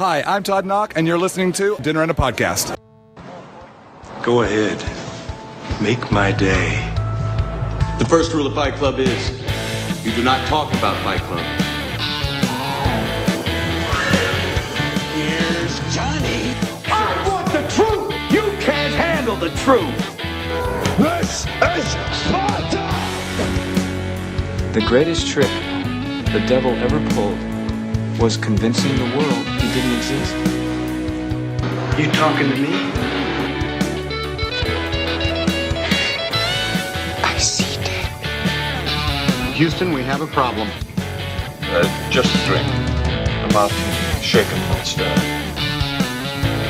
Hi, I'm Todd Knock, and you're listening to Dinner and a Podcast. Go ahead. Make my day. The first rule of Fight Club is you do not talk about Fight Club. Here's Johnny. I want the truth. You can't handle the truth. This is Sparta. The greatest trick the devil ever pulled was convincing the world he didn't exist. You talking to me? I see dead. Houston, we have a problem. Just a drink. A martini, shaken not stirred.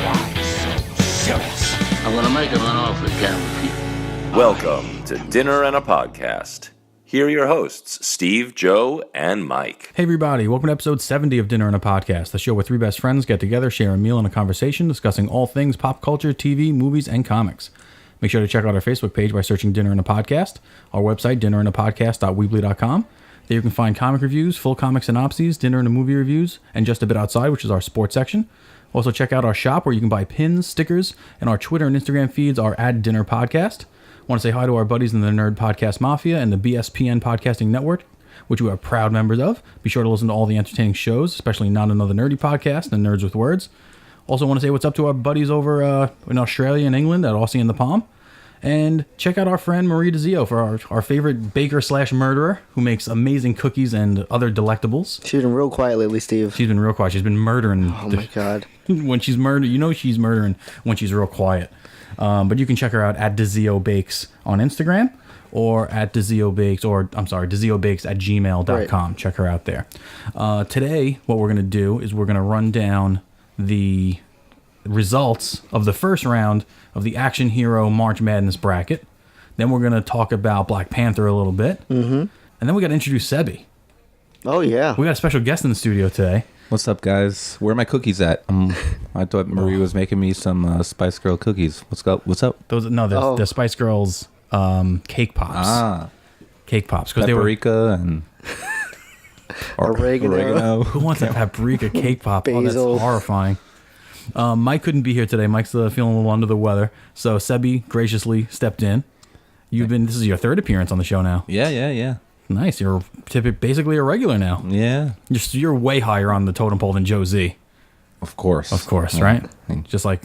Why so serious? I'm gonna make him an offer he can't refuse. Welcome to Dinner and a Podcast. Here are your hosts, Steve, Joe, and Mike. Hey everybody, welcome to episode 70 of Dinner and a Podcast, the show where three best friends get together, share a meal and a conversation, discussing all things pop culture, TV, movies, and comics. Make sure to check out our Facebook page by searching Dinner and a Podcast, our website, dinnerandapodcast.weebly.com. There you can find comic reviews, full comic synopses, dinner and a movie reviews, and Just a Bit Outside, which is our sports section. Also check out our shop where you can buy pins, stickers, and our Twitter and Instagram feeds are @DinnerPodcast. Want to say hi to our buddies in the Nerd Podcast Mafia and the BSPN Podcasting Network, which we are proud members of. Be sure to listen to all the entertaining shows, especially Not Another Nerdy Podcast and Nerds with Words. Also want to say what's up to our buddies over in Australia and England at Aussie and the Palm. And check out our friend Marie DeZio for our favorite baker/murderer who makes amazing cookies and other delectables. She's been real quiet lately, Steve. She's been real quiet. She's been murdering. Oh my God. When she's she's murdering when she's real quiet. But you can check her out at DeZio Bakes on Instagram or at DeZio Bakes, DeZioBakes@gmail.com. Right. Check her out there. Today, what we're going to do is we're going to run down the results of the first round of the Action Hero March Madness bracket. Then we're going to talk about Black Panther a little bit. Mm-hmm. And then we got to introduce Sebby. Oh, yeah. We got a special guest in the studio today. What's up, guys? Where are my cookies at? I thought Marie was making me some Spice Girl cookies. What's up? The Spice Girls cake pops. Cake pops. Paprika and oregano. Who wants a paprika cake pop? Basil. Oh, that's horrifying. Mike couldn't be here today. Mike's feeling a little under the weather. So Sebby graciously stepped in. This is your third appearance on the show now. Yeah. Nice. You're basically a regular now. Yeah. You're way higher on the totem pole than Joe Z. Of course, right? Just like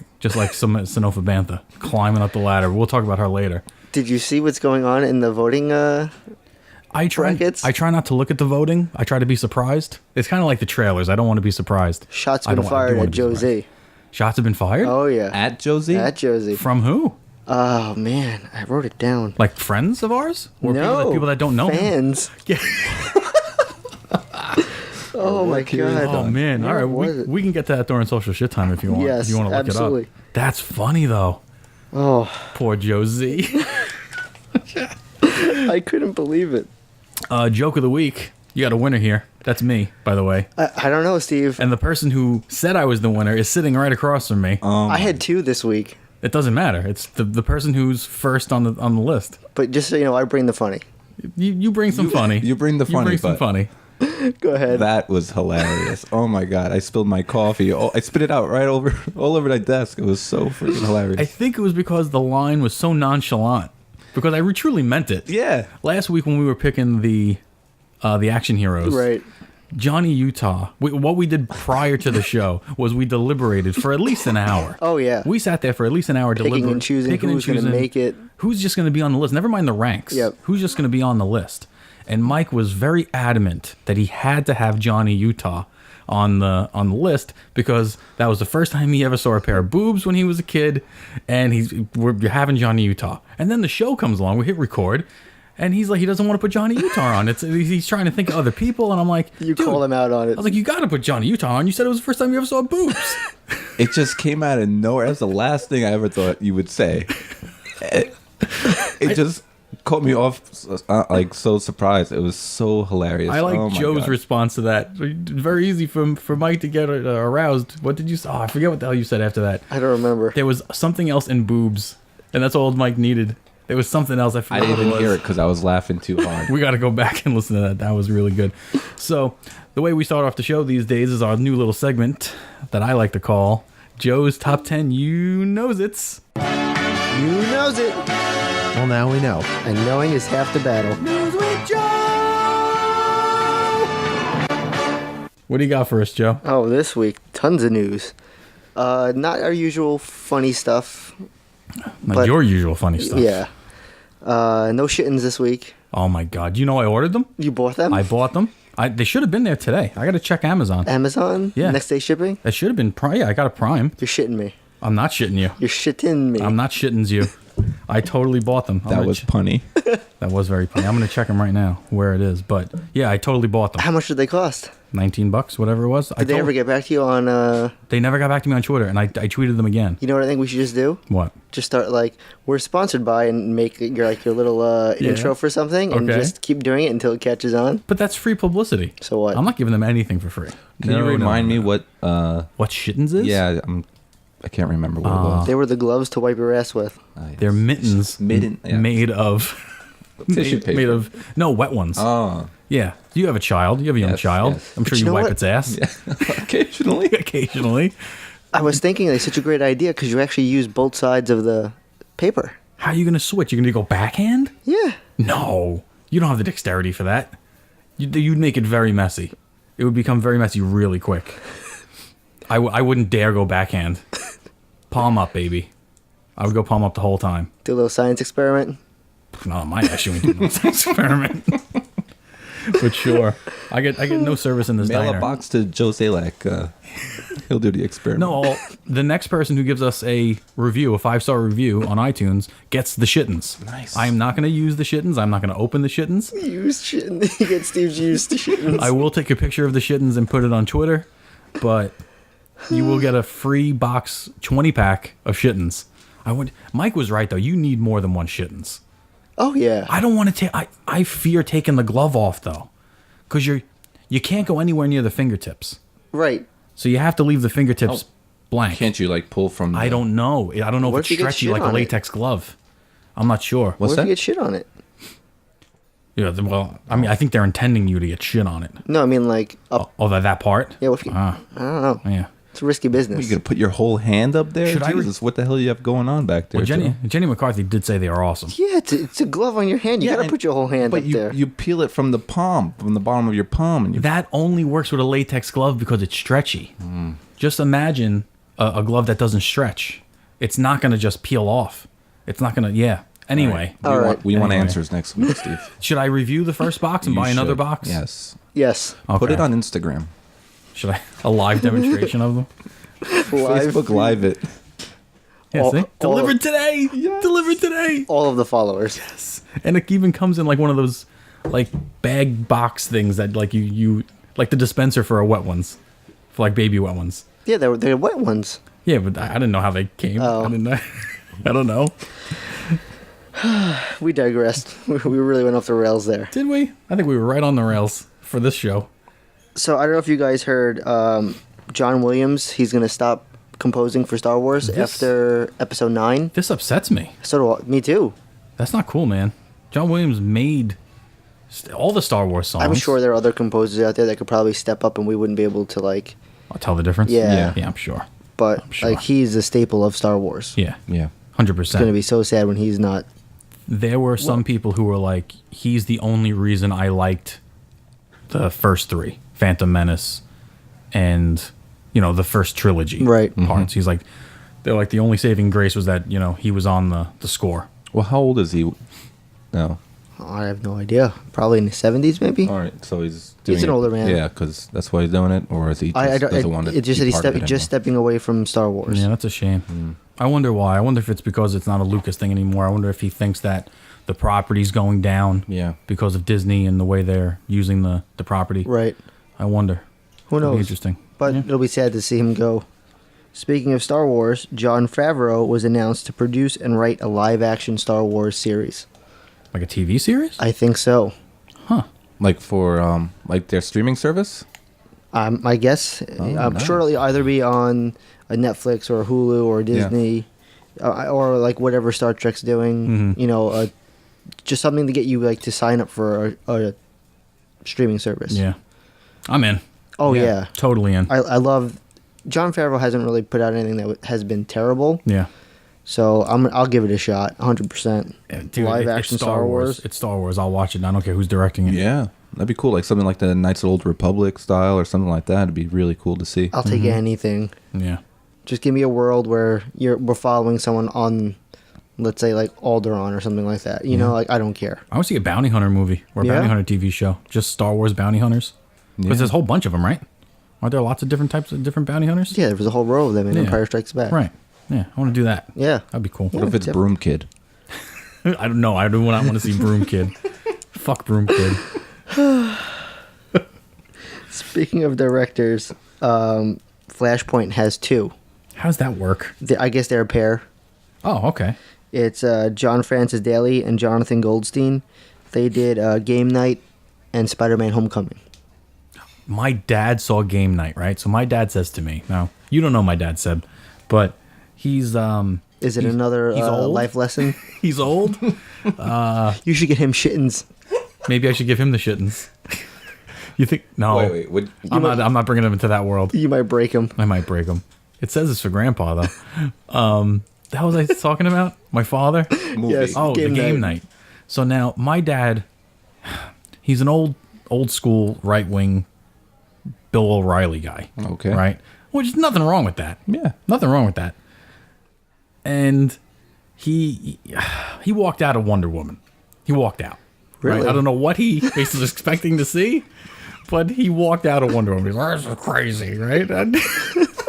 some Sanofa Bantha climbing up the ladder. We'll talk about her later. Did you see what's going on in the voting brackets? I try not to look at the voting. I try to be surprised. It's kind of like the trailers. I don't want to be surprised. Shots been fired at Joe Z. Shots have been fired? Oh, yeah. At Joe Z? At Joe Z. From who? Oh, man. I wrote it down. Like friends of ours? Or no. People that don't know fans. Yeah. Oh, my God. Oh, man. All right. We can get to that during social shit time if you want. Yes, if you want to look absolutely. it up. That's funny, though. Oh. Poor Joe Z. I couldn't believe it. Joke of the week. You got a winner here. That's me, by the way. I don't know, Steve. And the person who said I was the winner is sitting right across from me. I had 2 this week. It doesn't matter. It's the person who's first on the list. But just so you know, I bring the funny. You bring some funny. You bring the funny. You bring some funny. Go ahead. That was hilarious. Oh my God! I spilled my coffee. I spit it out all over my desk. It was so freaking hilarious. I think it was because the line was so nonchalant. Because I truly meant it. Yeah. Last week when we were picking the action heroes, right? Johnny Utah. What we did prior to the show was we deliberated for at least an hour. Oh yeah. We sat there for at least an hour picking and choosing who's going to make it. Who's just going to be on the list? Never mind the ranks. Yep. Who's just going to be on the list? And Mike was very adamant that he had to have Johnny Utah on the list because that was the first time he ever saw a pair of boobs when he was a kid, and we're having Johnny Utah. And then the show comes along, we hit record, and he's like, he doesn't want to put Johnny Utah on. He's trying to think of other people, and I'm like, you call him out on it. I was like, you got to put Johnny Utah on. You said it was the first time you ever saw boobs. It just came out of nowhere. That's the last thing I ever thought you would say. It just caught me off so surprised. It was so hilarious. I like Joe's response to that. Very easy for Mike to get aroused. What did you say? Oh, I forget what the hell you said after that. I don't remember. There was something else in boobs, and that's all Mike needed. There was something else. I didn't even hear it because I was laughing too hard. We got to go back and listen to that. That was really good. So The way we start off the show these days is our new little segment that I like to call Joe's Top 10 You Knows It's. You knows it. Well, now we know. And knowing is half the battle. News with Joe! What do you got for us, Joe? Oh, this week, tons of news. Not our usual funny stuff. Not your usual funny stuff. Yeah. No shittings this week. Oh my God! You know I ordered them. You bought them? I bought them. They should have been there today. I got to check Amazon. Amazon? Yeah. Next day shipping? It should have been Prime. Yeah, I got a Prime. You're shitting me. I'm not shitting you. You're shitting me. I'm not shitting you. I totally bought them. That was punny. That was very punny. I'm going to check them right now where it is. But yeah, I totally bought them. How much did they cost? $19, whatever it was. Did they ever get back to you on... They never got back to me on Twitter, and I tweeted them again. You know what I think we should just do? What? Just start we're sponsored by, and make your little intro for something, and just keep doing it until it catches on. But that's free publicity. So what? I'm not giving them anything for free. Can you remind me what shittins is? Yeah, I can't remember what it was. They were the gloves to wipe your ass with. They're mittens made of tissue paper. Made of wet ones. Oh. Yeah. You have a child. You have a young child. Yes. I'm sure you wipe its ass. Yeah. Occasionally. Occasionally. I was thinking it's such a great idea because you actually use both sides of the paper. How are you going to switch? You're going to go backhand? Yeah. No. You don't have the dexterity for that. You'd make it very messy. It would become very messy really quick. I wouldn't dare go backhand. Palm up, baby. I would go palm up the whole time. Do a little science experiment? No, my ass, you ain't doing no science experiment. But sure. I get no service in this Mail diner. a box to Joe Zalak. He'll do the experiment. No, the next person who gives us a review, a 5-star review on iTunes, gets the shittins. Nice. I am not going to use the shittins. I'm not going to open the shittins. Use shittins. You get Steve's used to shittins. I will take a picture of the shittins and put it on Twitter, but you will get a free box 20-pack of shittins. Mike was right, though. You need more than one shittins. Oh, yeah. I don't want to take... I fear taking the glove off, though. Because you can't go anywhere near the fingertips. Right. So you have to leave the fingertips blank. Can't you pull from I don't know. I don't know What if if it's you get stretchy shit like a on latex glove. I'm not sure. What if you get shit on it? Yeah, well, I mean, I think they're intending you to get shit on it. No, I mean up. Oh, that part? Yeah, what if you... I don't know. Yeah. It's a risky business. You gonna put your whole hand up there? Should Jesus, what the hell you have going on back there? Well, Jenny McCarthy did say they are awesome. Yeah, it's a glove on your hand. You gotta put your whole hand up there. But you peel it from the palm, from the bottom of your palm. And That only works with a latex glove because it's stretchy. Just imagine a glove that doesn't stretch. It's not going to just peel off. It's not going to, yeah. Anyway. We want answers next week, Steve. Should I review the first box and buy another should. box? Yes. Yes. Okay. Put it on Instagram. Should I? A live demonstration of them? Facebook Live it. Yeah, see? Delivered today! Yes. Delivered today! All of the followers. Yes. And it even comes in one of those bag box things that you like the dispenser for wet ones. For baby wet ones. Yeah, they're wet ones. Yeah, but I didn't know how they came. Oh. I didn't know. I don't know. We digressed. We really went off the rails there. Did we? I think we were right on the rails for this show. So I don't know if you guys heard John Williams. He's going to stop composing for Star Wars after Episode 9. This upsets me. So do me too. That's not cool, man. John Williams made all the Star Wars songs. I'm sure there are other composers out there that could probably step up and we wouldn't be able to I'll tell the difference? Yeah. Yeah, I'm sure. But he's a staple of Star Wars. Yeah. Yeah. 100%. It's going to be so sad when he's not. There were some people who were like, he's the only reason I liked the first three, Phantom Menace and, the first trilogy parts. Mm-hmm. He's like, they're like, the only saving grace was that, he was on the score. Well, how old is he now? I have no idea. Probably in the 70s, maybe? All right, so he's doing He's an older man. Yeah, because that's why he's doing it, or is he just doesn't want to It just said he's just stepping away from Star Wars. Yeah, that's a shame. I wonder why. I wonder if it's because it's not a Lucas thing anymore. I wonder if he thinks that the property's going down because of Disney and the way they're using the property. Right. I wonder. Who knows? It'll be interesting. But it'll be sad to see him go. Speaking of Star Wars, Jon Favreau was announced to produce and write a live-action Star Wars series. Like a TV series? I think so. Huh. Like for their streaming service? I guess. I'm sure it'll either be on a Netflix or a Hulu or Disney or whatever Star Trek's doing. Mm-hmm. Just something to get you to sign up for a streaming service. Yeah. I'm in. Oh yeah, totally in. I love. Jon Favreau hasn't really put out anything that has been terrible. Yeah. So I'll give it a shot, 100%. Dude, Live action Star Wars. It's Star Wars. I'll watch it. I don't care who's directing it. Yeah, that'd be cool. Like something like the Knights of the Old Republic style or something like that. It'd be really cool to see. I'll take anything. Yeah. Just give me a world where we're following someone on, let's say, like Alderaan or something like that. You know, like I don't care. I want to see a bounty hunter movie or a bounty hunter TV show. Just Star Wars bounty hunters. Because there's a whole bunch of them, right? Aren't there lots of different types of different bounty hunters? Yeah, there was a whole row of them in Empire Strikes Back. Right. Yeah, I want to do that. Yeah. That'd be cool. What if it's Broom Kid? I don't know. I do not want to see Broom Kid. Fuck Broom Kid. Speaking of directors, Flashpoint has 2. How does that work? I guess they're a pair. Oh, okay. It's John Francis Daly and Jonathan Goldstein. They did Game Night and Spider-Man Homecoming. My dad saw Game Night, right? So my dad says to me, now, you don't know my dad, Seb, but he's... Is it another life lesson? He's old. You should get him shittens. Maybe I should give him the shittens. You think... No. Wait. I'm not bringing him into that world. You might break him. I might break him. It says it's for Grandpa, though. The hell was I talking about? My father? Movie. Yes, Oh, the Game Night. So now, my dad, he's an old school right-wing Bill O'Reilly guy. Okay. Right? Which is nothing wrong with that. Yeah. Nothing wrong with that. And he walked out of Wonder Woman. He walked out. Really? Right? I don't know what he was expecting to see, but he walked out of Wonder Woman. He's like, this is crazy, right? And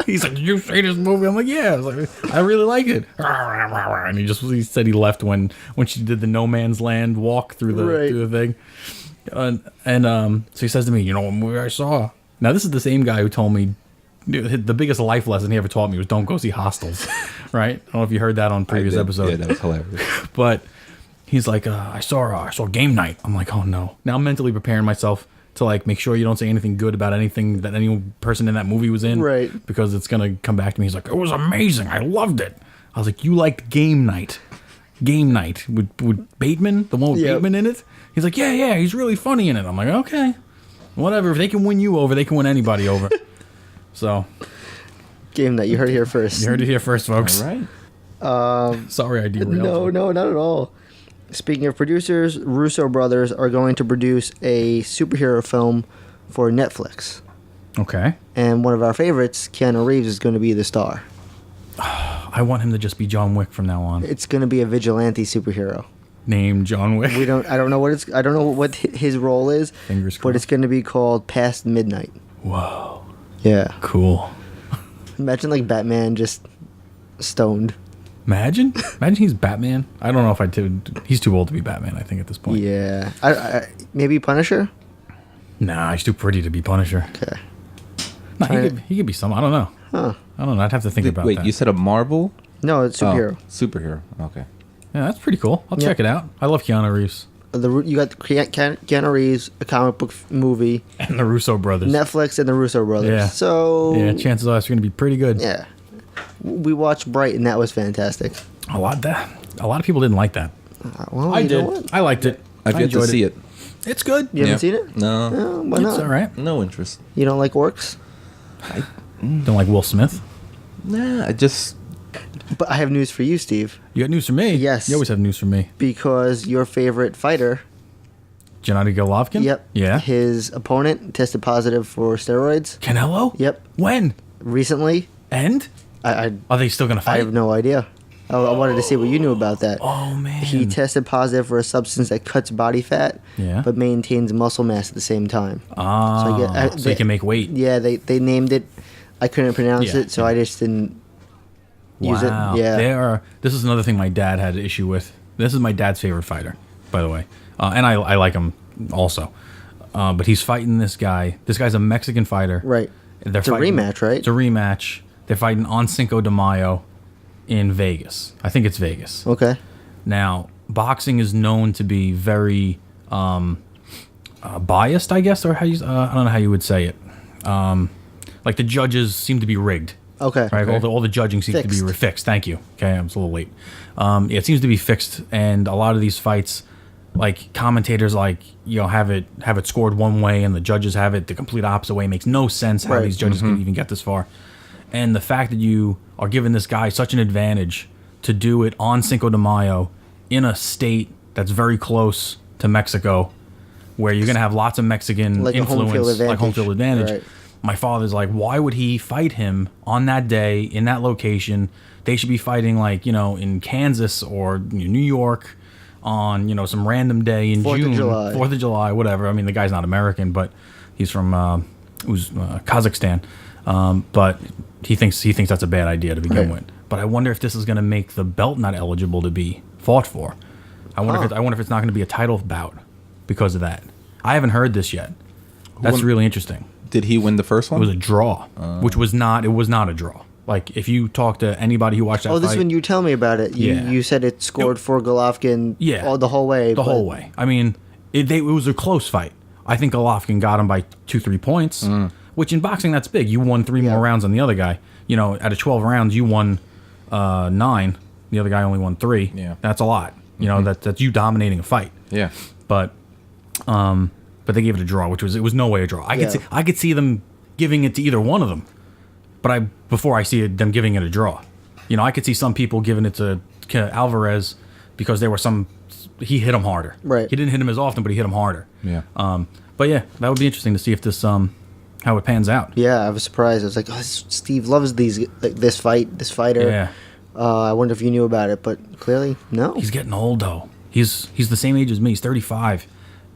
he's like, did you see this movie? I'm like, yeah. I was like, I really like it. And he said he left when she did the No Man's Land walk through the thing. So he says to me, you know what movie I saw? Now, this is the same guy who told me the biggest life lesson he ever taught me was don't go see Hostels, right? I don't know if you heard that on previous episodes. Yeah, that was hilarious. But he's like, I saw Game Night. I'm like, oh no. Now I'm mentally preparing myself to like make sure you don't say anything good about anything that any person in that movie was in, right? Because it's gonna come back to me. He's like, it was amazing. I loved it. I was like, you liked Game Night? Game Night with Bateman, the one with Bateman in it. He's like, yeah, he's really funny in it. I'm like, okay, whatever. If they can win you over, they can win anybody over. So, Game Night. You heard it here first. You heard it here first, folks. All right. Sorry, I derailed. No, not at all. Speaking of producers, Russo brothers are going to produce a superhero film for Netflix. Okay. And one of our favorites, Keanu Reeves, is going to be the star. I want him to just be John Wick from now on. It's going to be a vigilante superhero Named John Wick. I don't know what his role is. Fingers crossed. But it's going to be called Past Midnight. Whoa. Yeah. Cool. Imagine like Batman just stoned. Imagine he's Batman. I don't know if I did. He's too old to be Batman, I think, at this point. Yeah. I maybe Punisher? Nah, he's too pretty to be Punisher. Okay. Nah, he could be some. I don't know. Huh. I don't know. I'd have to think about that. Wait, you said a Marvel? No, it's superhero. Oh, superhero. Okay. Yeah, that's pretty cool. I'll check it out. I love Keanu Reeves. You got Keanu Reeves, a comic book movie. And the Russo brothers. Netflix and the Russo brothers. Yeah. So... Yeah, chances are it's going to be pretty good. Yeah. We watched Bright, and that was fantastic. A lot of people didn't like that. Well, I did. I liked it. I've yet to see it. It's good. You haven't seen it? No. Why not? It's all right. No interest. You don't like orcs? Don't like Will Smith? Nah, I just... But I have news for you, Steve. You got news for me? Yes. You always have news for me. Because your favorite fighter... Gennady Golovkin? Yep. Yeah. His opponent tested positive for steroids. Canelo? Yep. When? Recently. And? Are they still going to fight? I have no idea. I wanted to see what you knew about that. Oh, man. He tested positive for a substance that cuts body fat, but maintains muscle mass at the same time. Ah, so he can make weight. Yeah, they named it. I couldn't pronounce it, so I just didn't use it. Yeah. This is another thing my dad had an issue with. This is my dad's favorite fighter, by the way. And I like him also. But he's fighting this guy. This guy's a Mexican fighter. Right. It's a rematch, right? It's a rematch. They're fighting on Cinco de Mayo in Vegas. I think it's Vegas. Okay. Now, boxing is known to be very biased, I guess, or I don't know how you would say it. Like the judges seem to be rigged. Okay. Right. Okay. All the judging seems to be fixed. Thank you. Okay, I'm a little late. It seems to be fixed, and a lot of these fights, like commentators like have it scored one way and the judges have it the complete opposite way. It makes no sense how these judges can even get this far. And the fact that you are giving this guy such an advantage to do it on Cinco de Mayo in a state that's very close to Mexico, where you're gonna have lots of Mexican influence, like home field advantage. Right. My father's like, why would he fight him on that day in that location? They should be fighting like in Kansas or New York on some random day in June, 4th of July, whatever. I mean, the guy's not American, but he's from Kazakhstan. But he thinks that's a bad idea to begin with. But I wonder if this is going to make the belt not eligible to be fought for. I wonder if it's not going to be a title bout because of that. I haven't heard this yet. That's really interesting. Did he win the first one? It was a draw, which was not. It was not a draw. Like if you talk to anybody who watched that fight. This is when you tell me about it. You said it scored for Golovkin. The whole way. The whole way. I mean, it was a close fight. I think Golovkin got him by 2-3 points, which in boxing that's big. You won 3 more rounds than the other guy. Out of 12 rounds, you won 9. The other guy only won 3. Yeah, that's a lot. That's you dominating a fight. Yeah, but they gave it a draw, which was no way a draw. I could see them giving it to either one of them, but before I see them giving it a draw, I could see some people giving it to Alvarez because there were he hit him harder. Right. He didn't hit him as often, but he hit him harder. Yeah. But yeah, that would be interesting to see if this how it pans out. Yeah, I was surprised. I was like, Steve loves this fighter. Yeah. I wonder if you knew about it, but clearly no. He's getting old though. He's the same age as me. He's 35.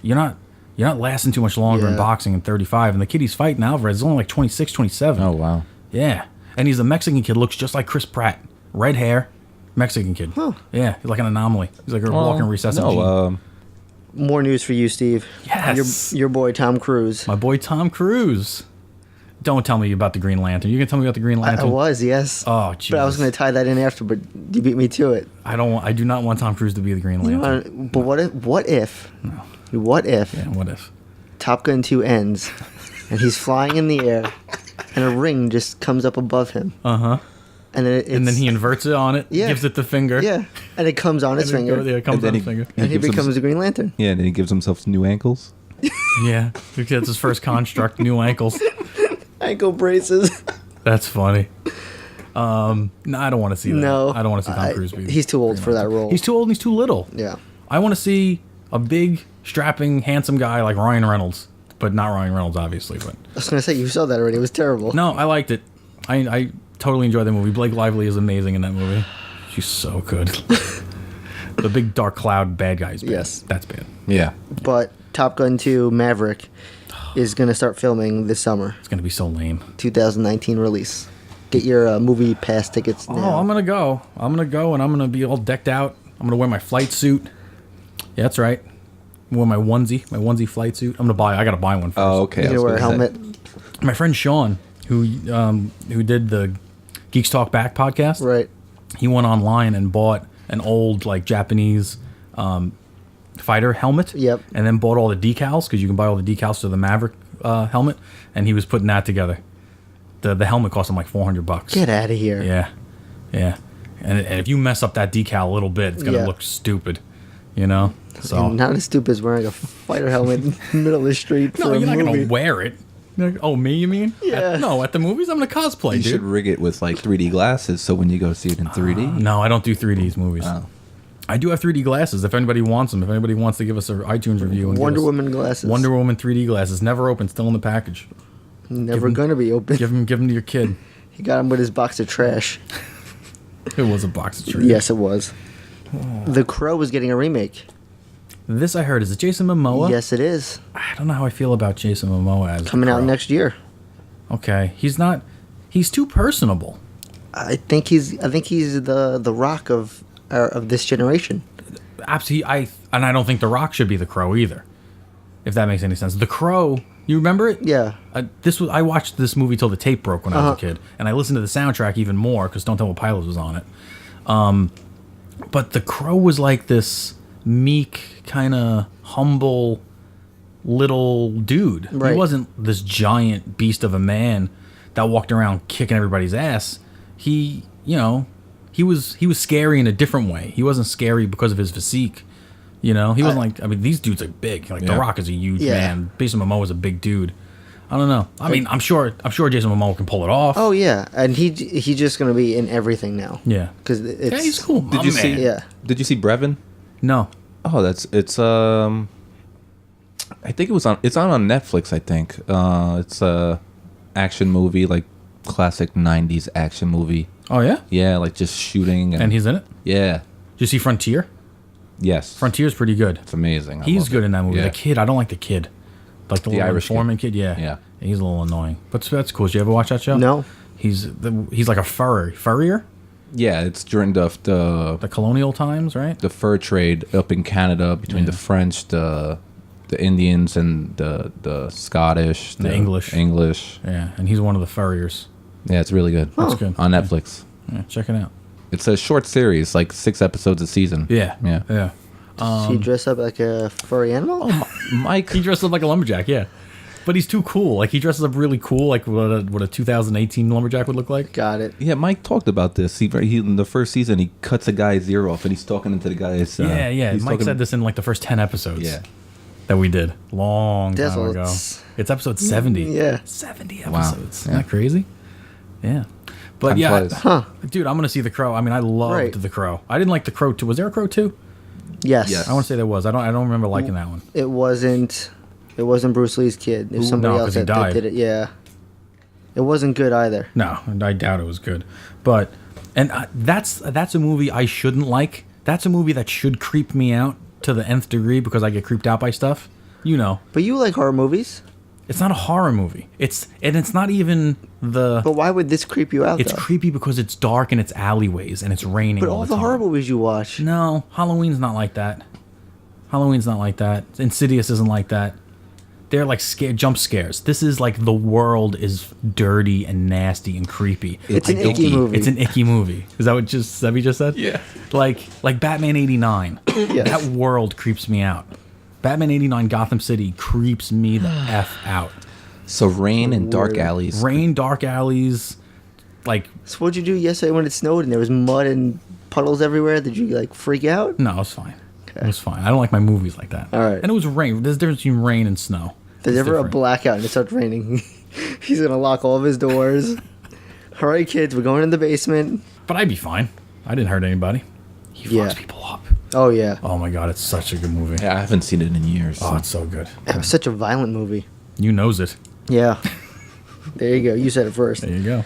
You're not lasting too much longer in boxing at 35. And the kid he's fighting, Alvarez, is only like 26, 27. Oh, wow. Yeah. And he's a Mexican kid, looks just like Chris Pratt. Red hair, Mexican kid. Huh. Yeah, he's like an anomaly. He's like a walking recessive gene. More news for you, Steve. Yes. Your boy, Tom Cruise. My boy, Tom Cruise. Don't tell me about the Green Lantern. You can tell me about the Green Lantern? I was, yes. Oh, jeez. But I was going to tie that in after, but you beat me to it. I do not want Tom Cruise to be the Green Lantern. But what if? No. What if? Yeah, what if? Top Gun 2 ends, and he's flying in the air, and a ring just comes up above him. Uh-huh. And then he inverts it on it, gives it the finger. Yeah, and it comes on his finger. It comes on his finger. And he becomes the Green Lantern. Yeah, and then he gives himself new ankles. Yeah, that's his first construct, new ankles. Ankle braces. That's funny. No, I don't want to see that. No. I don't want to see Tom Cruise be. He's too old for that role. He's too old and he's too little. Yeah. I want to see a big, strapping, handsome guy like Ryan Reynolds. But not Ryan Reynolds, obviously. But I was going to say, you saw that already. It was terrible. No, I liked it. I totally enjoyed the movie. Blake Lively is amazing in that movie. She's so good. The big dark cloud bad guy is bad. Yes. That's bad. Yeah. But Top Gun 2 Maverick is going to start filming this summer. It's going to be so lame. 2019 release. Get your movie pass tickets now. Oh, I'm going to go. I'm going to go and I'm going to be all decked out. I'm going to wear my flight suit. Yeah, that's right. I'm wear my onesie flight suit. I got to buy one first. Oh, okay. You're going to wear a helmet? My friend Sean, who did the Geeks Talk Back podcast. Right. He went online and bought an old like Japanese fighter helmet. Yep. And then bought all the decals because you can buy all the decals to the Maverick helmet. And he was putting that together. The helmet cost him like $400. Get out of here. Yeah. And if you mess up that decal a little bit, it's gonna look stupid. So and not as stupid as wearing a fighter helmet in the middle of the street. No, you're not gonna wear it. Oh, me? You mean? Yeah. At the movies, I'm gonna cosplay. You should rig it with like 3D glasses, so when you go see it in 3D. No, I don't do 3D movies. Oh. I do have 3D glasses. If anybody wants them, if anybody wants to give us an iTunes review, and Wonder Woman glasses. Wonder Woman 3D glasses, never open, still in the package. Never gonna be open. Give them to your kid. He got him with his box of trash. It was a box of trash. Yes, it was. Oh. The Crow is getting a remake. This I heard. Is it Jason Momoa? Yes, it is. I don't know how I feel about Jason Momoa as coming out next year. Okay, he's not. He's too personable. I think he's the Rock of this generation. Absolutely. I don't think the Rock should be the Crow either. If that makes any sense. The Crow. You remember it? Yeah. I watched this movie till the tape broke when I was a kid, and I listened to the soundtrack even more because Don't Tell What Pilots was on it. But the Crow was like this meek, kind of humble little dude. Right. He wasn't this giant beast of a man that walked around kicking everybody's ass. He was scary in a different way. He wasn't scary because of his physique, You know, he wasn't like. I mean, these dudes are big. Like The Rock is a huge man. Jason Momoa is a big dude. I don't know. I mean, I'm sure Jason Momoa can pull it off. Oh yeah, and he's just gonna be in everything now. Yeah, because he's cool. Did you see? Yeah. Did you see Brevin? No. Oh, it's I think it's on Netflix. I think it's a action movie, like classic '90s action movie. Oh yeah. Yeah, like just shooting. And he's in it. Yeah. Did you see Frontier? Yes. Frontier's pretty good. It's amazing. He's good in that movie. Yeah. The kid, I don't like the kid. Like the little Irish foreman kid. Yeah. Yeah. He's a little annoying. But that's cool. Did you ever watch that show? No. He's like a furrier. Yeah, it's during the colonial times, right? The fur trade up in Canada between the French, the Indians, and the Scottish, the English. Yeah, and he's one of the furriers. Yeah, it's really good. That's good. On Netflix. Yeah, check it out. It's a short series, like 6 episodes a season. Yeah. Yeah. Does he dress up like a furry animal? Oh, Mike. He dressed up like a lumberjack, yeah. But he's too cool. Like, he dresses up really cool, like what a 2018 lumberjack would look like. Got it. Yeah, Mike talked about this. He in the first season, he cuts a guy's ear off, and he's talking into the guy's... yeah. Mike said this in, like, the first 10 episodes that we did. Long time ago. It's episode 70. Yeah. 70 Wow. episodes. Isn't that crazy? Yeah. But Time flies. dude, I'm going to see The Crow. I mean, I loved The Crow. I didn't like The Crow 2. Was there a Crow 2? Yes. I want to say there was. I don't remember liking that one. It wasn't Bruce Lee's kid. It was somebody else that did it. Yeah. It wasn't good either. No, I doubt it was good. But that's a movie I shouldn't like. That's a movie that should creep me out to the nth degree because I get creeped out by stuff. You know. But you like horror movies? It's not a horror movie. It's not even the... But why would this creep you out, It's though? creepy because it's dark and it's alleyways and it's raining But all all the the horror movies you watch... No, Halloween's not like that. Insidious isn't like that. They're like jump scares. This is like the world is dirty and nasty and creepy. It's an icky movie. It's an icky movie. Is that what Sebby just said? Yeah. Like Batman 89. Yes. That world creeps me out. Batman 89 Gotham City creeps me the F out. So rain and dark alleys. Rain, dark alleys. Like... So what'd you do yesterday when it snowed and there was mud and puddles everywhere? Did you, like, freak out? No, it was fine. It was fine. I don't like my movies like that. All right. And it was rain. There's a difference between rain and snow. There's ever a blackout and it starts raining. He's going to lock all of his doors. All right, kids, we're going in the basement. But I'd be fine. I didn't hurt anybody. He fucks people up. Oh, yeah. Oh, my God. It's such a good movie. Yeah, I haven't seen it in years. Oh, it's so good. It was such a violent movie. You knows it. Yeah. There you go. You said it first. There you go.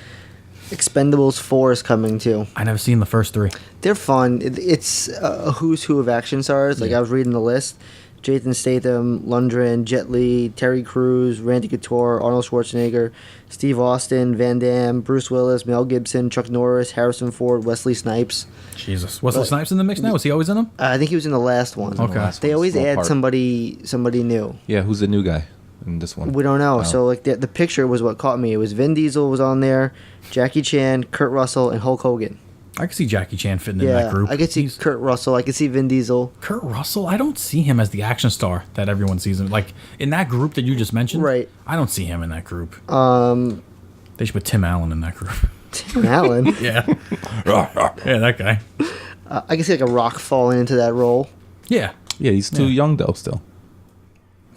Expendables 4 is coming, too. I never seen the first 3. They're fun. It's a who's who of action stars. Like, I was reading the list. Jason Statham, Lundgren, Jet Li, Terry Crews, Randy Couture, Arnold Schwarzenegger, Steve Austin, Van Damme, Bruce Willis, Mel Gibson, Chuck Norris, Harrison Ford, Wesley Snipes. Jesus. Wesley Snipes in the mix now? Was he always in them? I think he was in the last one. Okay. They always add somebody new. Yeah, who's the new guy in this one? We don't know. So, like, the picture was what caught me. It was Vin Diesel was on there, Jackie Chan, Kurt Russell, and Hulk Hogan. I could see Jackie Chan fitting in that group. I could see Kurt Russell. I could see Vin Diesel. Kurt Russell? I don't see him as the action star that everyone sees him. Like, in that group that you just mentioned, right? I don't see him in that group. They should put Tim Allen in that group. Tim Allen? Yeah. Yeah, that guy. I can see, like, a Rock falling into that role. Yeah. Yeah, he's too young, though, still.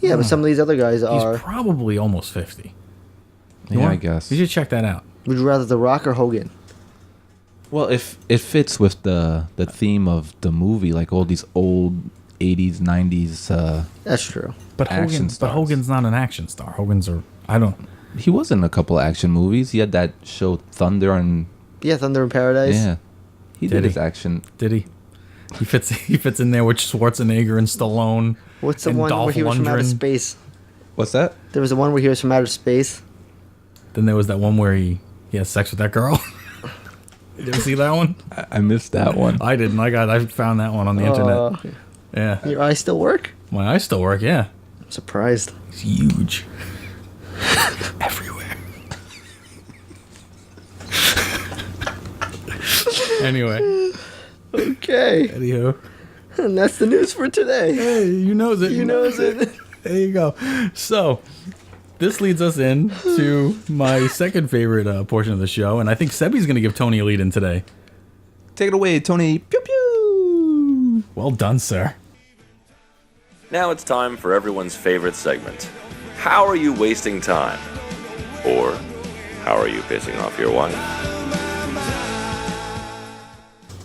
Yeah, but some of these other guys are. He's probably almost 50. I guess. You should check that out. Would you rather The Rock or Hogan? Well, if it fits with the theme of the movie, like all these old 80s, 90s That's true. But Hogan's not an action star. He was in a couple action movies. He had that show Thunder and... Yeah, Thunder in Paradise. Yeah. He did his action. Did he? He fits in there with Schwarzenegger and Stallone. What's the one where he was from outer space? What's that? There was the one where he was from outer space. Then there was that one where he has sex with that girl. You didn't see that one? I missed that one. I didn't. I found that one on the internet. Yeah. Your eyes still work? My eyes still work, yeah. I'm surprised. It's huge. Everywhere. Anyway. Okay. Anywho. And that's the news for today. Hey, you knows it. You knows it. There you go. So, this leads us into my second favorite portion of the show, and I think Sebby's going to give Tony a lead in today. Take it away, Tony. Pew pew. Well done, sir. Now it's time for everyone's favorite segment. How are you wasting time? Or how are you pissing off your wife?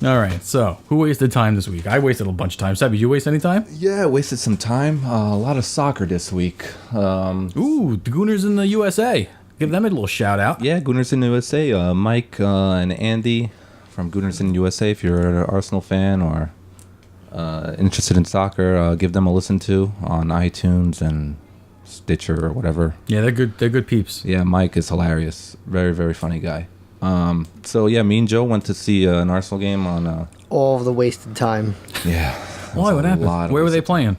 All right, so who wasted time this week? I wasted a bunch of time. Sebby, did you waste any time? Yeah, I wasted some time. A lot of soccer this week. Ooh, the Gooners in the USA. Give them a little shout out. Yeah, Gooners in the USA. Mike and Andy from Gooners in the USA. If you're an Arsenal fan or interested in soccer, give them a listen to on iTunes and Stitcher or whatever. Yeah, they're good. They're good peeps. Yeah, Mike is hilarious. Very, very funny guy. So yeah, me and Joe went to see an Arsenal game on. All of the wasted time. Yeah. Why? What happened? Where were they playing?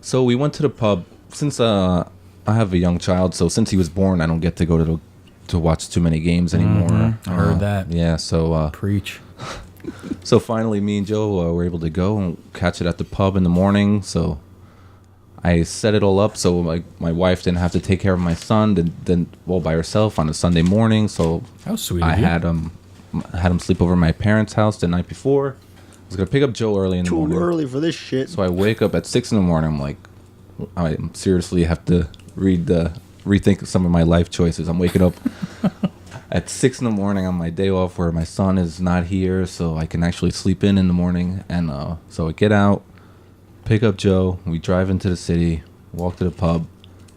So we went to the pub. Since I have a young child, so since he was born, I don't get to go to watch too many games anymore. Mm-hmm. I heard that. Yeah. So preach. So finally, me and Joe were able to go and catch it at the pub in the morning. So I set it all up so my wife didn't have to take care of my son then by herself on a Sunday morning. So how sweet I of you. had him sleep over at my parents' house the night before. I was gonna pick up Joe early in the morning. Too early for this shit. So I wake up at 6 in the morning. I'm like, I seriously have to rethink some of my life choices. I'm waking up at 6 in the morning on my day off where my son is not here, so I can actually sleep in the morning. And so I get out, pick up Joe. We drive into the city, walk to the pub.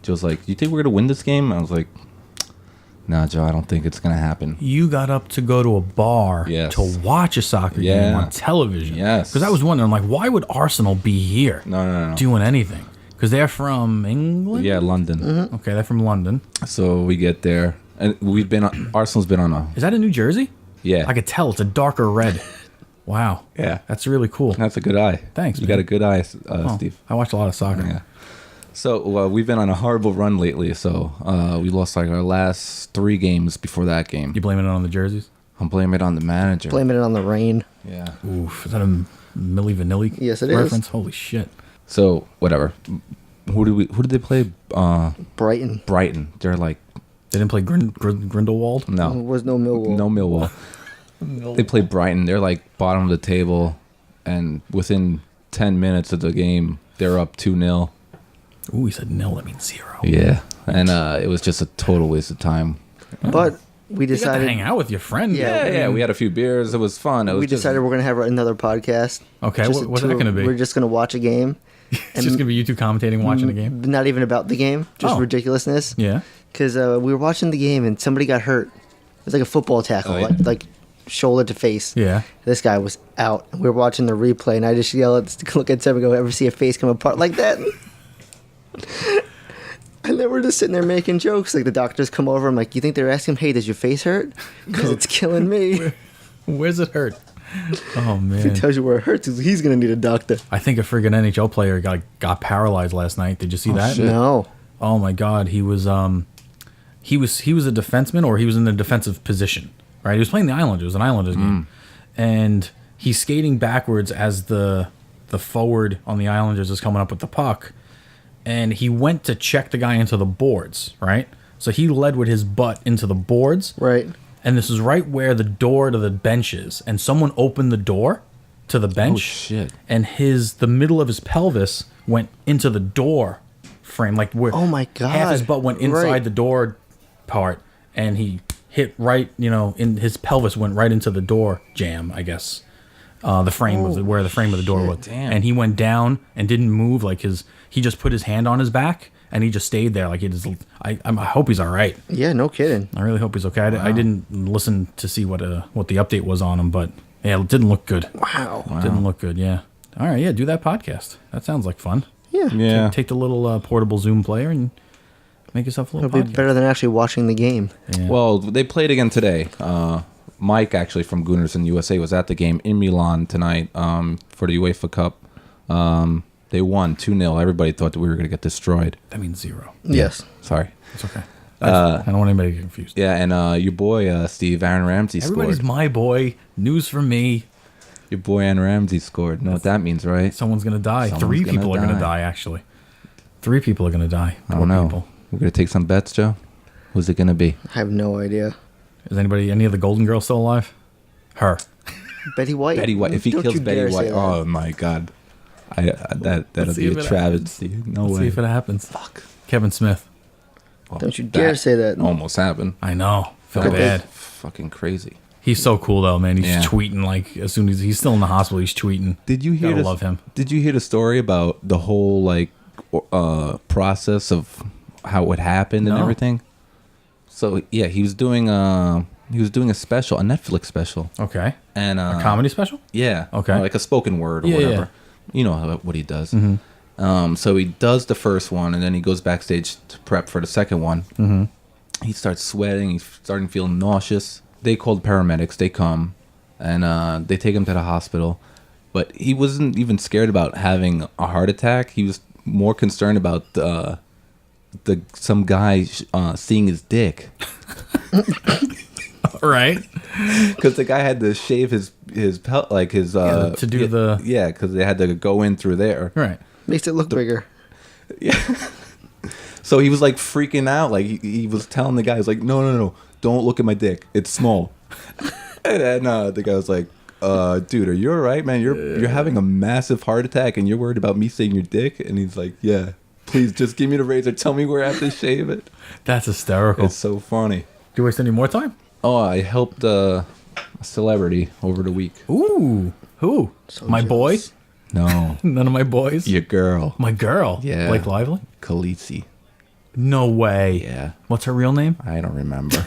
Joe's like, "You think we're gonna win this game?" I was like, "Nah, Joe, I don't think it's gonna happen." You got up to go to a bar to watch a soccer game on television. Yes. Because I was wondering, like, why would Arsenal be here? No. Doing anything? Because they're from England? Yeah, London. Mm-hmm. Okay, they're from London. So we get there, and Arsenal's been on a... Is that in New Jersey? Yeah. I could tell. It's a darker red. Wow. Yeah. That's really cool. That's a good eye. Thanks, You man. got a good eye, Steve. I watch a lot of soccer. Yeah. So we've been on a horrible run lately. So we lost like our last 3 games before that game. You blaming it on the jerseys? I'm blaming it on the manager. Blaming it on the rain. Yeah. Oof. Is that a Milli Vanilli Yes, it is. reference? Holy shit. So whatever. Who did they play? Brighton. Brighton. They're like... They didn't play Grindelwald? No. There was no Millwall. No Millwall. They played Brighton. They're like bottom of the table, and within 10 minutes of the game, they're up 2-0. Ooh, he said nil. That means 0. Yeah, and it was just a total waste of time. But we You got decided to hang out with your friend. Yeah. We had a few beers. It was fun. we decided we're gonna have another podcast. Okay, Just what's that going to be? We're just gonna watch a game. It's just going to be you two commentating, watching a game? Not even about the game, just Oh. ridiculousness. Yeah. Because we were watching the game and somebody got hurt. It was like a football tackle, Oh, yeah. like shoulder to face. Yeah. This guy was out. We were watching the replay, and I just yell look at Sebby and go, "Ever see a face come apart like that?" And then we're just sitting there making jokes. Like the doctors come over. I'm like, "You think they're asking him, hey, does your face hurt? Because it's killing me." Where's it hurt? Oh, If he man. tells you where it hurts, he's gonna need a doctor. I think a friggin' NHL player got paralyzed last night. Did you see that? shit. No. Oh my God, he was a defenseman, or he was in the defensive position, right? He was playing the Islanders. It was an Islanders game, and he's skating backwards as the forward on the Islanders is coming up with the puck, and he went to check the guy into the boards, right? So he led with his butt into the boards, Right. and this is right where the door to the bench is, and someone opened the door to the bench, shit. and the middle of his pelvis went into the door frame, like where Oh my God. half his butt went inside Right. the door part, and he hit right, in his pelvis went right into the door jamb, I guess. The frame of where the frame of the door was, damn. and he went down and didn't move. Like he just put his hand on his back and he just stayed there. Like I hope he's all right. Yeah, no kidding. I really hope he's okay. I didn't listen to see what the update was on him, but yeah, it didn't look good. Wow. Didn't look good. Yeah. All right. Yeah. Do that podcast. That sounds like fun. Yeah. Yeah. Take the little portable Zoom player and make yourself a little It'll be podcast. better than actually watching the game. Yeah. Well, they played again today. Mike, actually, from Gooners in the USA, was at the game in Milan tonight for the UEFA Cup. They won 2-0. Everybody thought that we were going to get destroyed. That means 0. Yes. Sorry. It's okay. I don't want anybody to get confused. Yeah, and your boy, Steve, Aaron Ramsey Everybody's scored. my boy. News from me. Your boy, Aaron Ramsey scored. Know what that means, right? Someone's going to die. Someone's 3 gonna people are going to die. die, actually. 3 people are going to die. I don't Poor know. people. We're going to take some bets, Joe? Who's it going to be? I have no idea. Is any of the Golden Girls still alive? Her. Betty White. Betty White. If he Don't kills you Betty dare White, say that. oh my God. That'll be a travesty. No way. Let's see if it happens. Fuck. Kevin Smith. Well, Don't you dare say that. Almost happened. I know. Feel That bad. was fucking crazy. He's so cool though, man. He's tweeting like as soon as he's still in the hospital, he's tweeting. Did you hear? Love him. Did you hear the story about the whole like process of how it happened and everything? So yeah, he was doing a special, a Netflix special. Okay. And a comedy special? Yeah. Okay. Like a spoken word or whatever. Yeah. You know what he does. Mm-hmm. So he does the first one, and then he goes backstage to prep for the second one. Mm-hmm. He starts sweating. He's starting feeling nauseous. They called paramedics. They come, and they take him to the hospital. But he wasn't even scared about having a heart attack. He was more concerned about some guy seeing his dick. Right. Because the guy had to shave his pelt, like his to do because they had to go in through there. Right. Makes it look bigger. Yeah. So he was like freaking out. Like he was telling the guy, he was like, no, don't look at my dick. It's small. And then the guy was like, dude, are you all right, man? You're having a massive heart attack and you're worried about me seeing your dick? And he's like, yeah, please just give me the razor. Tell me where I have to shave it. That's hysterical. It's so funny. Do you waste any more time? Oh, I helped a celebrity over the week. Ooh. Who? So my jealous. boy? No. None of my boys? Your girl. My girl? Yeah. Blake Lively? Khaleesi. No way. Yeah. What's her real name? I don't remember.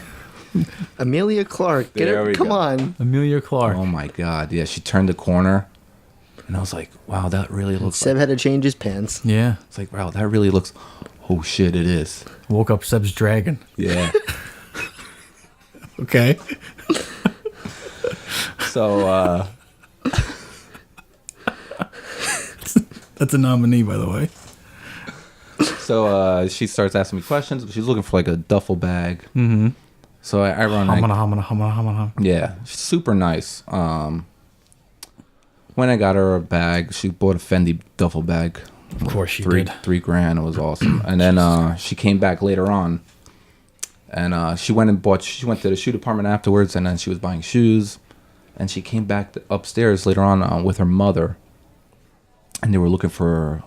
Amelia Clark. Get There her. we Come go. on. Amelia Clark. Oh my God. Yeah, she turned the corner. And I was like, wow, that really looks Seb had to change his pants. Yeah. It's like, wow, that really looks... Oh shit, it is. Woke up Seb's dragon. Yeah. Okay. So, That's a nominee, by the way. So she starts asking me questions. She's looking for like a duffel bag. Mm-hmm. So I run. Hamana. Yeah, she's super nice. When I got her a bag, she bought a Fendi duffel bag. Of course she did. $3,000. It was awesome. And then she came back later on, and she went to the shoe department afterwards, and then she was buying shoes, and she came back upstairs later on with her mother, and they were looking for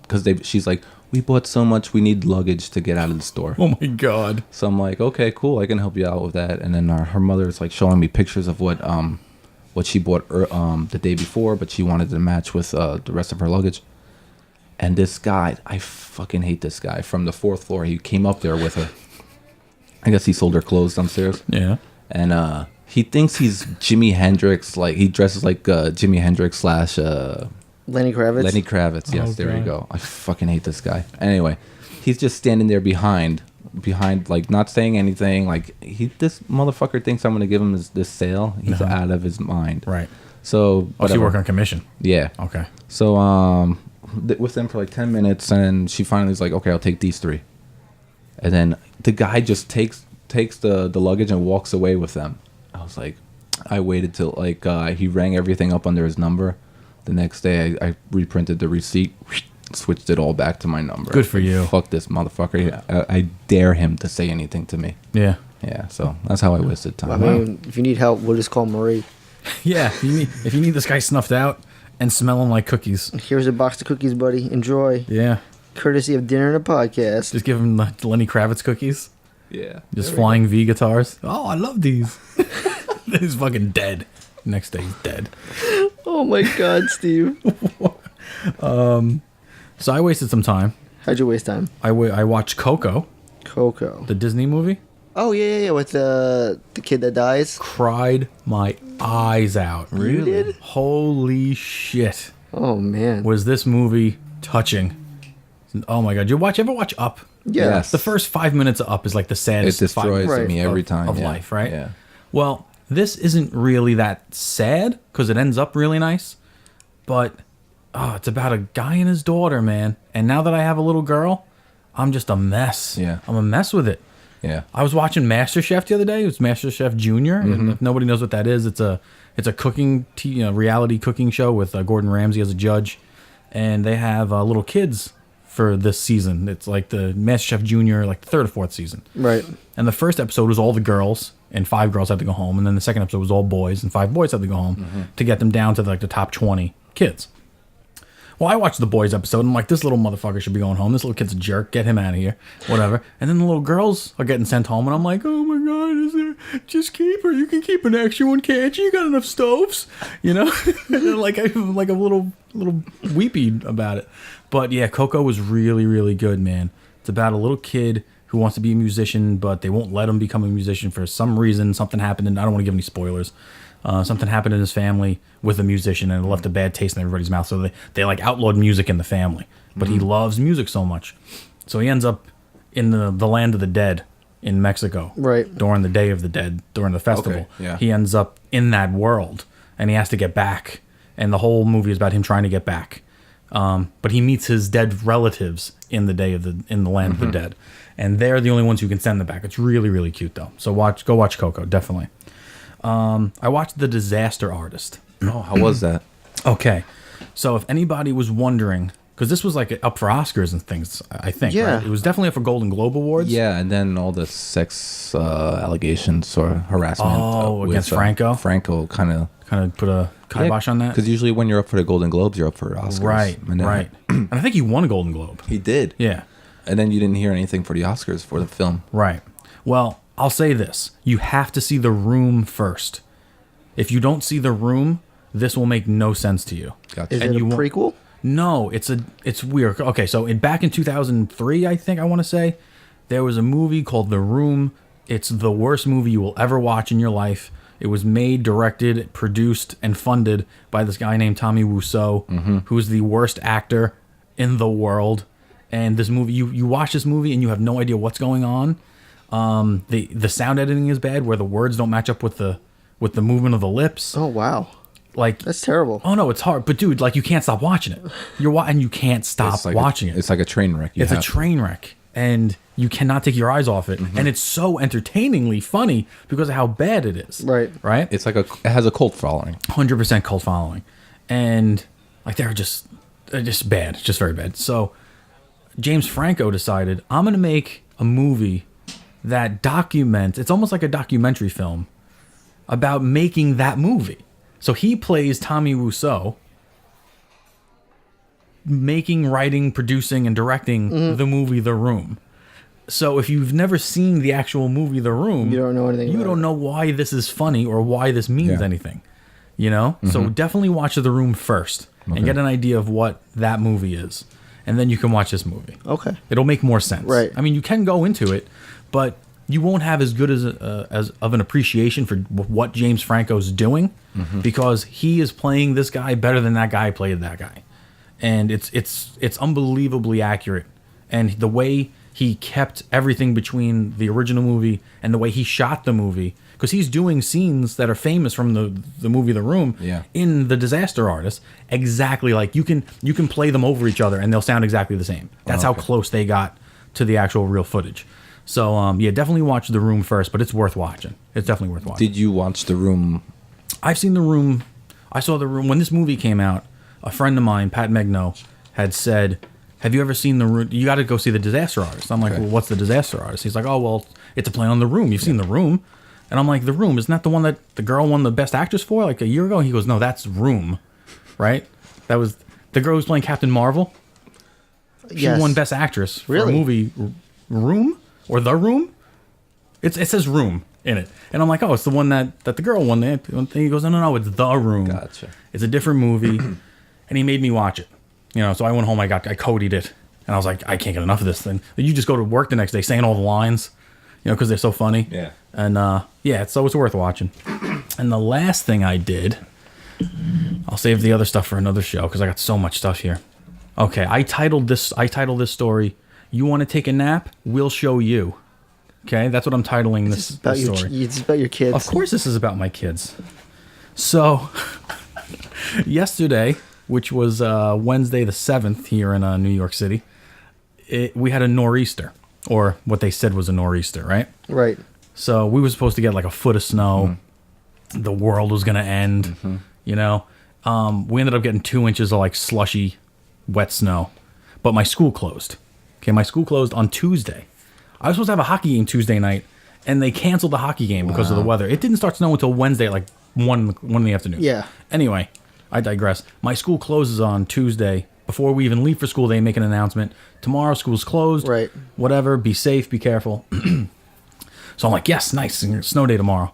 because she's like, we bought so much, we need luggage to get out of the store. Oh my God. So I'm like, okay, cool, I can help you out with that. And then her mother is like showing me pictures of what she bought the day before, but she wanted to match with the rest of her luggage. And this guy, I fucking hate this guy, from the 4th floor. He came up there with her. I guess he sold her clothes downstairs. Yeah. And he thinks he's Jimi Hendrix. Like, he dresses like Jimi Hendrix / Lenny Kravitz. Lenny Kravitz, yes, there you go. I fucking hate this guy. Anyway, he's just standing there behind, like, not saying anything. Like, this motherfucker thinks I'm gonna give him this sale. He's out of his mind. Right. So, oh, so you work on commission? Yeah. Okay. So, with them for like 10 minutes, and she finally was like, okay, I'll take these 3. And then the guy just takes the luggage and walks away with them. I was like, I waited till like he rang everything up under his number. The next day, I reprinted the receipt, switched it all back to my number. Good for you. Fuck this motherfucker. I dare him to say anything to me. Yeah. Yeah, so that's how I wasted time. I mean, if you need help, we'll just call Marie. Yeah, if you need this guy snuffed out and smelling like cookies. Here's a box of cookies, buddy. Enjoy. Yeah. Courtesy of Dinner and a Podcast. Just give him the Lenny Kravitz cookies. Yeah. Just flying V guitars. Oh, I love these. He's fucking dead. Next day, he's dead. Oh my God, Steve. So I wasted some time. How'd you waste time? I watched Coco. Coco. The Disney movie. Oh, yeah, with the kid that dies. Cried my eyes out. Really? You did? Holy shit. Oh, man. Was this movie touching? Oh my God. You ever watch Up? Yeah. Yes. The first 5 minutes of Up is like the saddest. It destroys me every time. Of life, right? Yeah. Well, this isn't really that sad because it ends up really nice, but it's about a guy and his daughter, man. And now that I have a little girl, I'm just a mess. Yeah. I'm a mess with it. Yeah. I was watching MasterChef the other day. It was MasterChef Junior. And if nobody knows what that is, it's a cooking reality cooking show with Gordon Ramsay as a judge, and they have little kids for this season. It's like the MasterChef Junior, like the 3rd or 4th season. Right. And the first episode was all the girls, and 5 girls had to go home. And then the second episode was all boys, and 5 boys had to go home to get them down to like the top 20 kids. Well, I watched the boys episode, and I'm like, this little motherfucker should be going home. This little kid's a jerk. Get him out of here. Whatever. And then the little girls are getting sent home, and I'm like, oh my God, is there? Just keep her. You can keep an extra one, can't you? You got enough stoves, you know? And like I'm like a little weepy about it. But yeah, Coco was really, really good, man. It's about a little kid who wants to be a musician, but they won't let him become a musician for some reason. Something happened, and I don't want to give any spoilers. Something happened in his family with a musician, and it left a bad taste in everybody's mouth. So they like outlawed music in the family. But he loves music so much. So he ends up in the land of the dead in Mexico. Right. During the Day of the Dead, during the festival. Okay, yeah. He ends up in that world, and he has to get back. And the whole movie is about him trying to get back. But he meets his dead relatives in the land of the dead. And they're the only ones who can send them back. It's really, really cute, though. So go watch Coco, definitely. I watched The Disaster Artist. Oh, how was that? Okay. So if anybody was wondering, because this was like up for Oscars and things, I think, Yeah. right? It was definitely up for Golden Globe Awards. Yeah, and then all the sex allegations or harassment. Against Franco? Franco kind of put a kibosh on that. Because usually when you're up for the Golden Globes, you're up for Oscars. Right, And then- right. And I think he won a Golden Globe. He did. Yeah. And then you didn't hear anything for the Oscars for the film. Right. Well, I'll say this. You have to see The Room first. If you don't see The Room, this will make no sense to you. Gotcha. Is And it a you won't- prequel? No, it's weird. Okay, so back in 2003, I think I want to say, there was a movie called The Room. It's the worst movie you will ever watch in your life. It was made, directed, produced, and funded by this guy named Tommy Wiseau, who's the worst actor in the world. And this movie, you watch this movie and you have no idea what's going on. The sound editing is bad, where the words don't match up with the movement of the lips. Oh, wow. Like, that's terrible. Oh no, it's hard. But dude, like, you can't stop watching it. And you can't stop watching it. It's like a train wreck. It's a train wreck, and you cannot take your eyes off it. And it's so entertainingly funny because of how bad it is. Right. Right. It's like it has a cult following. 100% cult following, and like they're just bad, just very bad. So James Franco decided, I'm gonna make a movie that documents. It's almost like a documentary film about making that movie. So he plays Tommy Wiseau, making, writing, producing, and directing the movie The Room. So if you've never seen the actual movie The Room, You don't know anything You about don't it. know why this is funny or why this means anything. You know? So definitely watch The Room first and get an idea of what that movie is. And then you can watch this movie. Okay. It'll make more sense. Right. I mean, you can go into it, but you won't have as good as of an appreciation for what James Franco's doing because he is playing this guy better than that guy played that guy, and it's unbelievably accurate. And the way he kept everything between the original movie and the way he shot the movie, because he's doing scenes that are famous from the movie The Room in The Disaster Artist, exactly like you can play them over each other and they'll sound exactly the same. That's how close they got to the actual real footage. So, definitely watch The Room first, but it's worth watching. It's definitely worth watching. Did you watch The Room? I've seen The Room. I saw The Room. When this movie came out, a friend of mine, Pat Megno, had said, have you ever seen The Room? You got to go see The Disaster Artist. I'm like, well, what's The Disaster Artist? He's like, oh, well, it's a play on The Room. You've seen The Room? And I'm like, The Room, isn't that the one that the girl won the Best Actress for like a year ago? He goes, no, that's Room, right? That was the girl who's playing Captain Marvel. She won Best Actress for a movie, Room? Or The Room? It says Room in it. And I'm like, oh, it's the one that the girl won. And he goes, no, it's The Room. Gotcha. It's a different movie. And he made me watch it. So I went home, I codied it. And I was like, I can't get enough of this thing. You just go to work the next day saying all the lines, because they're so funny. Yeah. And so it's worth watching. And the last thing I did, I'll save the other stuff for another show because I got so much stuff here. Okay, I titled this story, You Want to Take a Nap? We'll Show You. Okay, that's what I'm titling this story. It's about your kids. Of course this is about my kids. So, yesterday, which was Wednesday the 7th here in New York City, we had a nor'easter, or what they said was a nor'easter, right? Right. So we were supposed to get like a foot of snow. The world was going to end, We ended up getting 2 inches of like slushy, wet snow. But my school closed. Okay, my school closed on Tuesday. I was supposed to have a hockey game Tuesday night, and they canceled the hockey game because of the weather. It didn't start snowing until Wednesday, at like 1 in the afternoon. Yeah. Anyway, I digress. My school closes on Tuesday before we even leave for school, they make an announcement. Tomorrow, school's closed. Right. Whatever. Be safe. Be careful. So I'm like, yes, nice. Snow day tomorrow.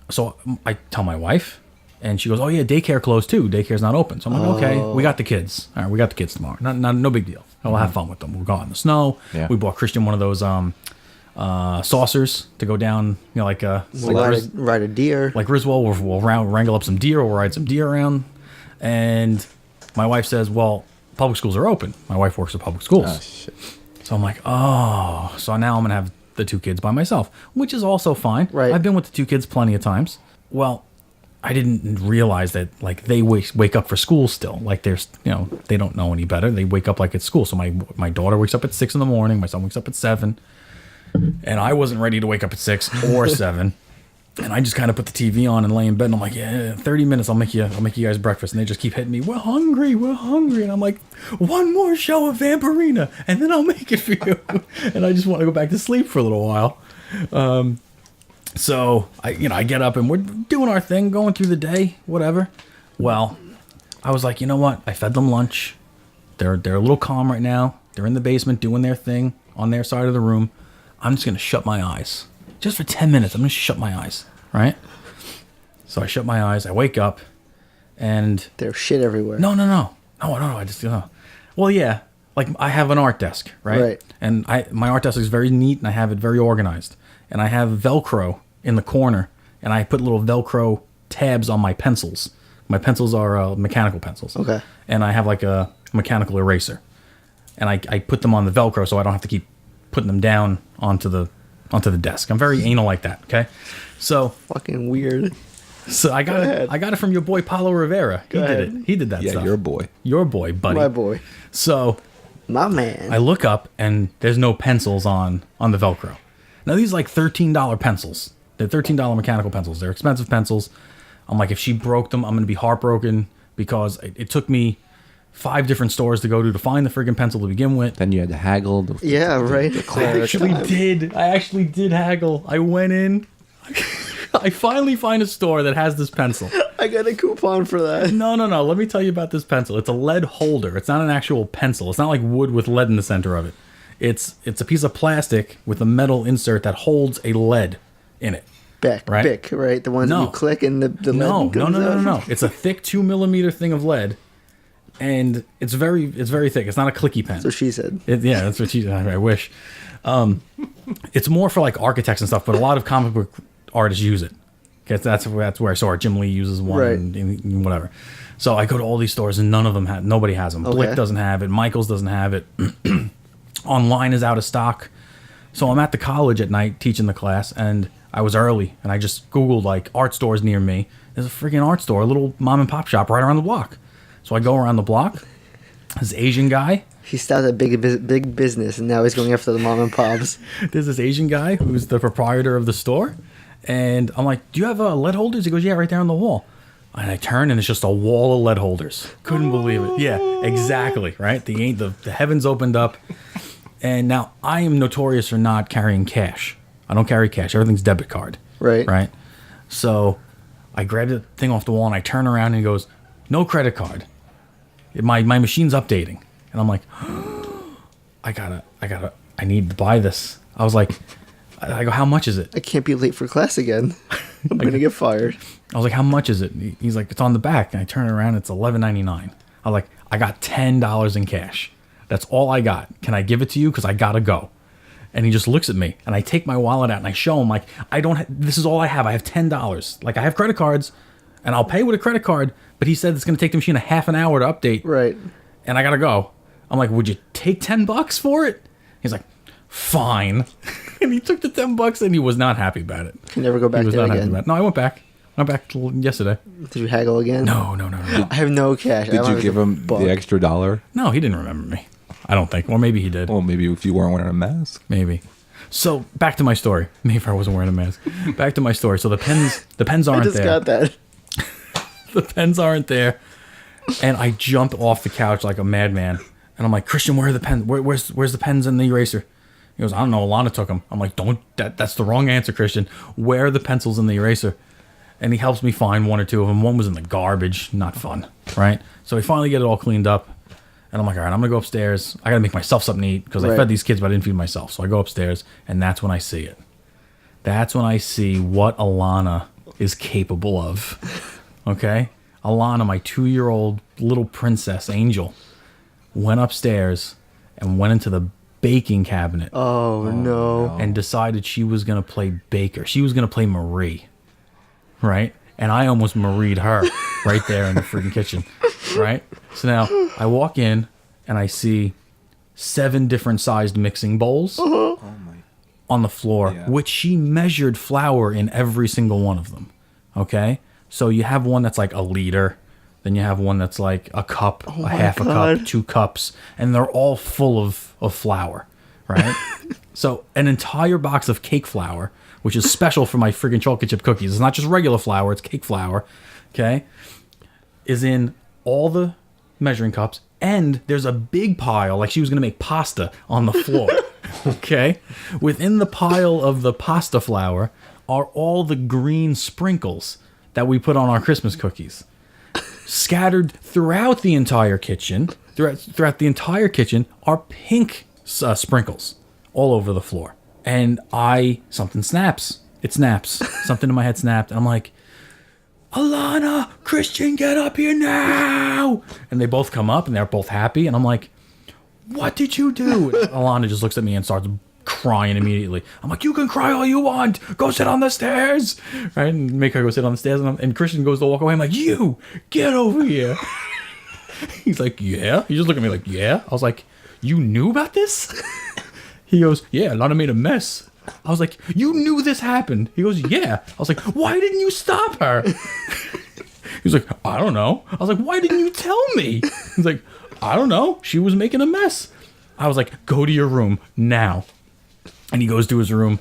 So I tell my wife, and she goes, oh, yeah, daycare closed too. Daycare's not open. So I'm like, okay, we got the kids. All right, we got the kids tomorrow. No big deal. We'll have fun with them. We'll go out in the snow. Yeah. We bought Christian one of those saucers to go down, like ride a deer. Like Griswold, we'll wrangle up some deer. We'll ride some deer around. And my wife says, well, public schools are open. My wife works at public schools. Oh, shit. So I'm like, oh. So now I'm going to have the 2 kids by myself, which is also fine. Right. I've been with the 2 kids plenty of times. Well, I didn't realize that like they wake up for school still. Like there's, they don't know any better. They wake up like it's school. So my daughter wakes up at 6 in the morning. My son wakes up at 7. And I wasn't ready to wake up at 6 or 7. And I just kind of put the TV on and lay in bed. And I'm like, yeah, 30 minutes. I'll make you guys breakfast. And they just keep hitting me. We're hungry. And I'm like, one more show of Vampirina, and then I'll make it for you. And I just want to go back to sleep for a little while. So I get up and we're doing our thing, going through the day, whatever. Well, I was like, you know what? I fed them lunch. They're a little calm right now. They're in the basement doing their thing on their side of the room. I'm just going to shut my eyes. Just for 10 minutes, I'm going to shut my eyes, right? So I shut my eyes, I wake up, and... There's shit everywhere. No, I just, Well, yeah, like I have an art desk, right? Right. And my art desk is very neat, and I have it very organized. And I have Velcro in the corner, and I put little Velcro tabs on my pencils. My pencils are mechanical pencils. Okay. And I have like a mechanical eraser. And I put them on the Velcro so I don't have to keep putting them down onto the desk. I'm very anal like that, okay? So fucking weird. So I got it from your boy Paulo Rivera. He did that stuff. Yeah, your boy. Your boy, buddy. My boy. So my man. I look up and there's no pencils on the Velcro. Now these are like $13 pencils. They're $13 mechanical pencils. They're expensive pencils. I'm like, if she broke them, I'm going to be heartbroken because it took me 5 different stores to go to find the friggin' pencil to begin with. Then you had to haggle. Right. I actually did haggle. I went in. I finally find a store that has this pencil. I got a coupon for that. No. Let me tell you about this pencil. It's a lead holder. It's not an actual pencil. It's not like wood with lead in the center of it. It's a piece of plastic with a metal insert that holds a lead in it. Bic, right? The ones that you click and the lead comes out? No. It's a thick 2 millimeter thing of lead. And it's very thick. It's not a clicky pen. That's what she said. Yeah, that's what she said. I wish. It's more for like architects and stuff, but a lot of comic book artists use it. Okay, that's where I saw it. Jim Lee uses one, right. and whatever. So I go to all these stores and nobody has them. Okay. Blick doesn't have it. Michaels doesn't have it. Online is out of stock. So I'm at the college at night teaching the class, and I was early, and I just Googled like art stores near me. There's a freaking art store, a little mom and pop shop right around the block. So I go around the block. This Asian guy. He started a big business, and now he's going after the mom and pops. There's this Asian guy who's the proprietor of the store. And I'm like, do you have lead holders? He goes, yeah, right there on the wall. And I turn, and it's just a wall of lead holders. Couldn't believe it. Yeah, exactly, right? The heavens opened up. And now I am notorious for not carrying cash. I don't carry cash. Everything's debit card. Right? So I grab the thing off the wall, and I turn around, and he goes, no credit card. My machine's updating. And I'm like, I need to buy this. I was like, I go, how much is it? I can't be late for class again. I'm going to get fired. I was like, how much is it? He's like, it's on the back. And I turn it around, it's $11.99. I was like, I got $10 in cash. That's all I got. Can I give it to you? Because I got to go. And he just looks at me, and I take my wallet out, and I show him, like, this is all I have. I have $10. Like, I have credit cards, and I'll pay with a credit card, but he said it's going to take the machine a half an hour to update. Right. And I got to go. I'm like, would you take $10 for it? He's like, fine. And he took the $10, and he was not happy about it. Can you never go back there again? No, I went back. I went back yesterday. Did you haggle again? No. I have no cash. Did you give him the extra $1? No, he didn't remember me. I don't think. Or maybe he did. Well, maybe if you weren't wearing a mask. Maybe. So, back to my story. Maybe if I wasn't wearing a mask. Back to my story. So, the pens aren't there. I just got that. The pens aren't there. And I jumped off the couch like a madman. And I'm like, Christian, where are the pens? Where's the pens and the eraser? He goes, I don't know. Alana took them. I'm like, that's the wrong answer, Christian. Where are the pencils and the eraser? And he helps me find one or two of them. One was in the garbage. Not fun, right? So we finally get it all cleaned up. And I'm like, all right, I'm going to go upstairs. I got to make myself something to eat because I fed these kids, but I didn't feed myself. So I go upstairs, and that's when I see it. That's when I see what Alana is capable of. Okay? Alana, my 2-year-old little princess angel, went upstairs and went into the baking cabinet. Oh, no. And decided she was going to play baker. She was going to play Marie. Right? And I almost Marie'd her right there in the freaking kitchen. Right? So now I walk in and I see 7 different sized mixing bowls on the floor, which she measured flour in every single one of them. Okay? So you have one that's like a liter, then you have one that's like a cup, a half a cup, 2 cups, and they're all full of flour, right? So an entire box of cake flour, which is special for my friggin' chocolate chip cookies. It's not just regular flour, it's cake flour, okay? Is in all the measuring cups, and there's a big pile, like she was gonna make pasta on the floor, okay? Within the pile of the pasta flour are all the green sprinkles that we put on our Christmas cookies. Scattered throughout the entire kitchen, throughout the entire kitchen are pink sprinkles all over the floor. And something snaps. It snaps. Something in my head snapped. And I'm like, Alana, Christian, get up here now. And they both come up and they're both happy. And I'm like, what did you do? And Alana just looks at me and starts crying immediately. I'm like, you can cry all you want. Go sit on the stairs. Right? And make her go sit on the stairs. And Christian goes to walk away. I'm like, you, get over here. He's like, yeah. He just looked at me like, yeah. I was like, you knew about this? He goes, yeah, Lana made a mess. I was like, you knew this happened? He goes, yeah. I was like, why didn't you stop her? He was like, I don't know. I was like, why didn't you tell me? He's like, I don't know. She was making a mess. I was like, go to your room now. And he goes to his room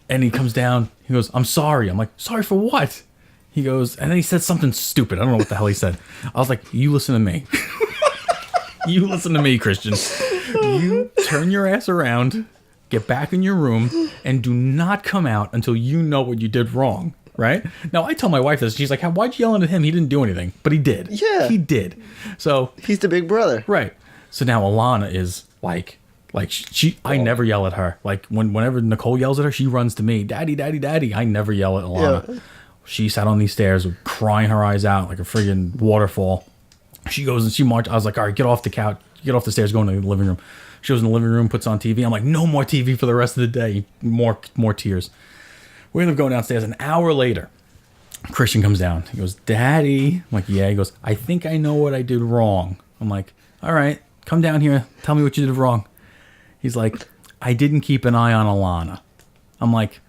and he comes down. He goes, I'm sorry. I'm like, sorry for what? He goes, and then he said something stupid. I don't know what the hell he said. I was like, you listen to me. You listen to me, Christian. You turn your ass around, get back in your room, and do not come out until you know what you did wrong, right? Now, I tell my wife this. She's like, why'd you yell at him? He didn't do anything. But he did. Yeah. He did. So he's the big brother. Right. So now Alana is like I never yell at her. Like whenever Nicole yells at her, she runs to me. Daddy, daddy, daddy. I never yell at Alana. Yeah. She sat on these stairs crying her eyes out like a friggin' waterfall. She goes and she marched. I was like, all right, get off the couch. Get off the stairs, go in the living room. She goes in the living room, puts on TV. I'm like, no more TV for the rest of the day. More tears. We end up going downstairs. An hour later, Christian comes down. He goes, Daddy. I'm like, yeah. He goes, I think I know what I did wrong. I'm like, all right, come down here. Tell me what you did wrong. He's like, I didn't keep an eye on Alana. I'm like,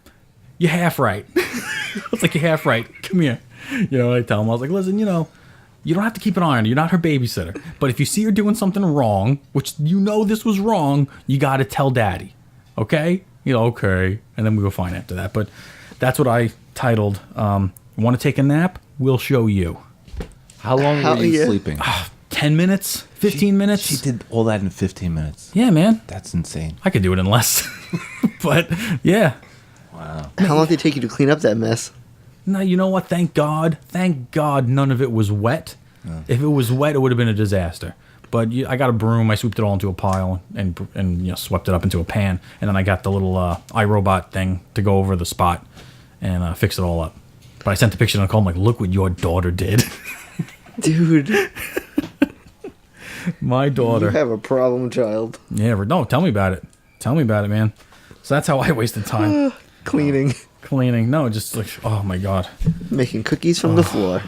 you're half right. I was like, you're half right. Come here. You know, I tell him, I was like, listen, you know, you don't have to keep an eye on her. You're not her babysitter. But if you see her doing something wrong, which you know this was wrong, you got to tell Daddy. Okay? You know, okay. And then we go fine after that. But that's what I titled, Want to take a nap? We'll show you. How long were you sleeping? 10 minutes? 15 minutes? She did all that in 15 minutes. Yeah, man. That's insane. I could do it in less. But, yeah. Wow. How long did it take you to clean up that mess? No, you know what? Thank God none of it was wet. If it was wet, it would have been a disaster. But I got a broom. I swooped it all into a pile and you know, swept it up into a pan. And then I got the little iRobot thing to go over the spot and fix it all up. But I sent the picture to Nicole. I'm like, look what your daughter did. Dude. My daughter. You have a problem, child. Yeah, no, tell me about it. Tell me about it, man. So that's how I wasted time. Cleaning. No, just like, oh my God. Making cookies from the floor.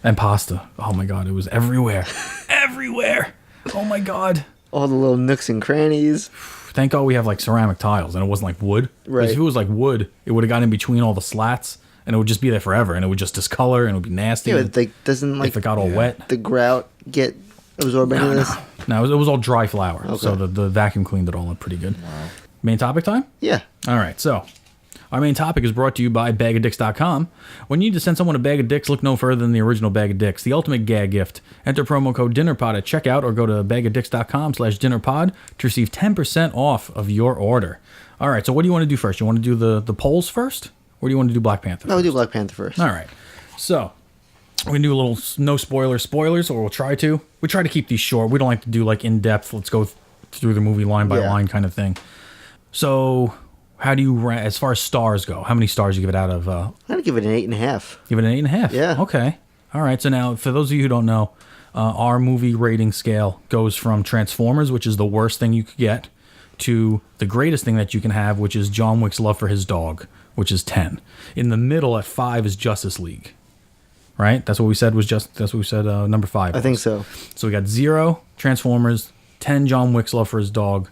And pasta. Oh my God, it was everywhere. Everywhere. Oh my God. All the little nooks and crannies. Thank God we have like ceramic tiles and it wasn't like wood. Right. If it was like wood, it would have gotten in between all the slats and it would just be there forever and it would just discolor and it would be nasty. Yeah, like doesn't like if it got all wet. The grout get absorbed into this? No, it was all dry flour. Okay. So the vacuum cleaned it all up pretty good. Wow. Main topic time? Yeah. All right, so our main topic is brought to you by bagadicks.com. When you need to send someone a bag of dicks, look no further than the original bag of dicks, the ultimate gag gift. Enter promo code DINNERPOD at checkout or go to bagadicks.com/dinnerpod to receive 10% off of your order. All right, so what do you want to do first? You want to do the polls first? Or do you want to do Black Panther first? No, we'll do Black Panther first. All right. So, We're going to do a little no spoilers, or we'll try to. We try to keep these short. We don't like to do like in-depth, let's go through the movie line by line kind of thing. So, how do you rank, as far as stars go, how many stars do you give it out of? I'm going to give it an 8.5. Give it an 8.5? Yeah. Okay. All right. So now, for those of you who don't know, our movie rating scale goes from Transformers, which is the worst thing you could get, to the greatest thing that you can have, which is John Wick's love for his dog, which is 10. In the middle at 5 is Justice League. Right? That's what we said number 5 was. I think so. So we got 0 Transformers, 10 John Wick's love for his dog.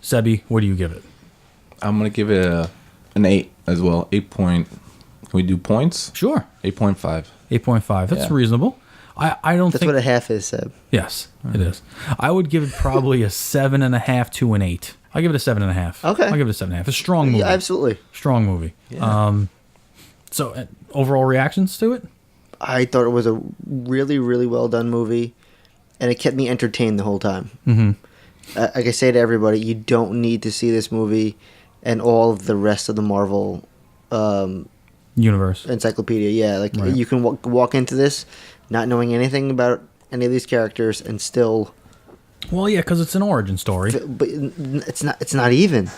Sebby, what do you give it? I'm going to give it an 8 as well. 8 point. Can we do points? Sure. 8.5. 8.5. That's reasonable. I don't think... That's what a half is, Seb. Yes, it is. I would give it probably a 7.5 to an 8. I'll give it a 7.5. Okay. I'll give it a 7.5. A strong movie. Yeah, absolutely. Strong movie. Yeah. So, overall reactions to it? I thought it was a really, really well done movie, and it kept me entertained the whole time. Mm-hmm. Like I say to everybody, you don't need to see this movie and all of the rest of the Marvel universe encyclopedia. Yeah, like you can walk into this not knowing anything about any of these characters and still. Well, yeah, because it's an origin story. But it's not. It's not even.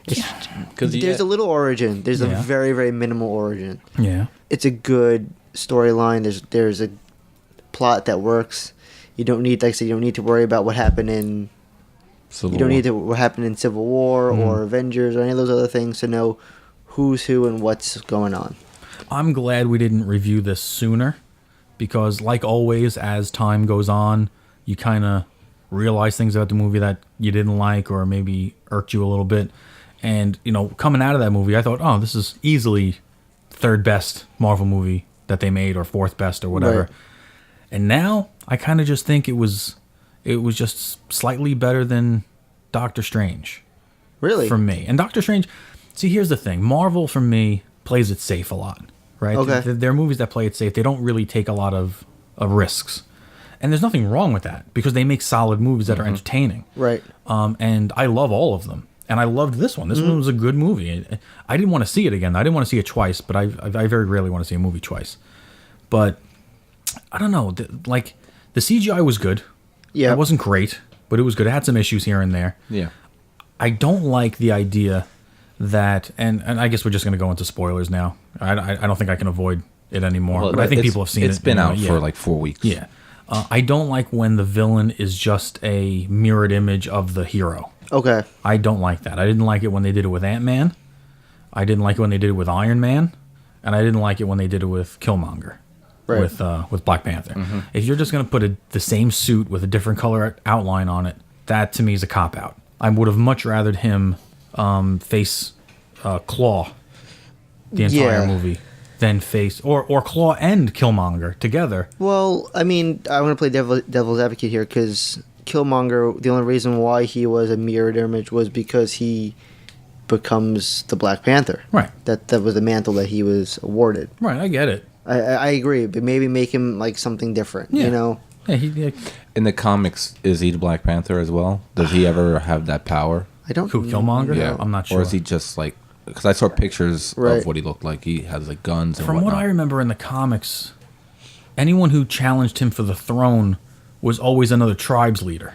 There's a little origin. There's a very, very minimal origin. Yeah. It's a good storyline. There's a plot that works. You don't need, like I said, you don't need to worry about what happened in what happened in Civil War or Avengers or any of those other things to know who's who and what's going on. I'm glad we didn't review this sooner, because like always, as time goes on, you kind of realize things about the movie that you didn't like or maybe irked you a little bit. And, coming out of that movie, I thought, oh, this is easily third best Marvel movie that they made, or fourth best, or whatever. Right. And now I kind of just think it was just slightly better than Doctor Strange. Really? For me. And Doctor Strange, see, here's the thing. Marvel, for me, plays it safe a lot, right? Okay. They're movies that play it safe. They don't really take a lot of risks. And there's nothing wrong with that, because they make solid movies that are entertaining. Right. And I love all of them. And I loved this one. This one was a good movie. I didn't want to see it again. I didn't want to see it twice, but I very rarely want to see a movie twice. But I don't know. The CGI was good. Yeah. It wasn't great, but it was good. It had some issues here and there. Yeah. I don't like the idea that, and I guess we're just going to go into spoilers now. I don't think I can avoid it anymore. Well, but I think people have seen it. It's been out for like 4 weeks. Yeah. I don't like when the villain is just a mirrored image of the hero. Okay. I don't like that. I didn't like it when they did it with Ant-Man. I didn't like it when they did it with Iron Man. And I didn't like it when they did it with Killmonger. Right. With Black Panther. Mm-hmm. If you're just going to put the same suit with a different color outline on it, that to me is a cop-out. I would have much rathered him face Claw the entire movie than face or Claw and Killmonger together. Well, I mean, I want to play devil's advocate here, because Killmonger, the only reason why he was a mirrored image was because he becomes the Black Panther. Right. That was the mantle that he was awarded. Right, I get it. I agree, but maybe make him like something different, Yeah, in the comics, is he the Black Panther as well? Does he ever have that power? I don't know. Killmonger? Yeah. I'm not sure. Or is he just like... Because I saw pictures of what he looked like. He has like guns and From what I remember in the comics, anyone who challenged him for the throne was always another tribe's leader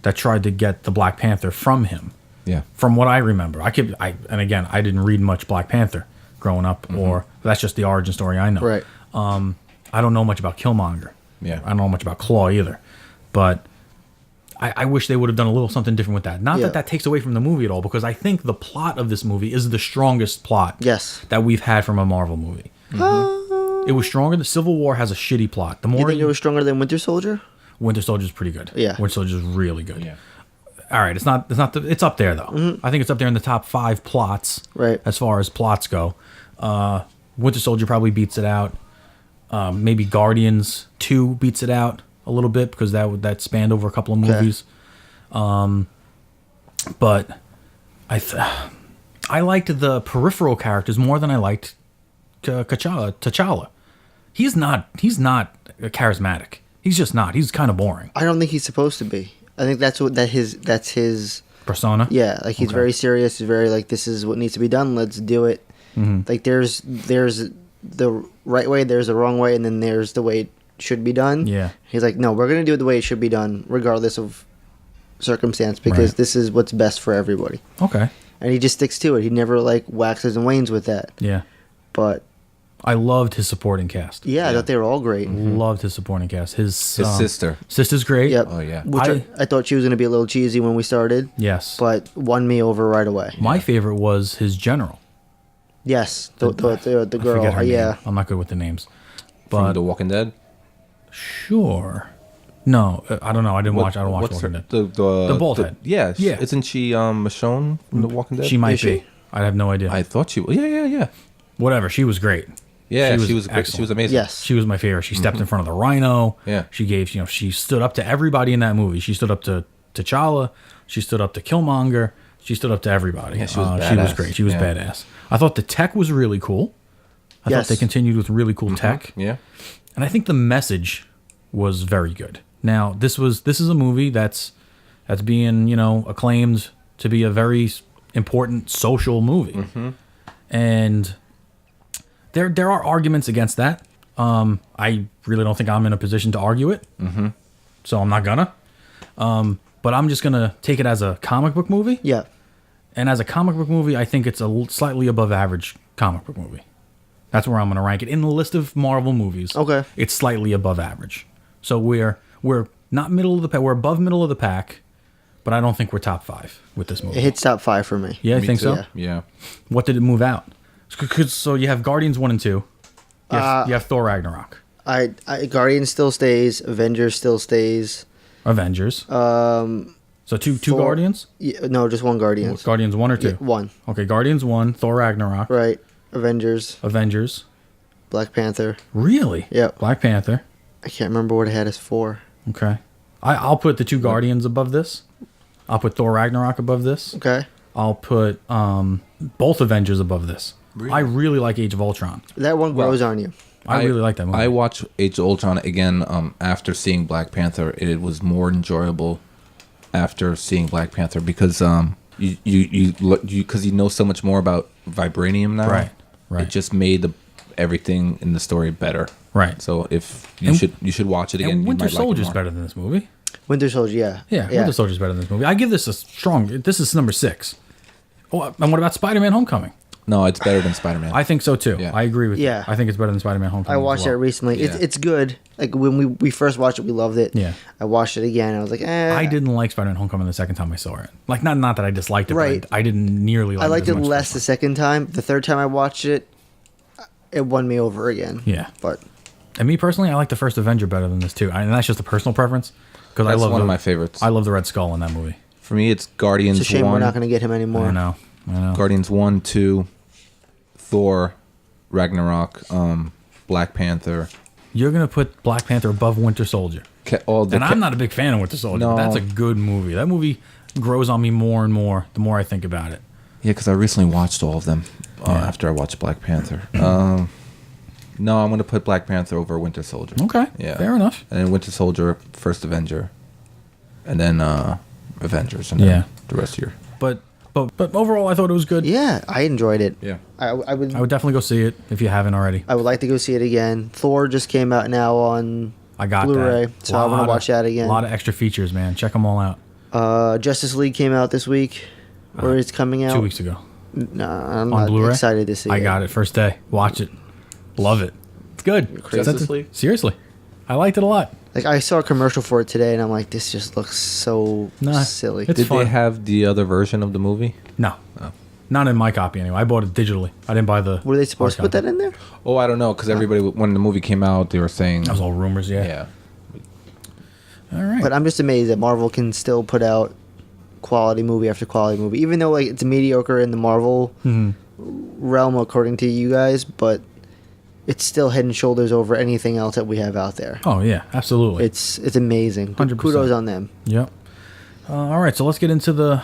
that tried to get the Black Panther from him. Yeah. From what I remember. And again, I didn't read much Black Panther growing up, or that's just the origin story I know. Right. I don't know much about Killmonger. Yeah. I don't know much about Claw either. But I wish they would have done a little something different with that. Not that takes away from the movie at all, because I think the plot of this movie is the strongest plot that we've had from a Marvel movie. It was stronger. The Civil War has a shitty plot. The more you think it was stronger than Winter Soldier? Winter Soldier's pretty good. Yeah. Winter Soldier's really good. Yeah. All right, it's up there though. I think it's up there in the top 5 plots. Right. As far as plots go. Winter Soldier probably beats it out. Maybe Guardians 2 beats it out a little bit, because that spanned over a couple of movies. But I liked the peripheral characters more than I liked T'Challa. He's not charismatic. He's just not. He's kind of boring. I don't think he's supposed to be. I think that's his persona. Yeah, like he's very serious. He's very like, this is what needs to be done. Let's do it. Like there's the right way, there's the wrong way, and then there's the way it should be done. Yeah. He's like, no, we're going to do it the way it should be done, regardless of circumstance, because this is what's best for everybody. Okay. And he just sticks to it. He never, like, waxes and wanes with that. Yeah. But I loved his supporting cast. yeah, I thought they were all great. Loved his supporting cast. His sister. Sister's great. Yep. Oh, yeah. Which I thought she was going to be a little cheesy when we started. Yes. But won me over right away. My favorite was his general. Yes. The girl. Forget her Yeah. name. I'm not good with the names. From But The Walking Dead? sure. No, I don't know. I don't watch Walking Dead. The bald head. Yeah. Yeah. Isn't she Michonne from The Walking Dead? She might Is she? be. I have no idea. I thought she was. Yeah. Whatever. She was great. Yeah, She she was was great. She was amazing. Yes. She was my favorite. She stepped in front of the rhino. Yeah. She gave, she stood up to everybody in that movie. She stood up to T'Challa. She stood up to Killmonger. She stood up to everybody. Yeah, she was She was badass. great. She was Yeah. badass. I thought the tech was really cool. I thought they continued with really cool tech. Yeah. And I think the message was very good. Now, this is a movie that's being, acclaimed to be a very important social movie. And there are arguments against that. I really don't think I'm in a position to argue it. So I'm not gonna. But I'm just gonna take it as a comic book movie. Yeah. And as a comic book movie, I think it's a slightly above average comic book movie. That's where I'm going to rank it. In the list of Marvel movies, Okay. it's slightly above average. So we're not middle of the pack. We're above middle of the pack, but I don't think we're top 5 with this movie. It hits top 5 for me. Yeah, I Me think too. so. Yeah. What did it move out? So you have Guardians 1 and 2. You have Thor Ragnarok. I Guardians still stays. Avengers still stays. Avengers. So two Thor- Guardians? Yeah, no, just one Guardians. Guardians 1 or 2? Yeah, one. Okay, Guardians 1, Thor Ragnarok. Right. Avengers. Black Panther. Really? Yeah. Black Panther. I can't remember what it had as 4. Okay. I'll put the 2 Guardians above this. I'll put Thor Ragnarok above this. Okay. I'll put both Avengers above this. Really? I really like Age of Ultron. That one grows on you. I really like that movie. I watched Age of Ultron again after seeing Black Panther. It was more enjoyable after seeing Black Panther because you know so much more about vibranium now. Right. It just made everything in the story better. Right. So if you should watch it again. And Winter you might like it Soldier's more. better than this movie. Winter Soldier, yeah. Yeah, Winter Soldier's better than this movie. I give this a strong. This is number 6. Oh, and what about Spider-Man: Homecoming? No, it's better than Spider-Man. I think so too. Yeah. I agree with you. Yeah. I think it's better than Spider-Man: Homecoming. I watched it recently. Yeah. It's good. Like when we first watched it, we loved it. Yeah. I watched it again. I was like, I didn't like Spider-Man: Homecoming the second time I saw it. Like not that I disliked it, Right. but I didn't nearly like it. I liked as it much less the second time. The third time I watched it, it won me over again. Yeah. But And me personally, I like the first Avenger better than this too. And that's just a personal preference because I That's love one of my favorites. I love the Red Skull in that movie. For me, it's Guardians it's a shame 1. we're not going to get him anymore. I know. Guardians 1, 2, Thor, Ragnarok, Black Panther. You're gonna put Black Panther above Winter Soldier, and I'm not a big fan of Winter Soldier. No. But that's a good movie. That movie grows on me more and more the more I think about it. Yeah, because I recently watched all of them after I watched Black Panther. No, I'm going to put Black Panther over Winter Soldier. Okay, Yeah. fair enough. And then Winter Soldier, first Avenger, and then Avengers, and then the rest of your. But overall, I thought it was good. Yeah, I enjoyed it. Yeah. I would definitely go see it if you haven't already. I would like to go see it again. Thor just came out now on I got Blu-ray, that. so I want to watch that again. A lot of extra features, man. Check them all out. Justice League came out this week, or it's coming out 2 weeks ago. No, I'm On not Blu-ray? excited to see it. I got it first day. Watch it. Love it. It's good. Justice League? Seriously, I liked it a lot. Like I saw a commercial for it today, and I'm like, this just looks so silly. It's Did fun. they have the other version of the movie? No, not in my copy anyway. I bought it digitally. I didn't buy the. Were they supposed to put that in there? Oh, I don't know, because everybody, when the movie came out, they were saying. That was all rumors, yeah. Yeah. All right. But I'm just amazed that Marvel can still put out quality movie after quality movie, even though like it's mediocre in the Marvel realm according to you guys, but it's still head and shoulders over anything else that we have out there. Oh yeah, absolutely. It's amazing. 100%. Kudos on them. Yep. All right, so let's get into the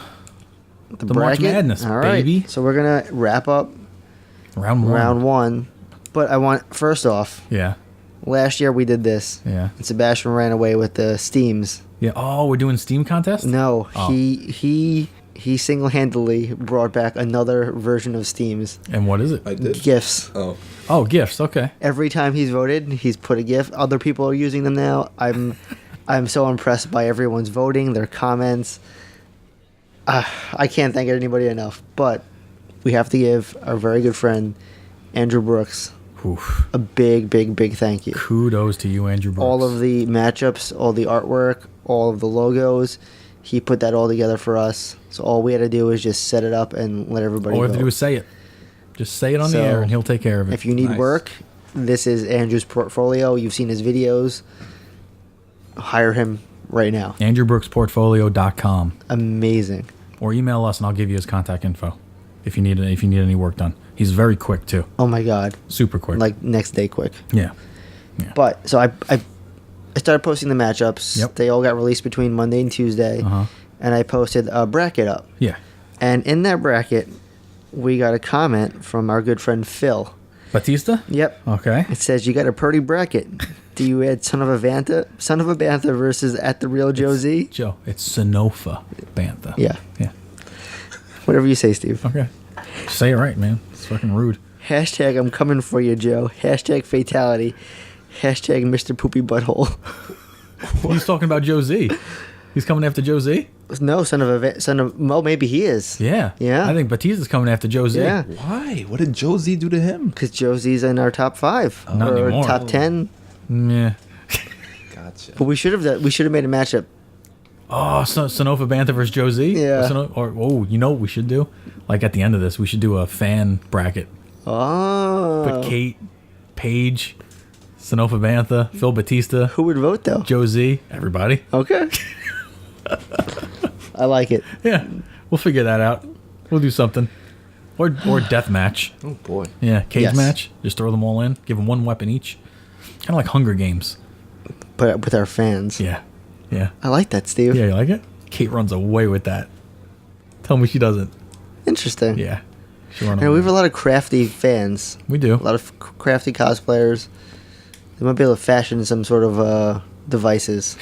March Madness, All right. baby. So we're gonna wrap up Round one. But I want first off, Yeah. last year we did this. Yeah. And Sebastian ran away with the Steams. Yeah. Oh, we're doing Steam contest? No, Oh. he he single-handedly brought back another version of Steams. And what is it? I did. GIFs. Oh, GIFs. Okay. Every time he's voted, he's put a GIF. Other people are using them now. I'm so impressed by everyone's voting, their comments. I can't thank anybody enough. But we have to give our very good friend, Andrew Brookes, a big, big, big thank you. Kudos to you, Andrew Brookes. All of the matchups, all the artwork, all of the logos, he put that all together for us. So all we had to do is just set it up and let everybody All we have to vote. do is say it. Just say it on the air and he'll take care of it. If you need work, this is Andrew's portfolio. You've seen his videos. Hire him right now. AndrewBrookesPortfolio.com. Amazing. Or email us and I'll give you his contact info if you need any work done. He's very quick too. Oh my God. Super quick. Like next day quick. Yeah. But so I started posting the matchups. Yep. They all got released between Monday and Tuesday. And I posted a bracket up. Yeah. And in that bracket, we got a comment from our good friend Phil. Batista? Yep. Okay. It says, you got a pretty bracket. Do you add Son of a Bantha versus At the Real Joe Z? Joe, it's Sonofa Bantha. Yeah. Yeah. Whatever you say, Steve. Okay. Say it right, man. It's fucking rude. Hashtag I'm coming for you, Joe. Hashtag fatality. Hashtag Mr. Poopy Butthole. He's talking about Joe Z. He's coming after Joe Z? No, well, maybe he is. Yeah. Yeah. I think Batista's coming after Joe Z. Yeah. Why? What did Joe Z do to him? Because Joe Z's in our top 5. Not or anymore. top 10. Yeah. Gotcha. But we should have made a matchup. Oh, Sonofa Bantha versus Joe Z? Yeah. You know what we should do? Like at the end of this, we should do a fan bracket. Oh. Put Kate, Paige, Sonofa Bantha, Phil Batista. Who would vote, though? Joe Z. Everybody. Okay. I like it. Yeah. We'll figure that out. We'll do something. Or death match. Oh, boy. Yeah, cage Yes. match. Just throw them all in. Give them one weapon each. Kind of like Hunger Games. But with our fans. Yeah. Yeah. I like that, Steve. Yeah, you like it? Kate runs away with that. Tell me she doesn't. Interesting. Yeah. She run We away. have a lot of crafty fans. We do. A lot of crafty cosplayers. They might be able to fashion some sort of devices.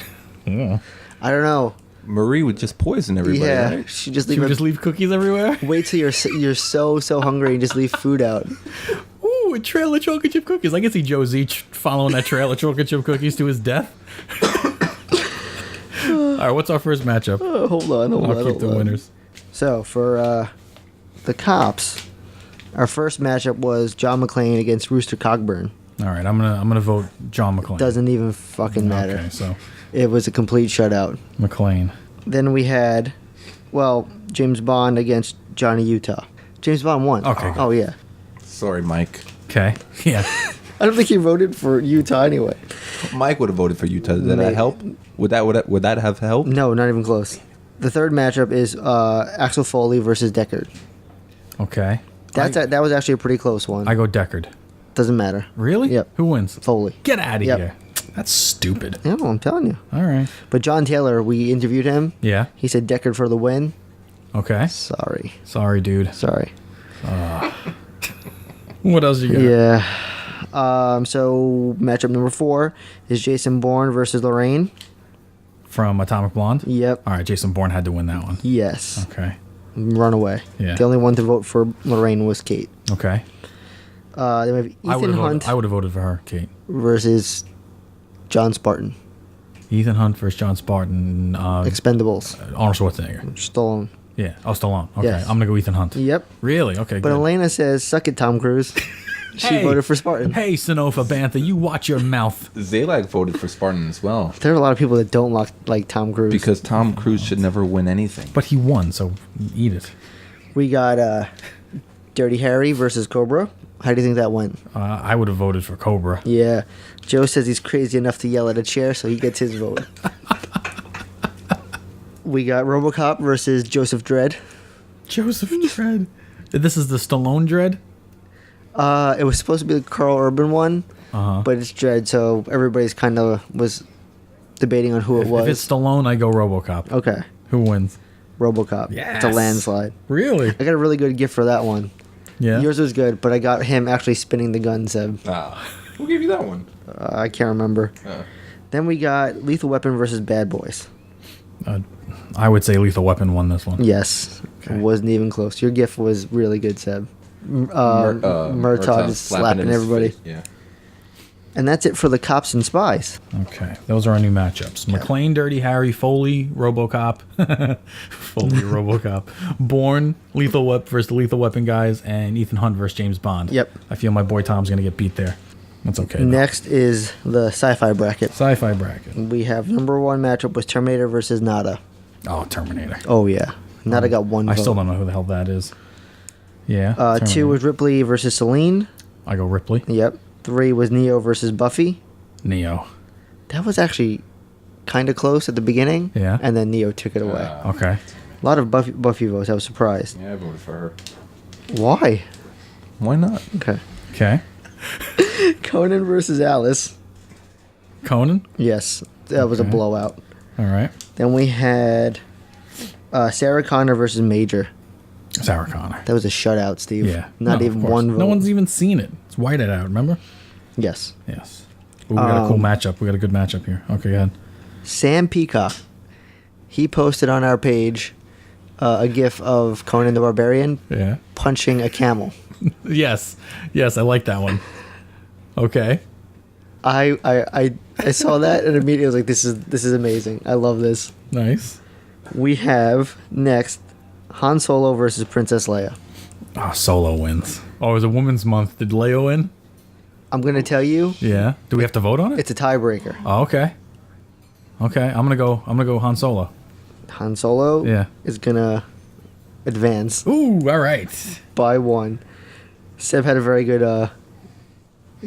Yeah. I don't know. Marie would just poison everybody, Yeah, right? she just She would just leave cookies everywhere? Wait till you're so hungry and just leave food out. Ooh, a trail of chocolate chip cookies. I can see Joe Z following that trail of chocolate chip cookies to his death. All right, what's our first matchup? Oh, hold on. I'll keep the winners. So for the cops, our first matchup was John McClane against Rooster Cogburn. All right, I'm gonna vote John McClane. Doesn't even fucking matter. Okay, so It was a complete shutout. McClane. Then we had, James Bond against Johnny Utah. James Bond won. Okay, good. Oh, yeah. Sorry, Mike. Okay. Yeah. I don't think he voted for Utah anyway. Mike would have voted for Utah. Did that Maybe. help? Would that have helped? No, not even close. The third matchup is Axel Foley versus Deckard. Okay. That was actually a pretty close one. I go Deckard. Doesn't matter. Really? Yep. Who wins? Foley. Get out of Yep. here. That's stupid. Yeah, well, I'm telling you. All right. But John Taylor, we interviewed him. Yeah. He said Deckard for the win. Okay. Sorry. Sorry, dude. Sorry. What else you got? Yeah. So matchup number 4 is Jason Bourne versus Lorraine. From Atomic Blonde? Yep. All right, Jason Bourne had to win that one. Yes. Okay. Runaway. Yeah. The only one to vote for Lorraine was Kate. Okay. Then we have Ethan Hunt I would have voted for her, Kate. versus John Spartan. Ethan Hunt versus John Spartan. Expendables. Arnold Schwarzenegger. Stallone. Yeah. Oh, Stallone. Okay. Yes. I'm going to go Ethan Hunt. Yep. Really? Okay, But good. Elena says, suck it, Tom Cruise. She Hey. voted for Spartan. Hey, Sonofa Bantha, you watch your mouth. Zalak voted for Spartan as well. There are a lot of people that don't like Tom Cruise. Because Tom Cruise should never win anything. But he won, so eat it. We got Dirty Harry versus Cobra. How do you think that went? I would have voted for Cobra. Yeah. Joe says he's crazy enough to yell at a chair, so he gets his vote. We got RoboCop versus Joseph Dredd. Joseph Dredd. This is the Stallone Dredd? It was supposed to be the Carl Urban one, Uh-huh. but it's Dredd, so everybody's kind of was debating on who it was. If it's Stallone, I go RoboCop. Okay. Who wins? RoboCop. Yes. It's a landslide. Really? I got a really good gift for that one. Yeah. Yours was good, but I got him actually spinning the gun, Seb. Who gave you that one? I can't remember. Then we got Lethal Weapon versus Bad Boys. I would say Lethal Weapon won this one. Yes. Okay. It wasn't even close. Your gift was really good, Seb. Murtaugh is slapping everybody. Face. Yeah. And that's it for the cops and spies. Okay, those are our new matchups. McClane, Dirty Harry, Foley, RoboCop. Foley, RoboCop. Bourne, Lethal Weapon versus the Lethal Weapon guys, and Ethan Hunt versus James Bond. Yep. I feel my boy Tom's going to get beat there. That's okay, though. Next is the sci-fi bracket. Sci-fi bracket. We have number 1 matchup was Terminator versus Nada. Oh, Terminator. Oh, yeah. Nada got 1 vote. I still don't know who the hell that is. Yeah. 2 was Ripley versus Celine. I go Ripley. Yep. 3 was Neo versus Buffy. Neo. That was actually kind of close at the beginning. Yeah. And then Neo took it away. Okay. A lot of Buffy votes. I was surprised. Yeah, I voted for her. Why? Why not? Okay. Okay. Conan versus Alice. Conan? Yes. That was a blowout. All right. Then we had Sarah Connor versus Major. Sarah Connor. That was a shutout, Steve. Yeah. Not No, even of course. one vote. No one's even seen it. It's whited out, remember? Yes. Yes. Ooh, we got a cool matchup. We got a good matchup here. Okay, go ahead. Sam Peacock. He posted on our page a gif of Conan the Barbarian punching a camel. Yes. Yes, I like that one. Okay. I saw that and immediately was like, this is amazing. I love this. Nice. We have next Han Solo versus Princess Leia. Oh, Solo wins. Oh, it was a Women's Month. Did Leia win? I'm gonna tell you. Yeah. Do we have to vote on it? It's a tiebreaker. Oh, okay. Okay, I'm gonna go Han Solo. Han Solo is gonna advance. Ooh, all right. By 1. Seb had a very good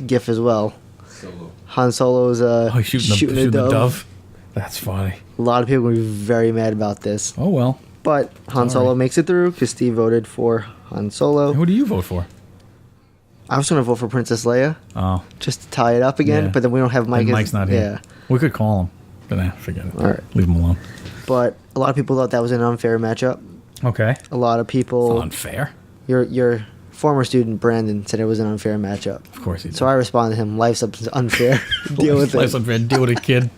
gif as well. Solo. Han Solo's shooting the dove. That's funny. A lot of people will be very mad about this. Oh well. But Han Solo makes it through because Steve voted for Han Solo. Who do you vote for? I was going to vote for Princess Leia. Oh. Just to tie it up again, Yeah. but then we don't have Mike. And Mike's not here. Yeah. We could call him. But nah, forget it. All right. Leave him alone. But a lot of people thought that was an unfair matchup. Okay. A lot of people. It's unfair. Your former student Brandon said it was an unfair matchup. Of course he did. So I responded to him, life's unfair. Deal with Life's it. unfair. Deal with it, kid.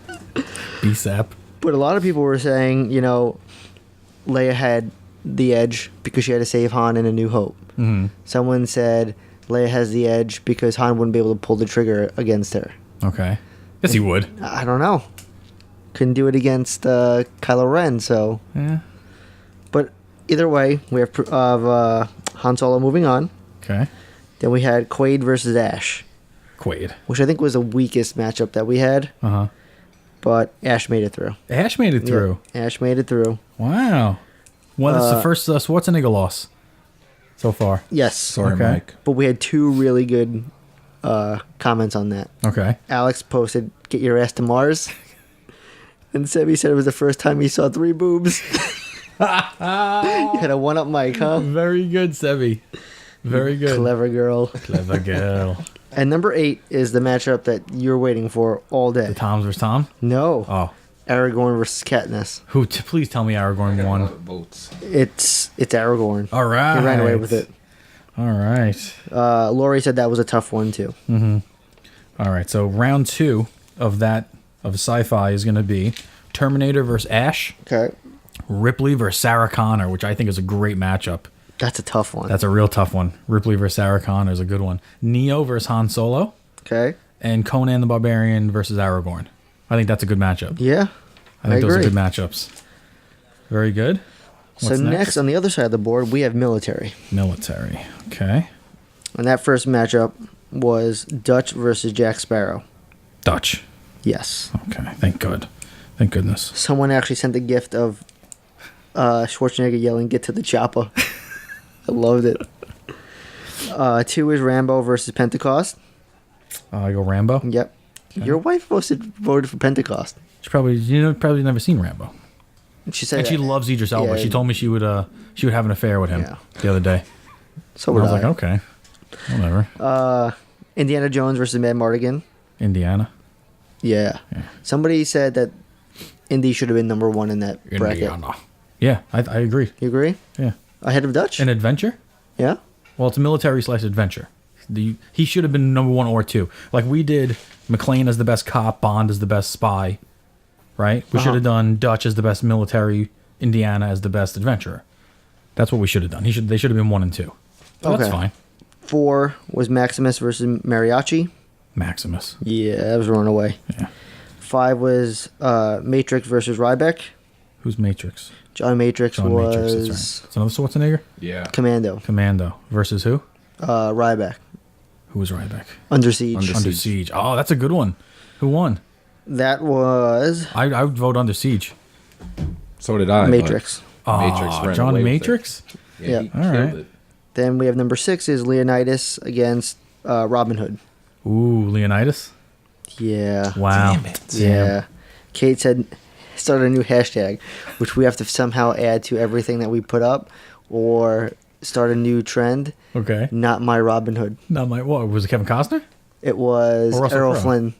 BSAP. But a lot of people were saying, Leia had the edge because she had to save Han in A New Hope. Mm-hmm. Someone said Leia has the edge because Han wouldn't be able to pull the trigger against her. Okay. Yes, he would. I don't know. Couldn't do it against Kylo Ren, so. Yeah. But either way, we have Han Solo moving on. Okay. Then we had Quaid versus Ash. Quaid. Which I think was the weakest matchup that we had. Uh-huh. But Ash made it through. Ash made it through. Yeah, Ash made it through. Wow. Well, that's the first Schwarzenegger loss so far. Yes. Sorry, Okay. Mike. But we had 2 really good comments on that. Okay. Alex posted, "Get your ass to Mars." And Sebby said it was the first time he saw 3 boobs. You had a 1-up Mike, huh? Very good, Sebby. Very good. Clever girl. Clever girl. And number 8 is the matchup that you're waiting for all day. The Toms versus Tom? No. Oh. Aragorn versus Katniss. Who? Please tell me Aragorn won. Votes. It's Aragorn. All right. He ran away with it. All right. Lori said that was a tough one too. Mm-hmm. All right. So round 2 of sci-fi is going to be Terminator versus Ash. Okay. Ripley versus Sarah Connor, which I think is a great matchup. That's a tough one. That's a real tough one. Ripley versus Sarah Connor is a good one. Neo versus Han Solo. Okay. And Conan the Barbarian versus Aragorn. I think that's a good matchup. Yeah. I think those agree. are good matchups. Very good. What's So next on the other side of the board, we have military. Military. Okay. And that first matchup was Dutch versus Jack Sparrow. Dutch. Yes. Okay. Thank God. Thank goodness. Someone actually sent a gift of Schwarzenegger yelling, "Get to the chopper." I loved it. 2 is Rambo versus Pentecost. I go Rambo. Yep. Okay. Your wife voted for Pentecost. She probably never seen Rambo. She said, And she loves Idris Elba. yeah. She told me she would have an affair with him the other day. So And would I was like, okay, whatever. Indiana Jones versus Mad Mardigan. Indiana. Yeah. Somebody said that Indy should have been number 1 in that bracket. Indiana. Yeah, I agree. You agree? Yeah. Ahead of Dutch? An adventure? Yeah. Well, it's a military/adventure. He should have been number 1 or 2. Like we did McClane as the best cop, Bond as the best spy, right? We should have done Dutch as the best military, Indiana as the best adventurer. That's what we should have done. They should have been 1 and 2. But that's fine. 4 was Maximus versus Mariachi. Maximus. Yeah, that was a runaway. Yeah. 5 was Matrix versus Ryback. Who's Matrix? John Matrix John was... Matrix, that's right. It's another Schwarzenegger? Yeah. Commando. Versus who? Ryback. Who was Ryback? Under Siege. Under Siege. Oh, that's a good one. Who won? That was... I would vote Under Siege. So did I. Matrix. Matrix ran John away with Matrix? it. Yeah. Yep. He All killed right. it. Then we have number 6 is Leonidas against Robin Hood. Ooh, Leonidas? Yeah. Wow. Damn it. Yeah. Kate said start a new hashtag, which we have to somehow add to everything that we put up, or start a new trend. Okay. Not my Robin Hood. Not my... What, was it Kevin Costner? It was Or Russell Errol Crowe? Flynn.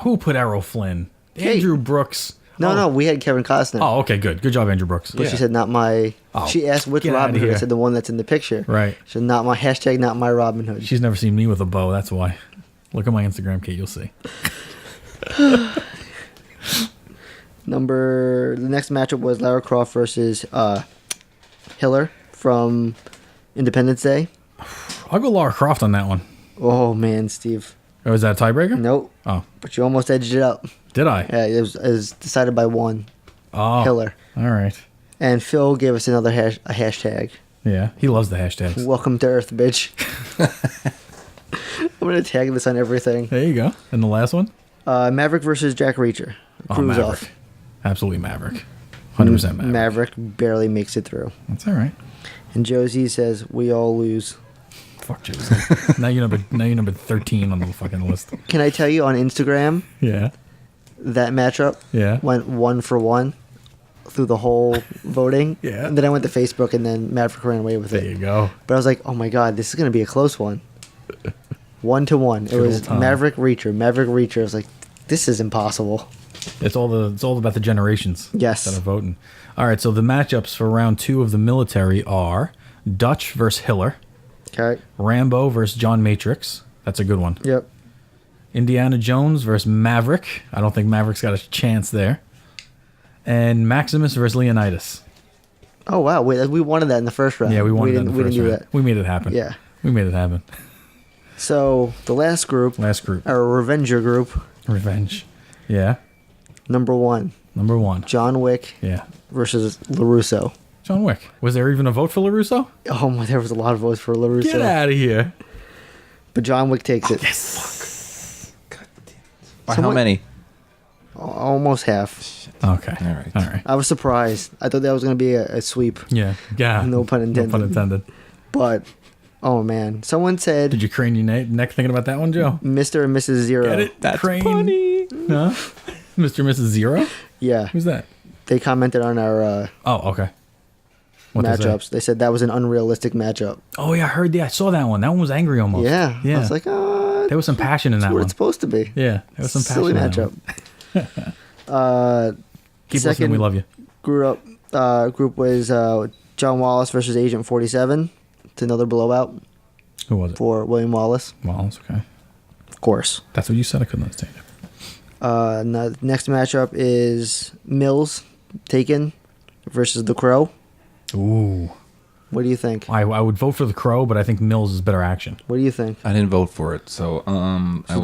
Who put Errol Flynn? Kate. Andrew Brooks. No, we had Kevin Costner. Oh, okay, good. Good job, Andrew Brooks. But she said not my... Oh, she asked which get Robin outta Hood. I here. said the one that's in the picture. Right. She said not my hashtag, not my Robin Hood. She's never seen me with a bow, that's why. Look at my Instagram, Kate, you'll see. The next matchup was Lara Croft versus Hiller from Independence Day. I'll go Lara Croft on that one. Oh, man, Steve. Oh, is that a tiebreaker? Nope. Oh. But you almost edged it up. Did I? Yeah, it was decided by 1. Oh. Hiller. All right. And Phil gave us another a hashtag. Yeah, he loves the hashtags. Welcome to Earth, bitch. I'm going to tag this on everything. There you go. And the last one? Maverick versus Jack Reacher. Cruise Maverick. off. Absolutely Maverick. 100% Maverick. Maverick barely makes it through. That's all right. And Josie says, we all lose. Fuck Josie. now you're number 13 on the fucking list. Can I tell you on Instagram, Yeah. that matchup went 1 for 1 through the whole voting. Yeah. And then I went to Facebook and then Maverick ran away with it. There you go. But I was like, oh my God, this is going to be a close one. 1-1. It Good was old time. Maverick Reacher. I was like, this is impossible. It's all about the generations. Yes. That are voting. All right, so the matchups for round 2 of the military are Dutch versus Hiller. Okay. Rambo versus John Matrix. That's a good one. Yep. Indiana Jones versus Maverick. I don't think Maverick's got a chance there. And Maximus versus Leonidas. Oh, wow. We wanted that in the first round. Yeah, we wanted that in the We first didn't do round. that. We made it happen. Yeah. We made it happen. So the last group. Our Revenger group. Revenge. Yeah. Number 1. John Wick. Yeah. Versus LaRusso. John Wick. Was there even a vote for LaRusso? Oh my, there was a lot of votes for LaRusso. Get out of here. But John Wick takes it. Yes. By how many? Almost half. Okay. All right. I was surprised. I thought that was going to be a sweep. Yeah. No pun intended. No pun intended. But, oh man. Someone said... Did you crane your neck thinking about that one, Joe? Mr. and Mrs. Zero. Get it? That's funny. No? Mr. and Mrs. Zero? Yeah. Who's that? They commented on our oh, okay. What'd they say? matchups. They said that was an unrealistic matchup. Oh, yeah, I heard that. I saw that one. That one was angry almost. Yeah. Yeah. I was like, there was some passion in that that's what one. it's supposed to be. Yeah, there was some passion Silly in that matchup. one. Keep listening. We love you. Group was John Wallace versus Agent 47. It's another blowout. Who was it? For William Wallace. Wallace, okay. Of course. That's what you said. I couldn't understand it. Next matchup is Mills Taken versus The Crow. Ooh. What do you think? I would vote for The Crow, but I think Mills is better action. What do you think? I didn't vote for it, so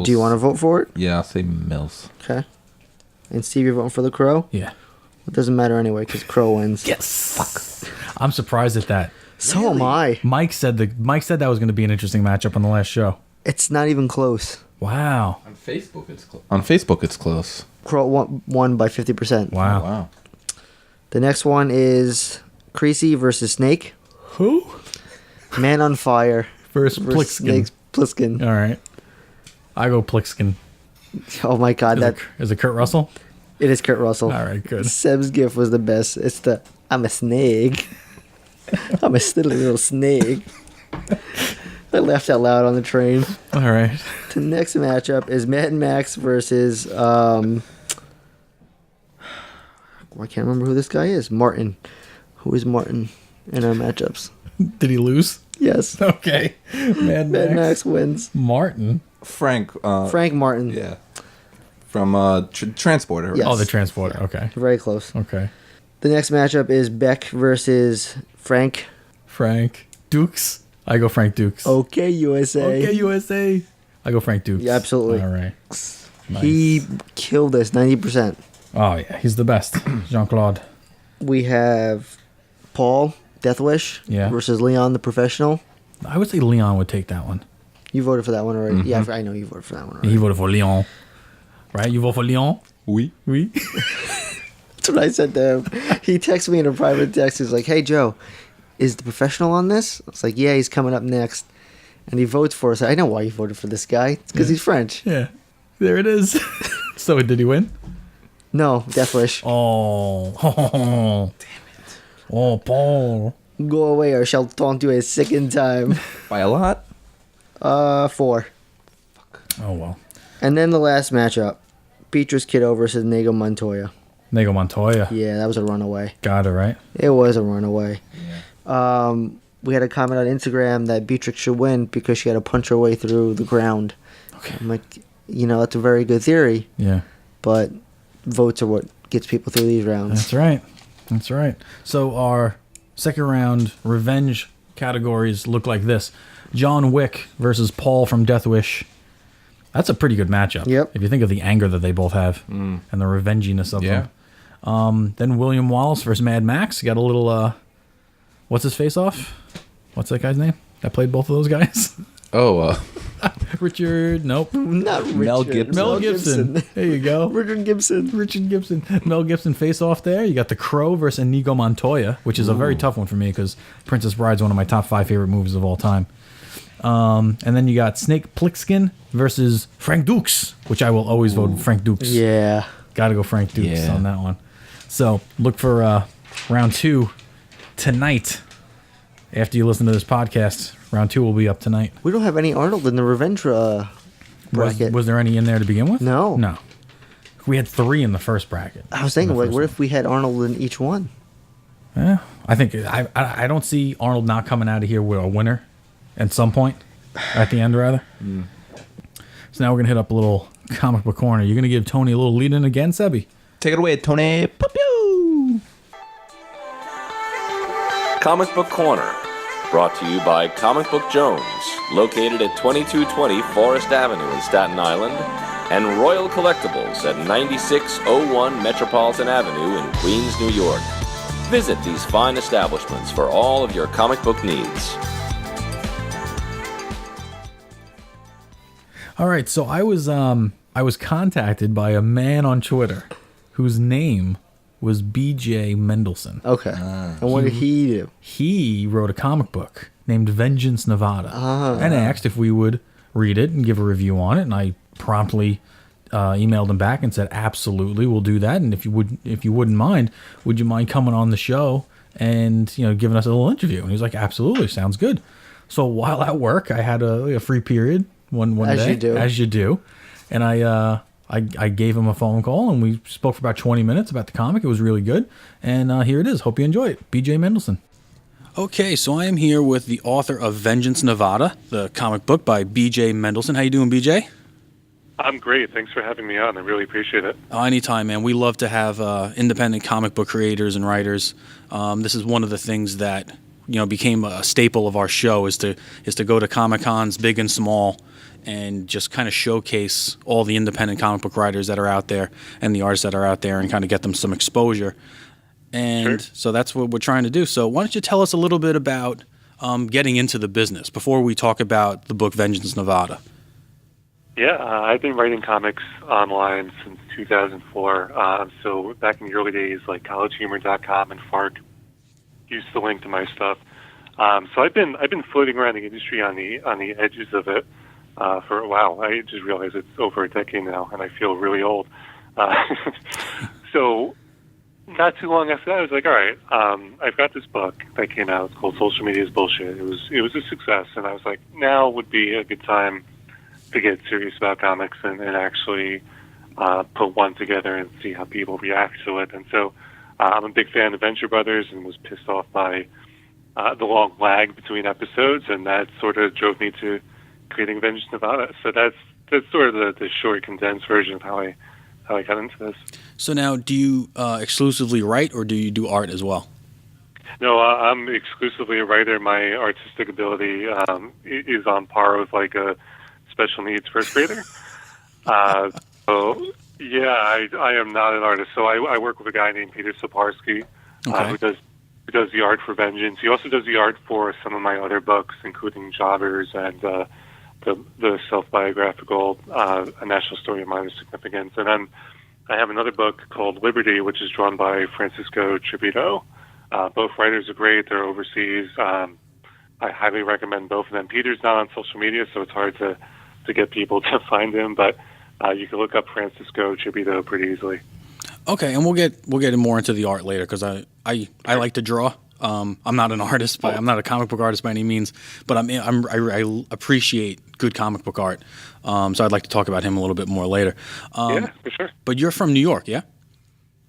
do you want to vote for it? Yeah, I'll say Mills. Okay. And Steve, you're voting for The Crow? Yeah. It doesn't matter anyway because Crow wins. Yes. Fuck. I'm surprised at that. So am I. Mike said that was going to be an interesting matchup on the last show. It's not even close. Wow. On Facebook, it's close. On Facebook, it's close. Crow won by 50%. Wow. Oh, wow. The next one is Creasy versus Snake. Who? Man on Fire versus Plixkin. Snake's Plissken. All right. I go Plixkin. Oh my God. Is it Kurt Russell? It is Kurt Russell. All right, good. Seb's gift was the best. It's the I'm a snake. I'm a silly little snake. I laughed out loud on the train. All right. The next matchup is Mad Max versus I can't remember who this guy is. Martin. Who is Martin in our matchups? Did he lose? Yes. Okay. Mad Max wins. Martin. Frank Frank Martin. Yeah. From Transporter. Right? Yes. Oh, the Transporter. Okay. Very close. Okay. The next matchup is Beck versus Frank. Frank Dukes. I go Frank Dukes. Okay, USA. Okay, USA. I go Frank Dukes. Yeah, absolutely. All right. Nice. He killed us 90%. Oh, yeah. He's the best. Jean-Claude. We have Paul, Death Wish, versus Leon, the Professional. I would say Leon would take that one. You voted for that one already. Yeah, I know you voted for that one already. He voted for Leon. Right? You vote for Leon? Oui. Oui. That's what I said to him. He texted me in a private text. He's like, hey, Joe, is the Professional on this? I was like, yeah, he's coming up next. And he votes for us. I know why you voted for this guy. It's because he's French. Yeah. There it is. So did he win? No, Death Wish. Oh. Damn it. Oh, Paul. Go away or I shall taunt you a second time. By a lot? 4. Fuck. Oh, well. And then the last matchup. Beatrice Kiddo versus Nego Montoya. Nego Montoya. Yeah, that was a runaway. Got it, right? It was a runaway. Yeah. We had a comment on Instagram that Beatrix should win because she had to punch her way through the ground. Okay. I'm like, that's a very good theory. Yeah. But votes are what gets people through these rounds. That's right. That's right. So our second round revenge categories look like this. John Wick versus Paul from Death Wish. That's a pretty good matchup. Yep. If you think of the anger that they both have and the revenginess of them. Then William Wallace versus Mad Max. You got a little, what's his face off? What's that guy's name that played both of those guys? Richard. Nope. Not Richard. Mel Gibson. Mel Gibson. There you go. Richard Gibson. Mel Gibson face off there. You got The Crow versus Inigo Montoya, which is a very tough one for me because Princess Bride's one of my top 5 favorite movies of all time. And then you got Snake Plissken versus Frank Dukes, which I will always vote Frank Dukes. Yeah. Got to go Frank Dukes on that one. So look for round 2 tonight. After you listen to this podcast, round 2 will be up tonight. We don't have any Arnold in the revenge bracket. Was there any in there to begin with? No. No. We had 3 in the first bracket. I was thinking, what if we had Arnold in each one? Yeah, I think I don't see Arnold not coming out of here with a winner at some point, at the end rather. So now we're gonna hit up a little comic book corner. You're gonna give Tony a little lead in again, Sebby. Take it away, Tony. Pew-pew. Comic Book Corner, brought to you by Comic Book Jones, located at 2220 Forest Avenue in Staten Island, and Royal Collectibles at 9601 Metropolitan Avenue in Queens, New York. Visit these fine establishments for all of your comic book needs. All right, so I was contacted by a man on Twitter whose name was BJ Mendelson. Okay. And what did he do? He wrote a comic book named Vengeance Nevada and asked if we would read it and give a review on it, and I promptly emailed him back and said, absolutely, we'll do that, and if you wouldn't mind, would you mind coming on the show and giving us a little interview? And he was like, absolutely, sounds good. So while at work, I had a free period one day, as you do, and I gave him a phone call and we spoke for about 20 minutes about the comic. It was really good, and here it is. Hope you enjoy it. BJ Mendelson. Okay, so I am here with the author of Vengeance Nevada, the comic book by BJ Mendelson. How you doing, BJ? I'm great. Thanks for having me on. I really appreciate it. Anytime, man. We love to have independent comic book creators and writers. This is one of the things that became a staple of our show is to go to Comic-Cons, big and small, and just kind of showcase all the independent comic book writers that are out there and the artists that are out there and kind of get them some exposure. And so that's what we're trying to do. So why don't you tell us a little bit about getting into the business before we talk about the book Vengeance Nevada? Yeah, I've been writing comics online since 2004. So back in the early days, like collegehumor.com and Fark used to link to my stuff. So I've been floating around the industry on the edges of it for a while. I just realized it's over a decade now, and I feel really old. So not too long after that, I was like, all right, I've got this book that came out. It's called Social Media is Bullshit. It was a success, and I was like, now would be a good time to get serious about comics and actually put one together and see how people react to it. And so I'm a big fan of Venture Brothers and was pissed off by the long lag between episodes, and that sort of drove me to creating Vengeance Nevada. So that's sort of the short, condensed version of how I I got into this. So now, do you exclusively write, or do you do art as well? No, I'm exclusively a writer. My artistic ability is on par with like a special needs first grader. So yeah, I am not an artist. So I work with a guy named Peter Saparsky, who does the art for Vengeance. He also does the art for some of my other books, including Jobbers and the self-biographical A National Story of Minor Significance. And then I have another book called Liberty, which is drawn by Francisco Tribito. Both writers are great. They're overseas. I highly recommend both of them. Peter's not on social media, so it's hard to get people to find him, but you can look up Francisco Tribito pretty easily. Okay, and we'll get more into the art later, because I like to draw. I'm not an artist, I'm not a comic book artist by any means, but I appreciate good comic book art. So I'd like to talk about him a little bit more later. Yeah, for sure. But you're from New York, yeah?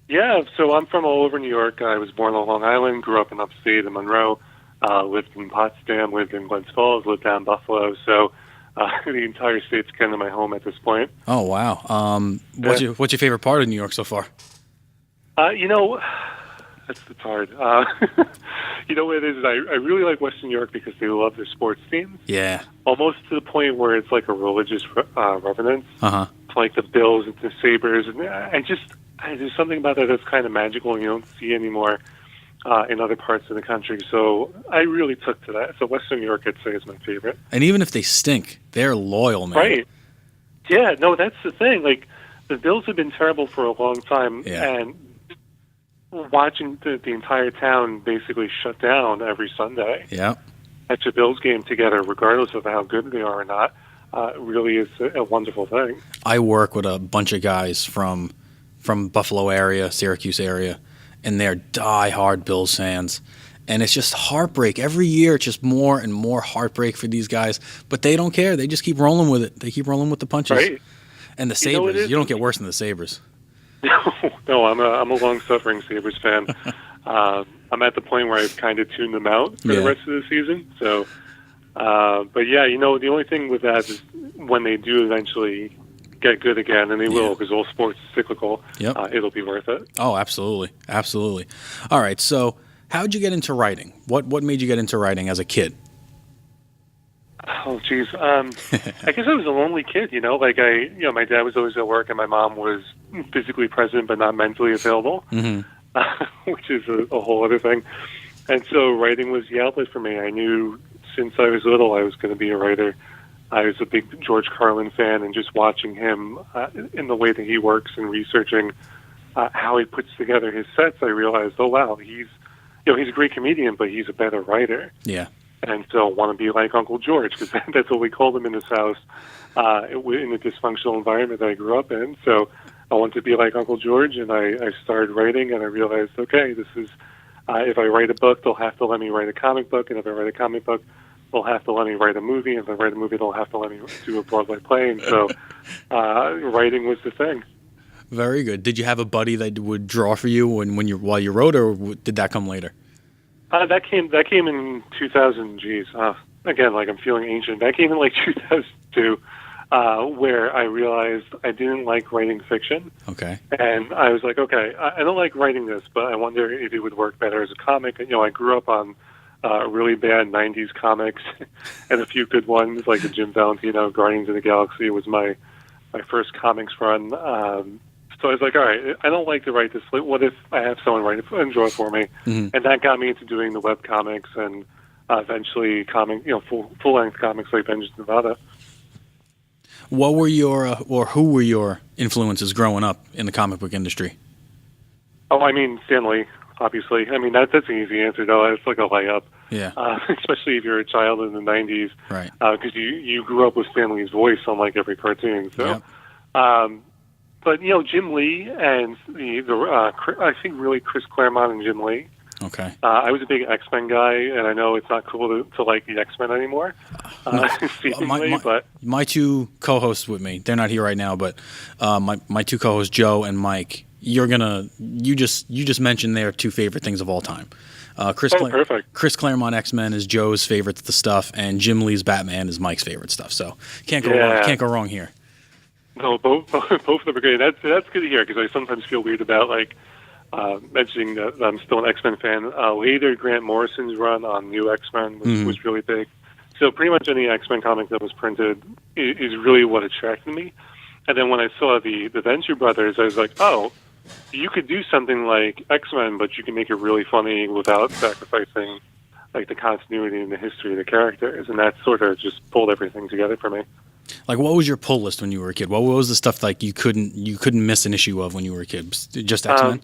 Yeah, so I'm from all over New York. I was born on Long Island, grew up in upstate in Monroe, lived in Potsdam, lived in Glens Falls, lived down in Buffalo. So the entire state's kind of my home at this point. Oh, wow. What's your favorite part of New York so far? It's hard. You know what it is? I really like Western New York because they love their sports teams. Yeah. Almost to the point where it's like a religious reverence. Uh-huh. Like the Bills and the Sabres. And there's something about that that's kind of magical and you don't see anymore in other parts of the country. So I really took to that. So Western New York, I'd say, is my favorite. And even if they stink, they're loyal, man. Right. Yeah, no, that's the thing. Like, the Bills have been terrible for a long time. Yeah. And watching the entire town basically shut down every Sunday. Yeah. At your Bills game together, regardless of how good they are or not, really is a wonderful thing. I work with a bunch of guys from Buffalo area, Syracuse area, and they're die-hard Bills fans. And it's just heartbreak. Every year, it's just more and more heartbreak for these guys. But they don't care. They just keep rolling with it. They keep rolling with the punches. Right. And the Sabres, you don't get worse than the Sabres. No, I'm a long-suffering Sabres fan. I'm at the point where I've kind of tuned them out for the rest of the season. So, but yeah, the only thing with that is when they do eventually get good again, and they will, because all sports is cyclical. Yep. It'll be worth it. Oh, absolutely, absolutely. All right, so how'd you get into writing? What made you get into writing as a kid? Oh, geez. I guess I was a lonely kid, Like, my dad was always at work, and my mom was physically present but not mentally available, which is a whole other thing. And so writing was the outlet for me. I knew since I was little I was going to be a writer. I was a big George Carlin fan, and just watching him in the way that he works and researching how he puts together his sets, I realized, oh, wow, he's a great comedian, but he's a better writer. Yeah. And so I want to be like Uncle George, because that's what we called him in his house, in the dysfunctional environment that I grew up in. So I wanted to be like Uncle George, and I started writing, and I realized, okay, this is, if I write a book, they'll have to let me write a comic book, and if I write a comic book, they'll have to let me write a movie, and if I write a movie, they'll have to let me do a Broadway play. And so writing was the thing. Very good. Did you have a buddy that would draw for you while you wrote, or did that come later? That came in 2000. Geez, again, like I'm feeling ancient. That came in like 2002, where I realized I didn't like writing fiction. Okay. And I was like, okay, I don't like writing this, but I wonder if it would work better as a comic. I grew up on really bad 90s comics and a few good ones, like the Jim Valentino Guardians of the Galaxy was my first comics run. So I was like, all right, I don't like to write this. What if I have someone write it and draw it for me? Mm-hmm. And that got me into doing the web comics and eventually full-length comics like Vengeance Nevada. What were who were your influences growing up in the comic book industry? Oh, I mean, Stan Lee, obviously. I mean, that's an easy answer, though. It's like a layup. Yeah. Especially if you're a child in the 90s. Right. Because you grew up with Stan Lee's voice on like every cartoon. So. Yep. But, Jim Lee and I think really Chris Claremont and Jim Lee. Okay. I was a big X-Men guy, and I know it's not cool to like the X-Men anymore. My two co-hosts with me, they're not here right now, but my two co-hosts, Joe and Mike, you just mentioned their two favorite things of all time. Perfect. Chris Claremont X-Men is Joe's favorite stuff, and Jim Lee's Batman is Mike's favorite stuff. So can't go wrong here. No, both of them are great. That's good to hear because I sometimes feel weird about mentioning that I'm still an X-Men fan. Later, Grant Morrison's run on New X-Men was really big. So pretty much any X-Men comic that was printed is really what attracted me. And then when I saw the Venture Brothers, I was like, oh, you could do something like X-Men, but you can make it really funny without sacrificing like the continuity and the history of the characters. And that sort of just pulled everything together for me. Like, what was your pull list when you were a kid? What was the stuff like you couldn't miss an issue of when you were a kid? Just X-Men?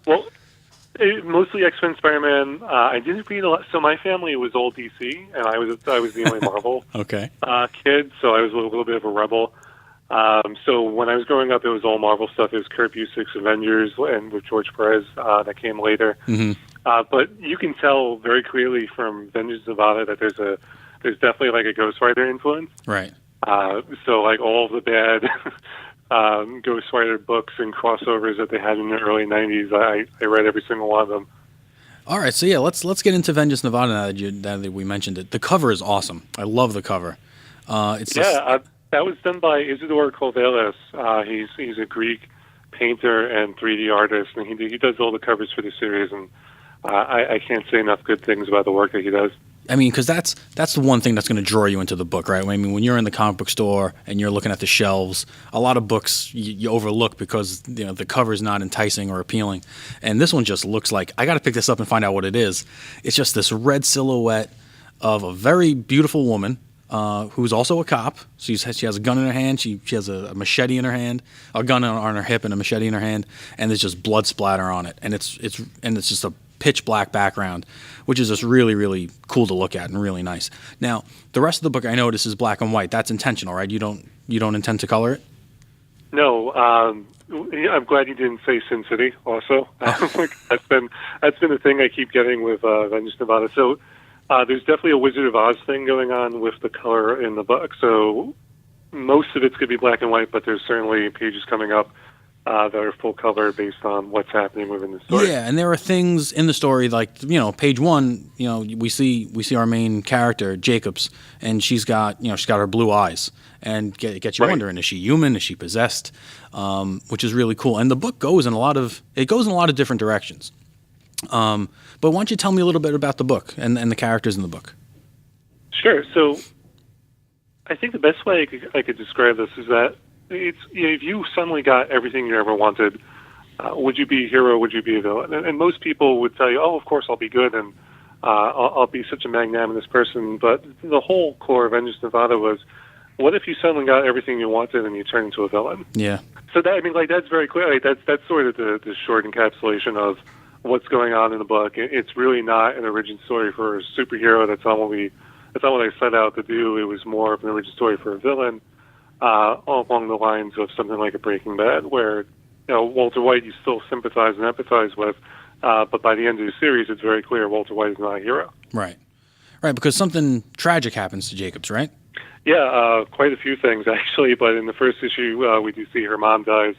Mostly X-Men, Spider-Man. I didn't read a lot. So my family was all DC, and I was the only Marvel kid. So I was a little bit of a rebel. So when I was growing up, it was all Marvel stuff. It was Kurt Busiek's Avengers and with George Perez that came later. But you can tell very clearly from Vengeance Nevada that there's definitely like a Ghost Rider influence. Right. So like all the bad Ghost Rider books and crossovers that they had in the early 90s, I read every single one of them. All right, so yeah, let's get into Vengeance Nevada now that we mentioned it. The cover is awesome. I love the cover. That was done by Isidore Kovalis. He's a Greek painter and 3D artist, and he does all the covers for the series, and I can't say enough good things about the work that he does. I mean, because that's the one thing that's going to draw you into the book, right? I mean, when you're in the comic book store and you're looking at the shelves, a lot of books you overlook because the cover is not enticing or appealing. And this one just looks like, I got to pick this up and find out what it is. It's just this red silhouette of a very beautiful woman who's also a cop. She has a gun in her hand. She has a machete in her hand, a gun on her hip and a machete in her hand, and there's just blood splatter on it. And it's just a pitch black background, which is just really, really cool to look at and really nice. Now, the rest of the book I notice is black and white. That's intentional, right? You don't intend to color it? No, I'm glad you didn't say Sin City. Also, that's been the thing I keep getting with Vengeance Nevada. So there's definitely a Wizard of Oz thing going on with the color in the book. So most of it's going to be black and white, but there's certainly pages coming up that are full color based on what's happening within the story. Yeah, and there are things in the story like, page 1, we see our main character, Jacobs, and she's got her blue eyes, and gets you wondering, is she human? Is she possessed? Which is really cool. And the book goes in a lot of different directions. But why don't you tell me a little bit about the book and the characters in the book? Sure. So I think the best way I could describe this is that it's, if you suddenly got everything you ever wanted, would you be a hero? Would you be a villain? And most people would tell you, "Oh, of course I'll be good, and I'll be such a magnanimous person." But the whole core of Vengeance Nevada was, what if you suddenly got everything you wanted and you turned into a villain? Yeah. So that's very clear. That's sort of the short encapsulation of what's going on in the book. It's really not an origin story for a superhero. That's not what I set out to do. It was more of an origin story for a villain. Along the lines of something like a Breaking Bad, where Walter White you still sympathize and empathize with, but by the end of the series, it's very clear Walter White is not a hero. Right, because something tragic happens to Jacobs, right? Yeah, quite a few things actually. But in the first issue, we do see her mom dies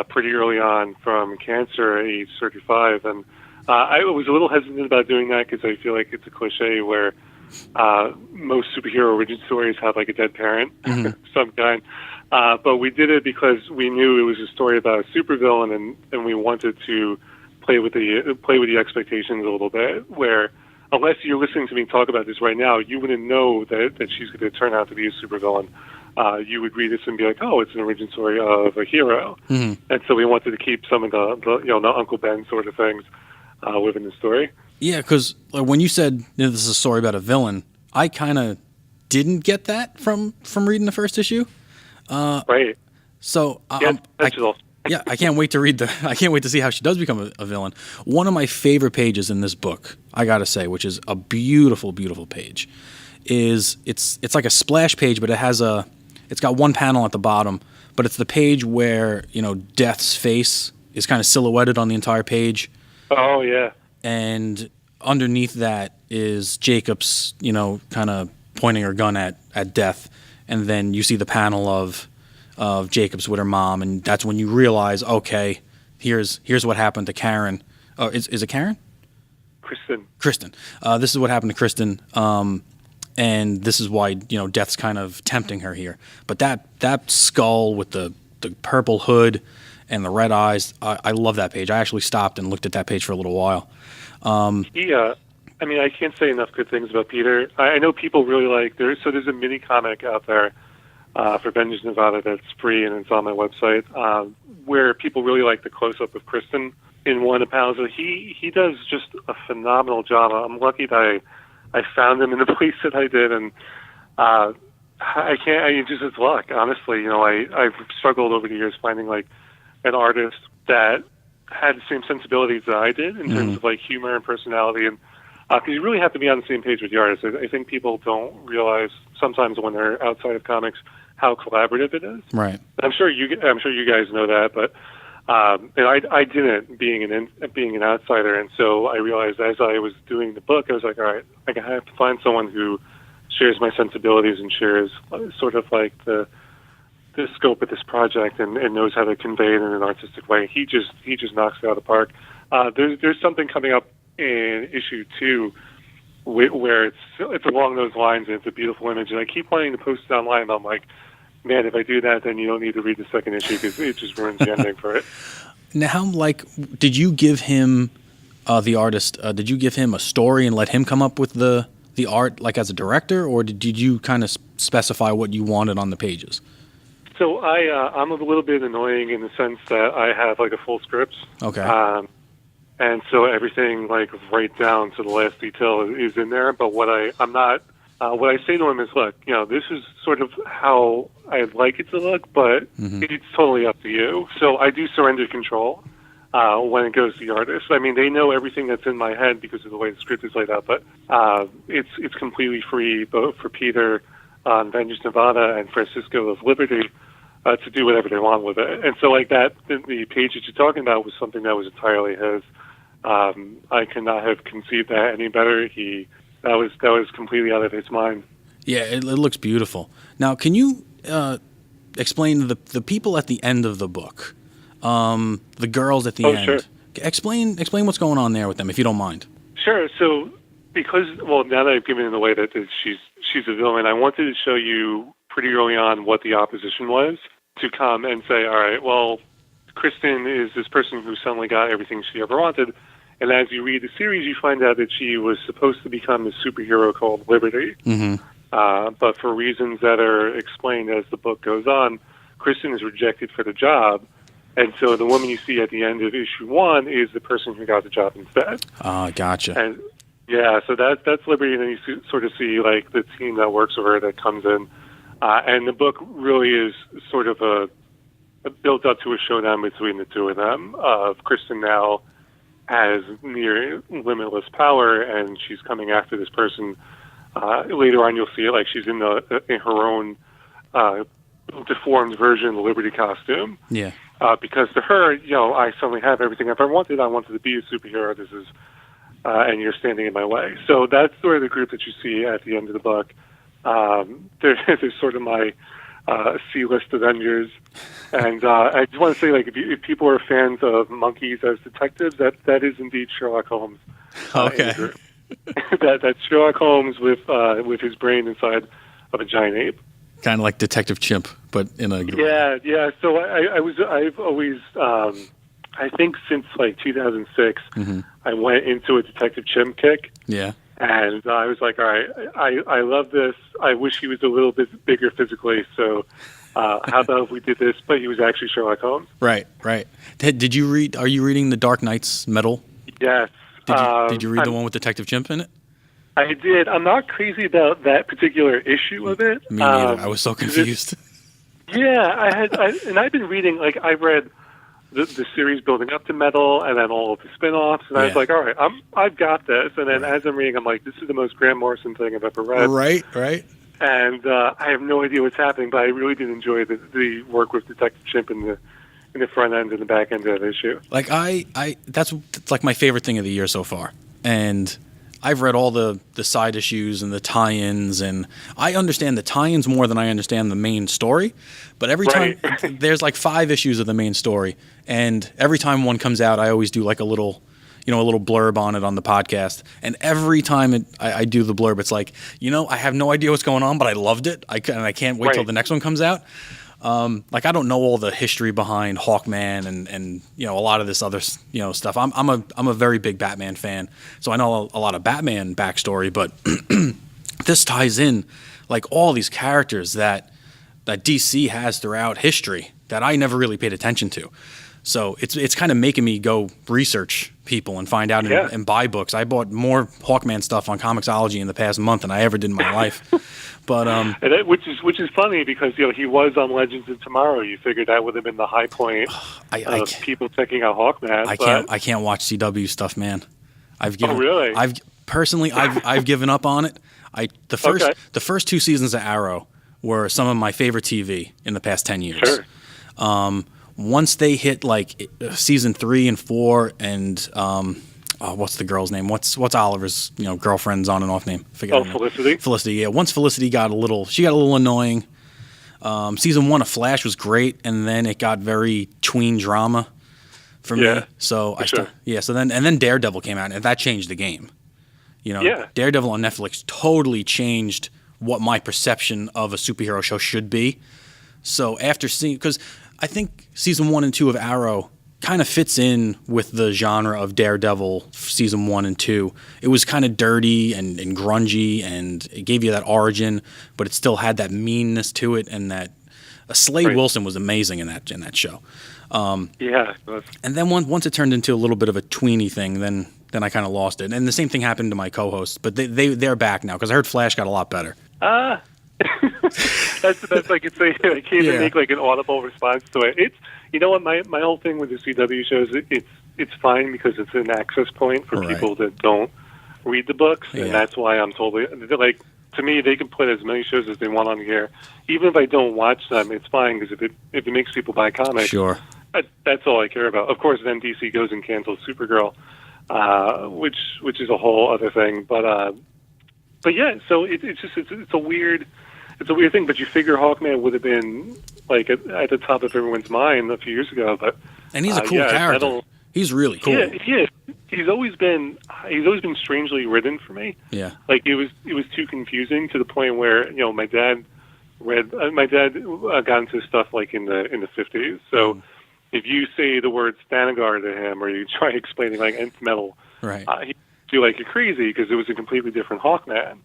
pretty early on from cancer at age 35, and I was a little hesitant about doing that because I feel like it's a cliche where most superhero origin stories have like a dead parent of some kind. But we did it because we knew it was a story about a supervillain, and we wanted to play with the expectations a little bit, where unless you're listening to me talk about this right now, you wouldn't know that she's going to turn out to be a supervillain. You would read this and be like, oh, it's an origin story of a hero. And so we wanted to keep some of the Uncle Ben sort of things within the story. Yeah, because when you said this is a story about a villain, I kind of didn't get that from reading the first issue. Right. So I can't wait to see how she does become a villain. One of my favorite pages in this book, I gotta say, which is a beautiful, beautiful page, is it's like a splash page, but it's got one panel at the bottom, but it's the page where Death's face is kind of silhouetted on the entire page. Oh yeah. And underneath that is Jacobs, kind of pointing her gun at Death, and then you see the panel of Jacobs with her mom, and that's when you realize, okay, here's what happened to Karen. Oh, is it Karen? Kristen. This is what happened to Kristen, and this is why Death's kind of tempting her here. But that skull with the purple hood and the red eyes. I love that page. I actually stopped and looked at that page for a little while. I mean, I can't say enough good things about Peter. I know people really like there's a mini comic out there for Vengeance Nevada that's free and it's on my website where people really like the close up of Kristen in one of the panels. He does just a phenomenal job. I'm lucky that I found him in the place that I did, and it's luck, honestly. You know, I've struggled over the years finding like an artist that had the same sensibilities that I did in terms of like humor and personality, and because you really have to be on the same page with the artist. I think people don't realize sometimes when they're outside of comics how collaborative it is. Right. I'm sure you guys know that, but and I didn't being an outsider, and so I realized as I was doing the book, I was like, all right, I have to find someone who shares my sensibilities and shares sort of like the scope of this project and knows how to convey it in an artistic way. He just knocks it out of the park. There's something coming up in issue 2 where it's along those lines and it's a beautiful image, and I keep wanting to post it online, but I'm like, man, if I do that, then you don't need to read the second issue because it just ruins the ending for it. Now, did you give him the artist? Did you give him a story and let him come up with the art, like as a director, or did you kind of specify what you wanted on the pages? So I'm a little bit annoying in the sense that I have like a full script. Okay. And so everything like right down to the last detail is in there. But what I say to him is, look, you know, this is sort of how I'd like it to look, but it's totally up to you. So I do surrender control when it goes to the artist. I mean, they know everything that's in my head because of the way the script is laid out, but it's completely free both for Peter on Vengeance Nevada and Francisco of Liberty to do whatever they want with it. And so like that, the page that you're talking about was something that was entirely his. I could not have conceived that any better. That was completely out of his mind. Yeah, it looks beautiful. Now, can you explain the people at the end of the book, the girls at the end? Sure. Explain what's going on there with them, if you don't mind. Sure. So now that I've given it away that she's a villain, I wanted to show you pretty early on what the opposition was to come and say, all right, well, Kristen is this person who suddenly got everything she ever wanted. And as you read the series, you find out that she was supposed to become this superhero called Liberty. But for reasons that are explained as the book goes on, Kristen is rejected for the job. And so the woman you see at the end of issue 1 is the person who got the job instead. Gotcha. And yeah, so that's Liberty. And then you sort of see like the team that works with her that comes in. And the book really is sort of a built up to a showdown between the two of them. Kristen now has near limitless power, and she's coming after this person. Later on, you'll see it like she's in her own deformed version of the Liberty costume. Yeah. Because to her, you know, I suddenly have everything I've ever wanted. I wanted to be a superhero. This is, and you're standing in my way. So that's sort of the group that you see at the end of the book. There's sort of my C-list Avengers. And I just want to say, like, if people are fans of monkeys as detectives, that is indeed Sherlock Holmes. Okay. That's Sherlock Holmes with his brain inside of a giant ape. Kind of like Detective Chimp, but in a yeah. So I've always I think since like 2006, I went into a Detective Chimp kick. Yeah. And I was like, all right, I love this. I wish he was a little bit bigger physically. So how about if we did this? But he was actually Sherlock Holmes. Right. Did you read? Are you reading the Dark Knight's Metal? Yes. Did you read the one with Detective Chimp in it? I did. I'm not crazy about that particular issue of it. Me neither. I was so confused. Yeah, I've been reading. Like I read the series building up to Metal, and then all of the spin-offs, and I was like, all right, I've got this. And then as I'm reading, I'm like, this is the most Grant Morrison thing I've ever read. Right. And I have no idea what's happening, but I really did enjoy the work with Detective Chimp in the front end and the back end of the issue. Like that's like my favorite thing of the year so far. And I've read all the side issues and the tie-ins, and I understand the tie-ins more than I understand the main story. But every time there's like 5 issues of the main story, and every time one comes out, I always do like a little blurb on it on the podcast. And every time I do the blurb, it's like, I have no idea what's going on, but I loved it. I can't wait till the next one comes out. Like I don't know all the history behind Hawkman and a lot of this other stuff. I'm a very big Batman fan, so I know a lot of Batman backstory, but this ties in like all these characters that DC has throughout history that I never really paid attention to. So it's kind of making me go research people and find out and buy books. I bought more Hawkman stuff on Comixology in the past month than I ever did in my life. But which is funny because he was on Legends of Tomorrow. You figured that would have been the high point of people checking out Hawkman. I can't watch CW stuff, man. Really? I've given up on it. The first 2 seasons of Arrow were some of my favorite TV in the past 10 years. Sure. Once they hit like season 3 and 4 and what's the girl's name? What's Oliver's girlfriend's on and off name? Felicity. Felicity. Yeah. Once Felicity got a little annoying. Season 1 of Flash was great, and then it got very tween drama for me. So So then Daredevil came out, and that changed the game. Daredevil on Netflix totally changed what my perception of a superhero show should be. So after seeing, because I think season 1 and 2 of Arrow kind of fits in with the genre of Daredevil season 1 and 2. It was kind of dirty and grungy, and it gave you that origin, but it still had that meanness to it, and that Slade Wilson was amazing in that show. And then once it turned into a little bit of a tweeny thing, then I kind of lost it. And the same thing happened to my co-hosts, but they're back now because I heard Flash got a lot better. That's the best I could say. I can't even make like an audible response to it. It's what my whole thing with the CW shows, it's fine because it's an access point for people that don't read the books, and that's why I'm totally like, to me they can put as many shows as they want on here, even if I don't watch them. It's fine because if it makes people buy comics, sure, that's all I care about. Of course, then DC goes and cancels Supergirl, which is a whole other thing, but yeah, so it's a weird thing. But you figure Hawkman would have been like at the top of everyone's mind a few years ago. And he's a cool character. He's really cool. Yeah, he is. He's always been strangely written for me. Yeah, like it was too confusing to the point where my dad got into stuff like in the 50s. So if you say the word Stanagar to him, or you try explaining like nth metal, right. He do like you're crazy because it was a completely different Hawkman.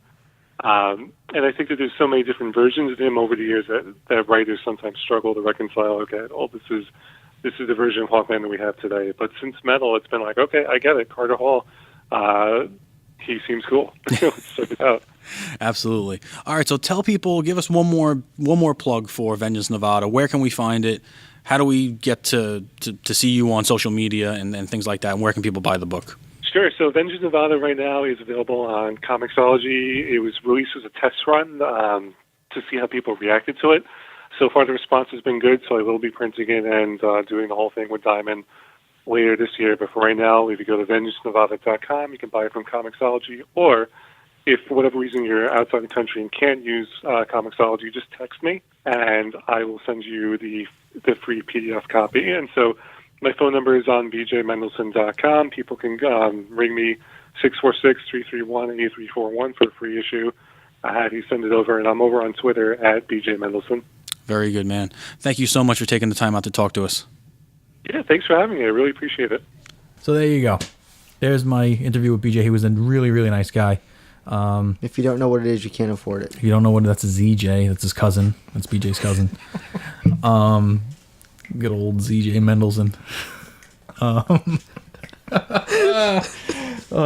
And I think that there's so many different versions of him over the years that writers sometimes struggle to reconcile. Okay, this is the version of Hawkman that we have today. But since Metal, it's been like, okay, I get it. Carter Hall, he seems cool. Let's check it out. Absolutely. All right, so tell people, give us one more plug for Vengeance Nevada. Where can we find it? How do we get to see you on social media and things like that? And where can people buy the book? Sure. So Vengeance Nevada right now is available on Comixology. It was released as a test run to see how people reacted to it. So far, the response has been good, so I will be printing it and doing the whole thing with Diamond later this year. But for right now, if you go to VengeanceNevada.com, you can buy it from Comixology. Or if for whatever reason you're outside the country and can't use Comixology, just text me, and I will send you the free PDF copy. And so my phone number is on BJMendelson.com. People can ring me 646-331-8341 for a free issue. I have you send it over, and I'm over on Twitter at BJ Mendelson. Very good, man. Thank you so much for taking the time out to talk to us. Yeah, thanks for having me. I really appreciate it. So there you go. There's my interview with BJ. He was a really, really nice guy. If you don't know what it is, you can't afford it. If you don't know what that's a ZJ, that's his cousin. That's BJ's cousin. Good old ZJ Mendelson.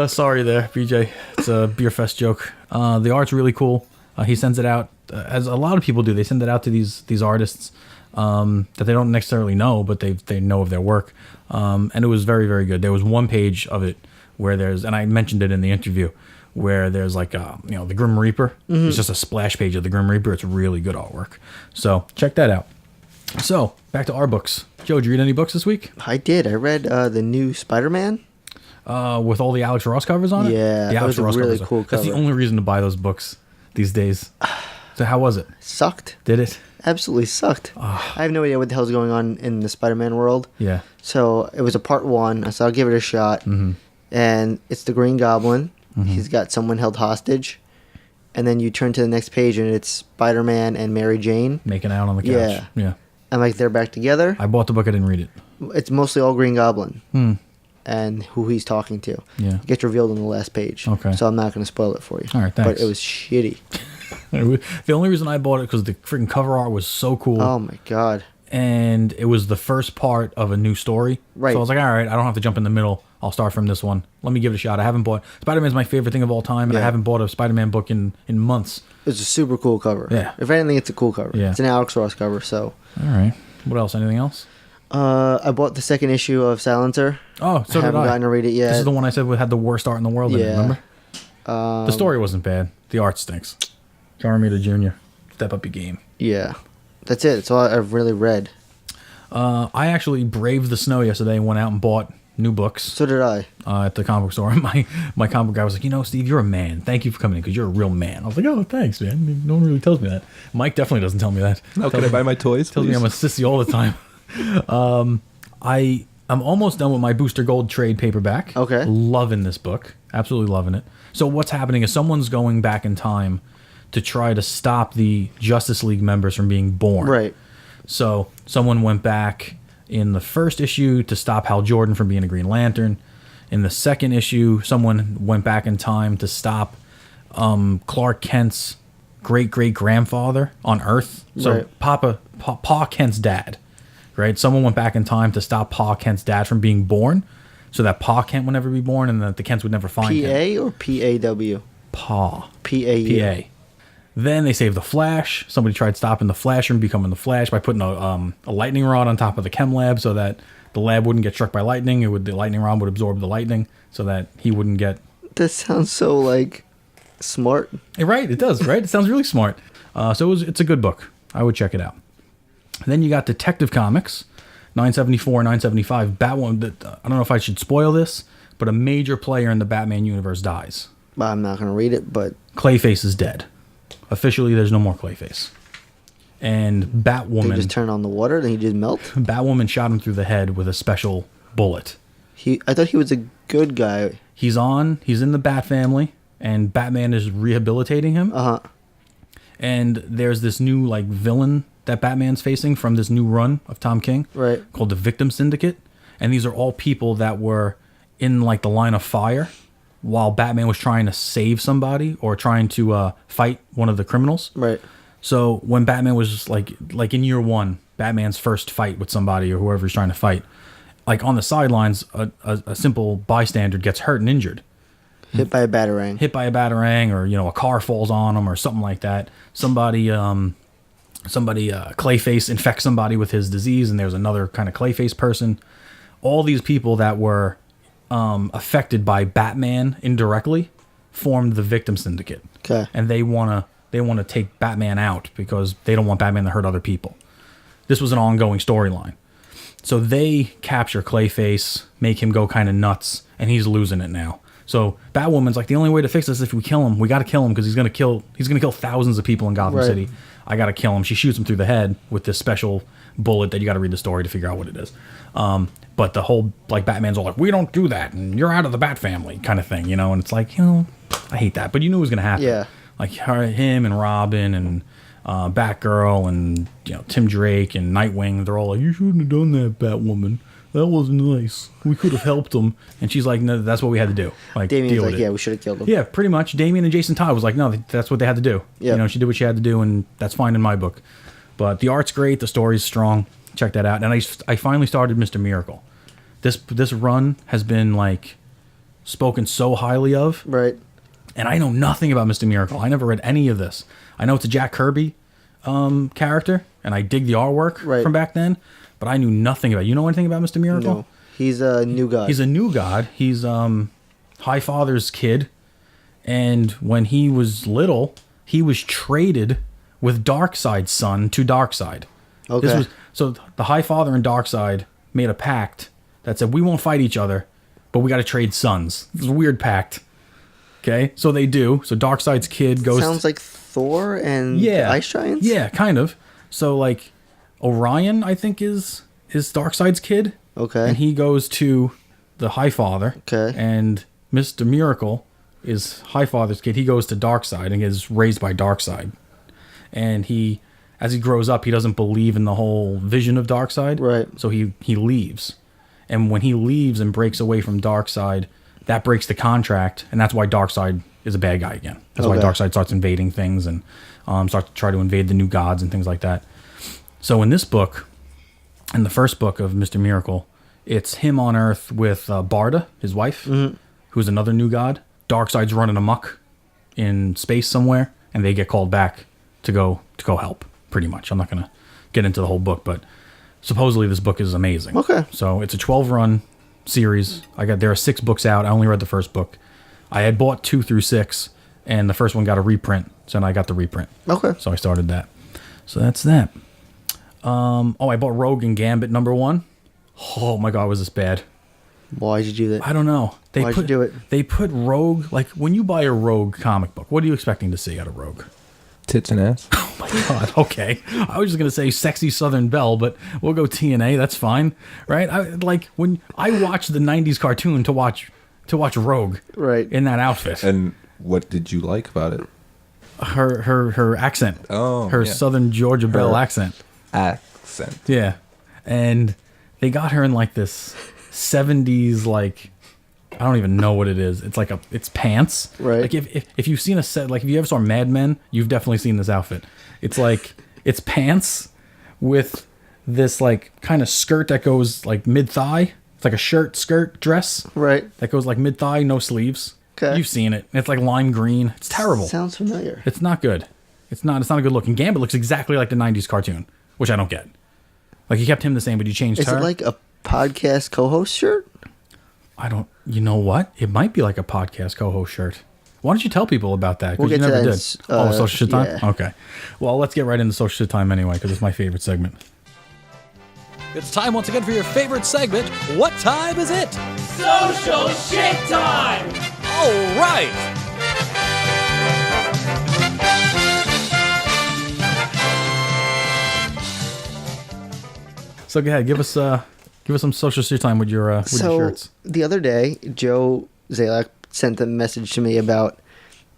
Sorry there, BJ. It's a Beer Fest joke. The art's really cool. He sends it out, as a lot of people do. They send it out to these artists that they don't necessarily know, but they know of their work. And it was very, very good. There was one page of it where there's, and I mentioned it in the interview, where there's like, the Grim Reaper. Mm-hmm. It's just a splash page of the Grim Reaper. It's really good artwork. So check that out. So, back to our books. Joe, did you read any books this week? I did. I read the new Spider-Man. With all the Alex Ross covers on it? Yeah, the Alex that was Ross a really covers. cool cover. That's the only reason to buy those books these days. So how was it? Sucked. Did it? Absolutely sucked. I have no idea what the hell's going on in the Spider-Man world. Yeah. So, it was a part 1. So, I'll give it a shot. Mm-hmm. And it's the Green Goblin. Mm-hmm. He's got someone held hostage. and then you turn to the next page and it's Spider-Man and Mary Jane making out on the couch. Yeah. And like they're back together. I bought the book. I didn't read it. It's mostly all Green Goblin. And who he's talking to. Yeah. It gets revealed on the last page. Okay. So I'm not going to spoil it for you. All right, thanks. But it was shitty. The only reason I bought it because the freaking cover art was so cool. Oh my god. And it was the first part of a new story. Right. So I was like, all right, I don't have to jump in the middle. I'll start from this one. Let me give it a shot. I haven't bought... Spider-Man's my favorite thing of all time, and I haven't bought a Spider-Man book in months. It's a super cool cover. Yeah. If anything, it's a cool cover. Yeah. It's an Alex Ross cover, so... All right. What else? Anything else? I bought the second issue of Silencer. Oh, so did I. haven't gotten to read it yet. This is the one I said had the worst art in the world in it, remember? The story wasn't bad. The art stinks. John Romita Jr., step up your game. Yeah. That's it. That's all I've really read. I actually braved the snow yesterday and went out and bought new books. So did I. At the comic book store. My comic book guy was like, Steve, you're a man. Thank you for coming in because you're a real man. I was like, oh, thanks, man. No one really tells me that. Mike definitely doesn't tell me that. Now can I buy my toys, Tells me I'm a sissy all the time. I'm almost done with my Booster Gold trade paperback. Okay. Loving this book. Absolutely loving it. So what's happening is someone's going back in time to try to stop the Justice League members from being born. Right. So someone went back in the first issue to stop Hal Jordan from being a Green Lantern. In the second issue, someone went back in time to stop Clark Kent's great-great-grandfather on Earth. So right. Pa Kent's dad. Right? Someone went back in time to stop Pa Kent's dad from being born so that Pa Kent would never be born and that the Kents would never find him. P-A or P-A-W? Pa. P-A-U. P-A. Then they saved the Flash. Somebody tried stopping the Flash from becoming the Flash by putting a lightning rod on top of the chem lab so that the lab wouldn't get struck by lightning. The lightning rod would absorb the lightning so that he wouldn't get... That sounds so, like, smart. Right, it does, right? It sounds really smart. So it's a good book. I would check it out. Then you got Detective Comics, 974, 975. Batwoman. I don't know if I should spoil this, but a major player in the Batman universe dies. I'm not going to read it, but... Clayface is dead. Officially, there's no more Clayface. And Batwoman... They just turn on the water, then he just melt? Batwoman shot him through the head with a special bullet. I thought he was a good guy. He's in the Bat family, and Batman is rehabilitating him. Uh-huh. And there's this new, villain that Batman's facing from this new run of Tom King. Right. Called the Victim Syndicate. And these are all people that were in, the line of fire while Batman was trying to save somebody or trying to fight one of the criminals. Right. So when Batman was, like in year one, Batman's first fight with somebody or whoever he's trying to fight, on the sidelines, a simple bystander gets hurt and injured. Hit by a batarang. Or, a car falls on him or something like that. Somebody, Clayface infects somebody with his disease and there's another kind of Clayface person. All these people that were affected by Batman indirectly formed the Victim Syndicate. Okay. And they want to take Batman out because they don't want Batman to hurt other people. This was an ongoing storyline. So they capture Clayface, make him go kind of nuts, and he's losing it now. So Batwoman's like, the only way to fix this is if we kill him. We got to kill him because he's gonna kill thousands of people in Gotham City. I got to kill him. She shoots him through the head with this special bullet that you got to read the story to figure out what it is. But the whole Batman's all like, we don't do that, and you're out of the Bat family kind of thing, And it's like, I hate that, but you knew it was gonna happen. Yeah. Him and Robin and Batgirl and Tim Drake and Nightwing. They're all like, you shouldn't have done that, Batwoman. That wasn't nice. We could have helped him. And she's like, no, that's what we had to do. Damien's like, yeah, we should have killed him. Yeah, pretty much. Damien and Jason Todd was like, no, that's what they had to do. Yep. She did what she had to do, and that's fine in my book. But the art's great. The story's strong. Check that out. And I finally started Mr. Miracle. This run has been, spoken so highly of. Right. And I know nothing about Mr. Miracle. I never read any of this. I know it's a Jack Kirby character, and I dig the artwork from back then. But I knew nothing about it. You know anything about Mr. Miracle? No. He's a new god. He's a new god. He's Highfather's kid. And when he was little, he was traded with Darkseid's son to Darkseid. Okay. So the Highfather and Darkseid made a pact that said, we won't fight each other, but we got to trade sons. It's a weird pact. Okay? So they do. So Darkseid's kid goes... Sounds like Thor and the Ice Giants? Yeah, kind of. So, Orion, I think, is Darkseid's kid. Okay. And he goes to the Highfather. Okay. And Mr. Miracle is Highfather's kid. He goes to Darkseid and is raised by Darkseid. And as he grows up, he doesn't believe in the whole vision of Darkseid. Right. So he leaves. And when he leaves and breaks away from Darkseid, that breaks the contract, and that's why Darkseid is a bad guy again. That's why Darkseid starts invading things and starts to try to invade the new gods and things like that. So in this book, in the first book of Mr. Miracle, it's him on Earth with Barda, his wife, who's another new god. Darkseid's running amok in space somewhere, and they get called back to go help, pretty much. I'm not going to get into the whole book, but supposedly this book is amazing. Okay. So it's a 12-run series. There are 6 books out. I only read the first book. I had bought 2 through 6, and the first one got a reprint, so then I got the reprint. Okay. So I started that. So that's that. I bought Rogue and Gambit #1. Oh my God, was this bad? Why did you do that? I don't know. Why'd you do it? They put Rogue, like when you buy a Rogue comic book, what are you expecting to see out of Rogue? Tits and ass. Oh my God. Okay. I was just going to say sexy Southern Belle, but we'll go TNA. That's fine. Right? When I watched the 90s cartoon to watch Rogue in that outfit. And what did you like about it? Her accent. Oh, her Southern Georgia Belle accent. Yeah. And they got her in like this 70s, like, I don't even know what it is. It's like it's pants. Right. Like if you've seen if you ever saw Mad Men, you've definitely seen this outfit. It's like, it's pants with this like kind of skirt that goes like mid-thigh. It's like a skirt dress. Right. That goes like mid-thigh, no sleeves. Okay. You've seen it. It's like lime green. It's terrible. Sounds familiar. It's not good. It's not a good look. And Gambit looks exactly like the 90s cartoon, which I don't get. Like, you kept him the same, but you changed her. Is it like a podcast co-host shirt? You know what? It might be like a podcast co-host shirt. Why don't you tell people about that? We'll Because get you to never that did. Social shit time? yeah. Okay. Well, let's get right into social shit time anyway, because it's my favorite segment. It's time once again for your favorite segment. What time is it? Social shit time! All right. So go ahead, give us some social shit time with your shirts. The other day, Joe Zalak sent a message to me about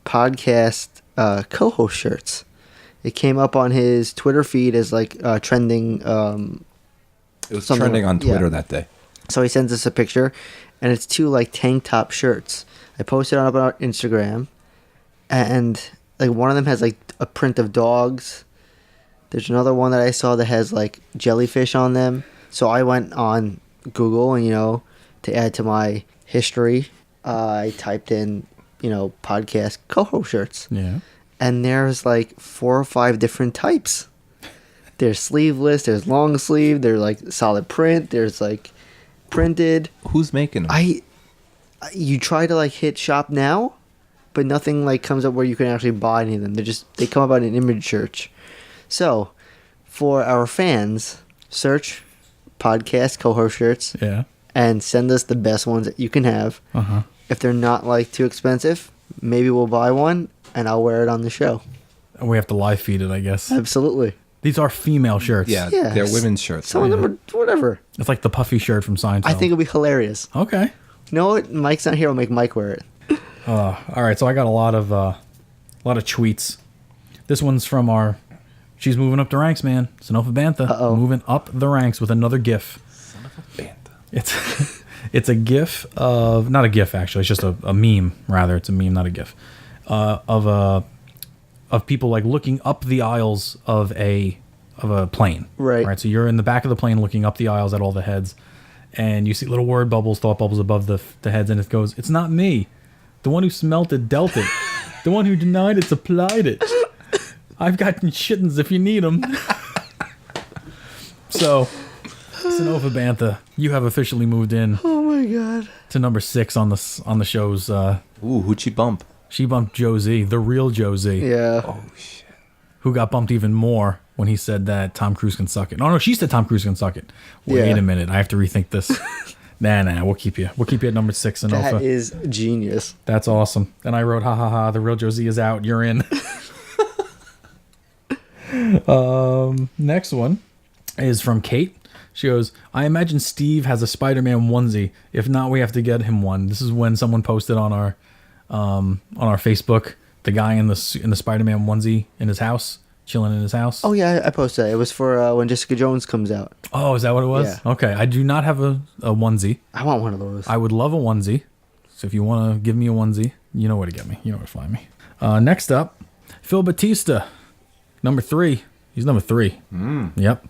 podcast co-host shirts. It came up on his Twitter feed as like trending. It was trending on Twitter that day. So he sends us a picture, and it's 2 like tank top shirts. I posted on our Instagram, and like one of them has like a print of dogs. There's another one that I saw that has like jellyfish on them. So I went on Google and to add to my history, I typed in podcast co-host shirts. Yeah. And there's like 4 or 5 different types. There's sleeveless, there's long sleeve, there's like solid print, there's like printed. Who's making them? You try to like hit shop now, but nothing like comes up where you can actually buy any of them. They come up on an image search. So, for our fans, search podcast co-host shirts. Yeah. And send us the best ones that you can have. Uh-huh. If they're not like too expensive, maybe we'll buy one and I'll wear it on the show. And we have to live feed it, I guess. Absolutely. These are female shirts. Yeah, they're women's shirts. Some of them are whatever. It's like the puffy shirt from Seinfeld. I think it'll be hilarious. Okay. You know what? Mike's not here. I'll make Mike wear it. All right. So I got a lot of tweets. This one's from she's moving up the ranks, man. Sanofa Bantha. Uh-oh. Moving up the ranks with another GIF. Son of a Bantha. It's a GIF of, not a GIF actually. It's just a meme rather. It's a meme, not a GIF. Of people like looking up the aisles of a plane. Right. So you're in the back of the plane looking up the aisles at all the heads, and you see little word bubbles, thought bubbles above the heads, and it goes, "It's not me. The one who smelt it dealt it. The one who denied it supplied it. I've got shittins if you need them." So, Sanofa Bantha, you have officially moved in. Oh my god. To number 6 on the show's. Who'd she bump? She bumped Joe Z, the real Joe Z. Yeah. Oh shit. Who got bumped even more when he said that Tom Cruise can suck it. No, she said Tom Cruise can suck it. Wait a minute, I have to rethink this. Nah, we'll keep you. We'll keep you at number 6, Sanofa. That is genius. That's awesome. And I wrote, ha ha ha, the real Joe Z is out. You're in. Next one is from Kate. She goes, I imagine Steve has a Spider-Man onesie. If not, we have to get him one. This is when someone posted on on our Facebook. The guy in the Spider-Man onesie in his house, chilling in his house. Oh yeah, I posted that. It was for when Jessica Jones comes out. Oh, is that what it was? Yeah. Okay, I do not have a onesie. I want one of those. I would love a onesie. So if you want to give me a onesie, you know where to get me. You know where to find me. Next up, Phil Batista, number 3. He's number 3. Yep.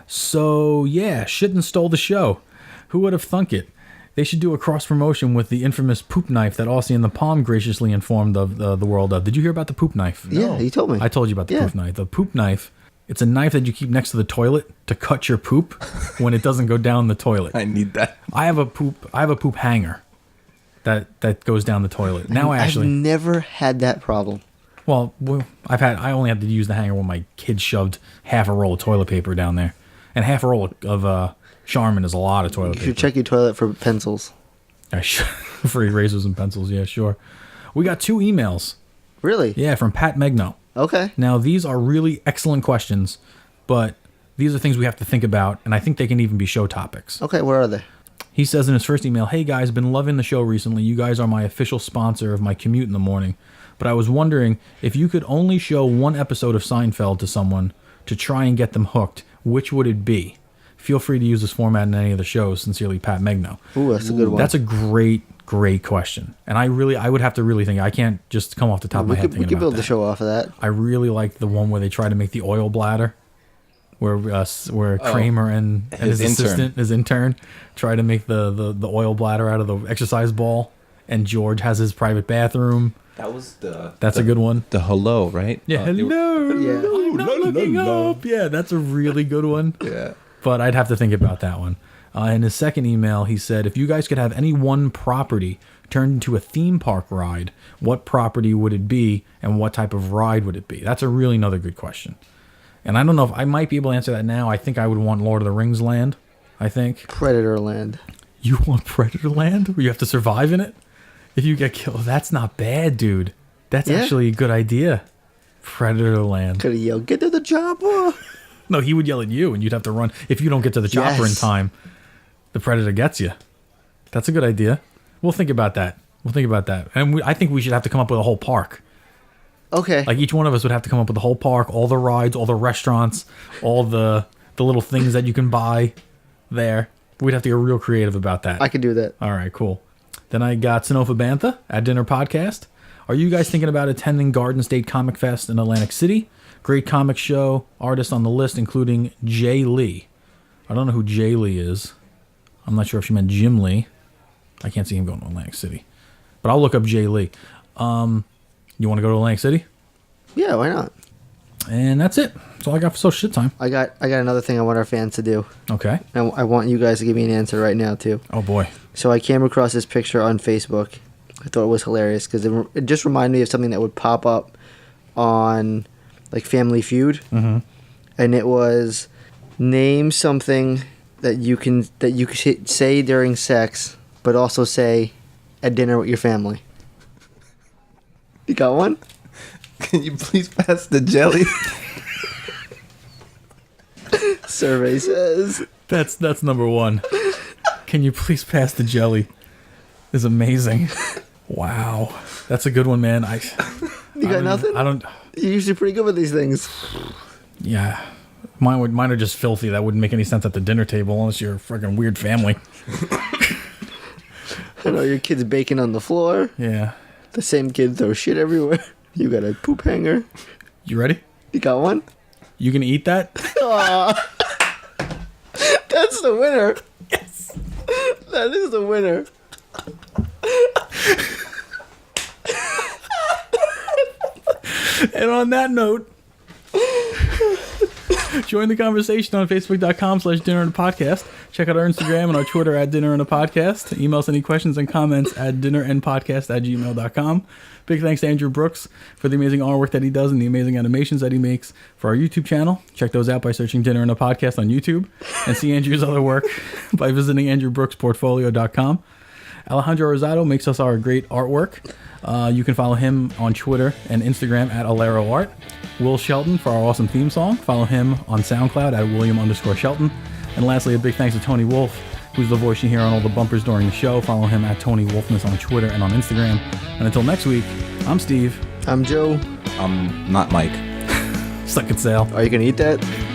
So yeah, shit and stole the show. Who would have thunk it? They should do a cross promotion with the infamous poop knife that Aussie and the Palm graciously informed of the world of. Did you hear about the poop knife? Yeah, he told me. I told you about the poop knife. The poop knife. It's a knife that you keep next to the toilet to cut your poop when it doesn't go down the toilet. I need that. I have a poop hanger that goes down the toilet. Now I've never had that problem. Well, I only had to use the hanger when my kid shoved half a roll of toilet paper down there, and half a roll of Charmin is a lot of toilet paper. You should check your toilet for pencils. For erasers and pencils, yeah, sure. We got 2 emails. Really? Yeah, from Pat Megno. Okay. Now, these are really excellent questions, but these are things we have to think about, and I think they can even be show topics. Okay, where are they? He says in his first email, "Hey guys, been loving the show recently. You guys are my official sponsor of my commute in the morning. But I was wondering if you could only show one episode of Seinfeld to someone to try and get them hooked, which would it be? Feel free to use this format in any of the shows. Sincerely, Pat Megno." Ooh, that's a good one. That's a great question. And I would have to really think. I can't just come off the top of my head thinking about that. We could build the show off of that. I really like the one where they try to make the oil bladder, where Kramer and his intern, try to make the oil bladder out of the exercise ball, and George has his private bathroom. That was That's a good one. The hello, right? Yeah, hello. I'm not looking up. Yeah, that's a really good one. Yeah. But I'd have to think about that one. In his second email, he said, if you guys could have any one property turned into a theme park ride, what property would it be and what type of ride would it be? That's a really another good question. And I don't know if I might be able to answer that now. I think I would want Lord of the Rings land, I think. Predator land. You want Predator land where you have to survive in it? If you get killed, that's not bad, dude. That's actually a good idea. Predator land. Could have yelled, "Get to the chopper!" No, he would yell at you, and you'd have to run. If you don't get to the chopper in time, the Predator gets you. That's a good idea. We'll think about that. And I think we should have to come up with a whole park. Okay. Like each one of us would have to come up with a whole park, all the rides, all the restaurants, all the little things that you can buy there. We'd have to get real creative about that. I could do that. All right, cool. Then I got Sanofa Bantha at Dinner Podcast. Are you guys thinking about attending Garden State Comic Fest in Atlantic City? Great comic show. Artists on the list, including Jay Lee. I don't know who Jay Lee is. I'm not sure if she meant Jim Lee. I can't see him going to Atlantic City. But I'll look up Jay Lee. You want to go to Atlantic City? Yeah, why not? And that's it. That's all I got for social shit time. I got another thing I want our fans to do. Okay. And I want you guys to give me an answer right now, too. Oh, boy. So I came across this picture on Facebook. I thought it was hilarious because it just reminded me of something that would pop up on, like, Family Feud. Mm-hmm. And it was, name something that you can say during sex, but also say at dinner with your family. You got one? Can you please pass the jelly? Survey says. That's number one. Can you please pass the jelly? Is amazing. Wow. That's a good one, man. You got nothing? I don't. You're usually pretty good with these things. Yeah. Mine are just filthy. That wouldn't make any sense at the dinner table unless you're a freaking weird family. I know your kid's baking on the floor. Yeah. The same kid throws shit everywhere. You got a poop hanger. You ready? You got one? You gonna eat that? Aw. That's the winner. Yes. That is the winner. And on that note, join the conversation on Facebook.com/Dinner and a Podcast. Check out our Instagram and our Twitter at Dinner and a Podcast. Email us any questions and comments at dinnerandpodcast@gmail.com. Big thanks to Andrew Brookes for the amazing artwork that he does and the amazing animations that he makes for our YouTube channel. Check those out by searching Dinner and a Podcast on YouTube and see Andrew's other work by visiting AndrewBrookesPortfolio.com. Alejandro Rosado makes us our great artwork. You can follow him on Twitter and Instagram at AleroArt. Will Shelton for our awesome theme song. Follow him on SoundCloud at William_Shelton. And lastly, a big thanks to Tony Wolf. who's the voice you hear on all the bumpers during the show. Follow him at Tony Wolfness on Twitter and on Instagram. And until next week, I'm Steve. I'm Joe. I'm not Mike. Suck it, Sale. Are you going to eat that?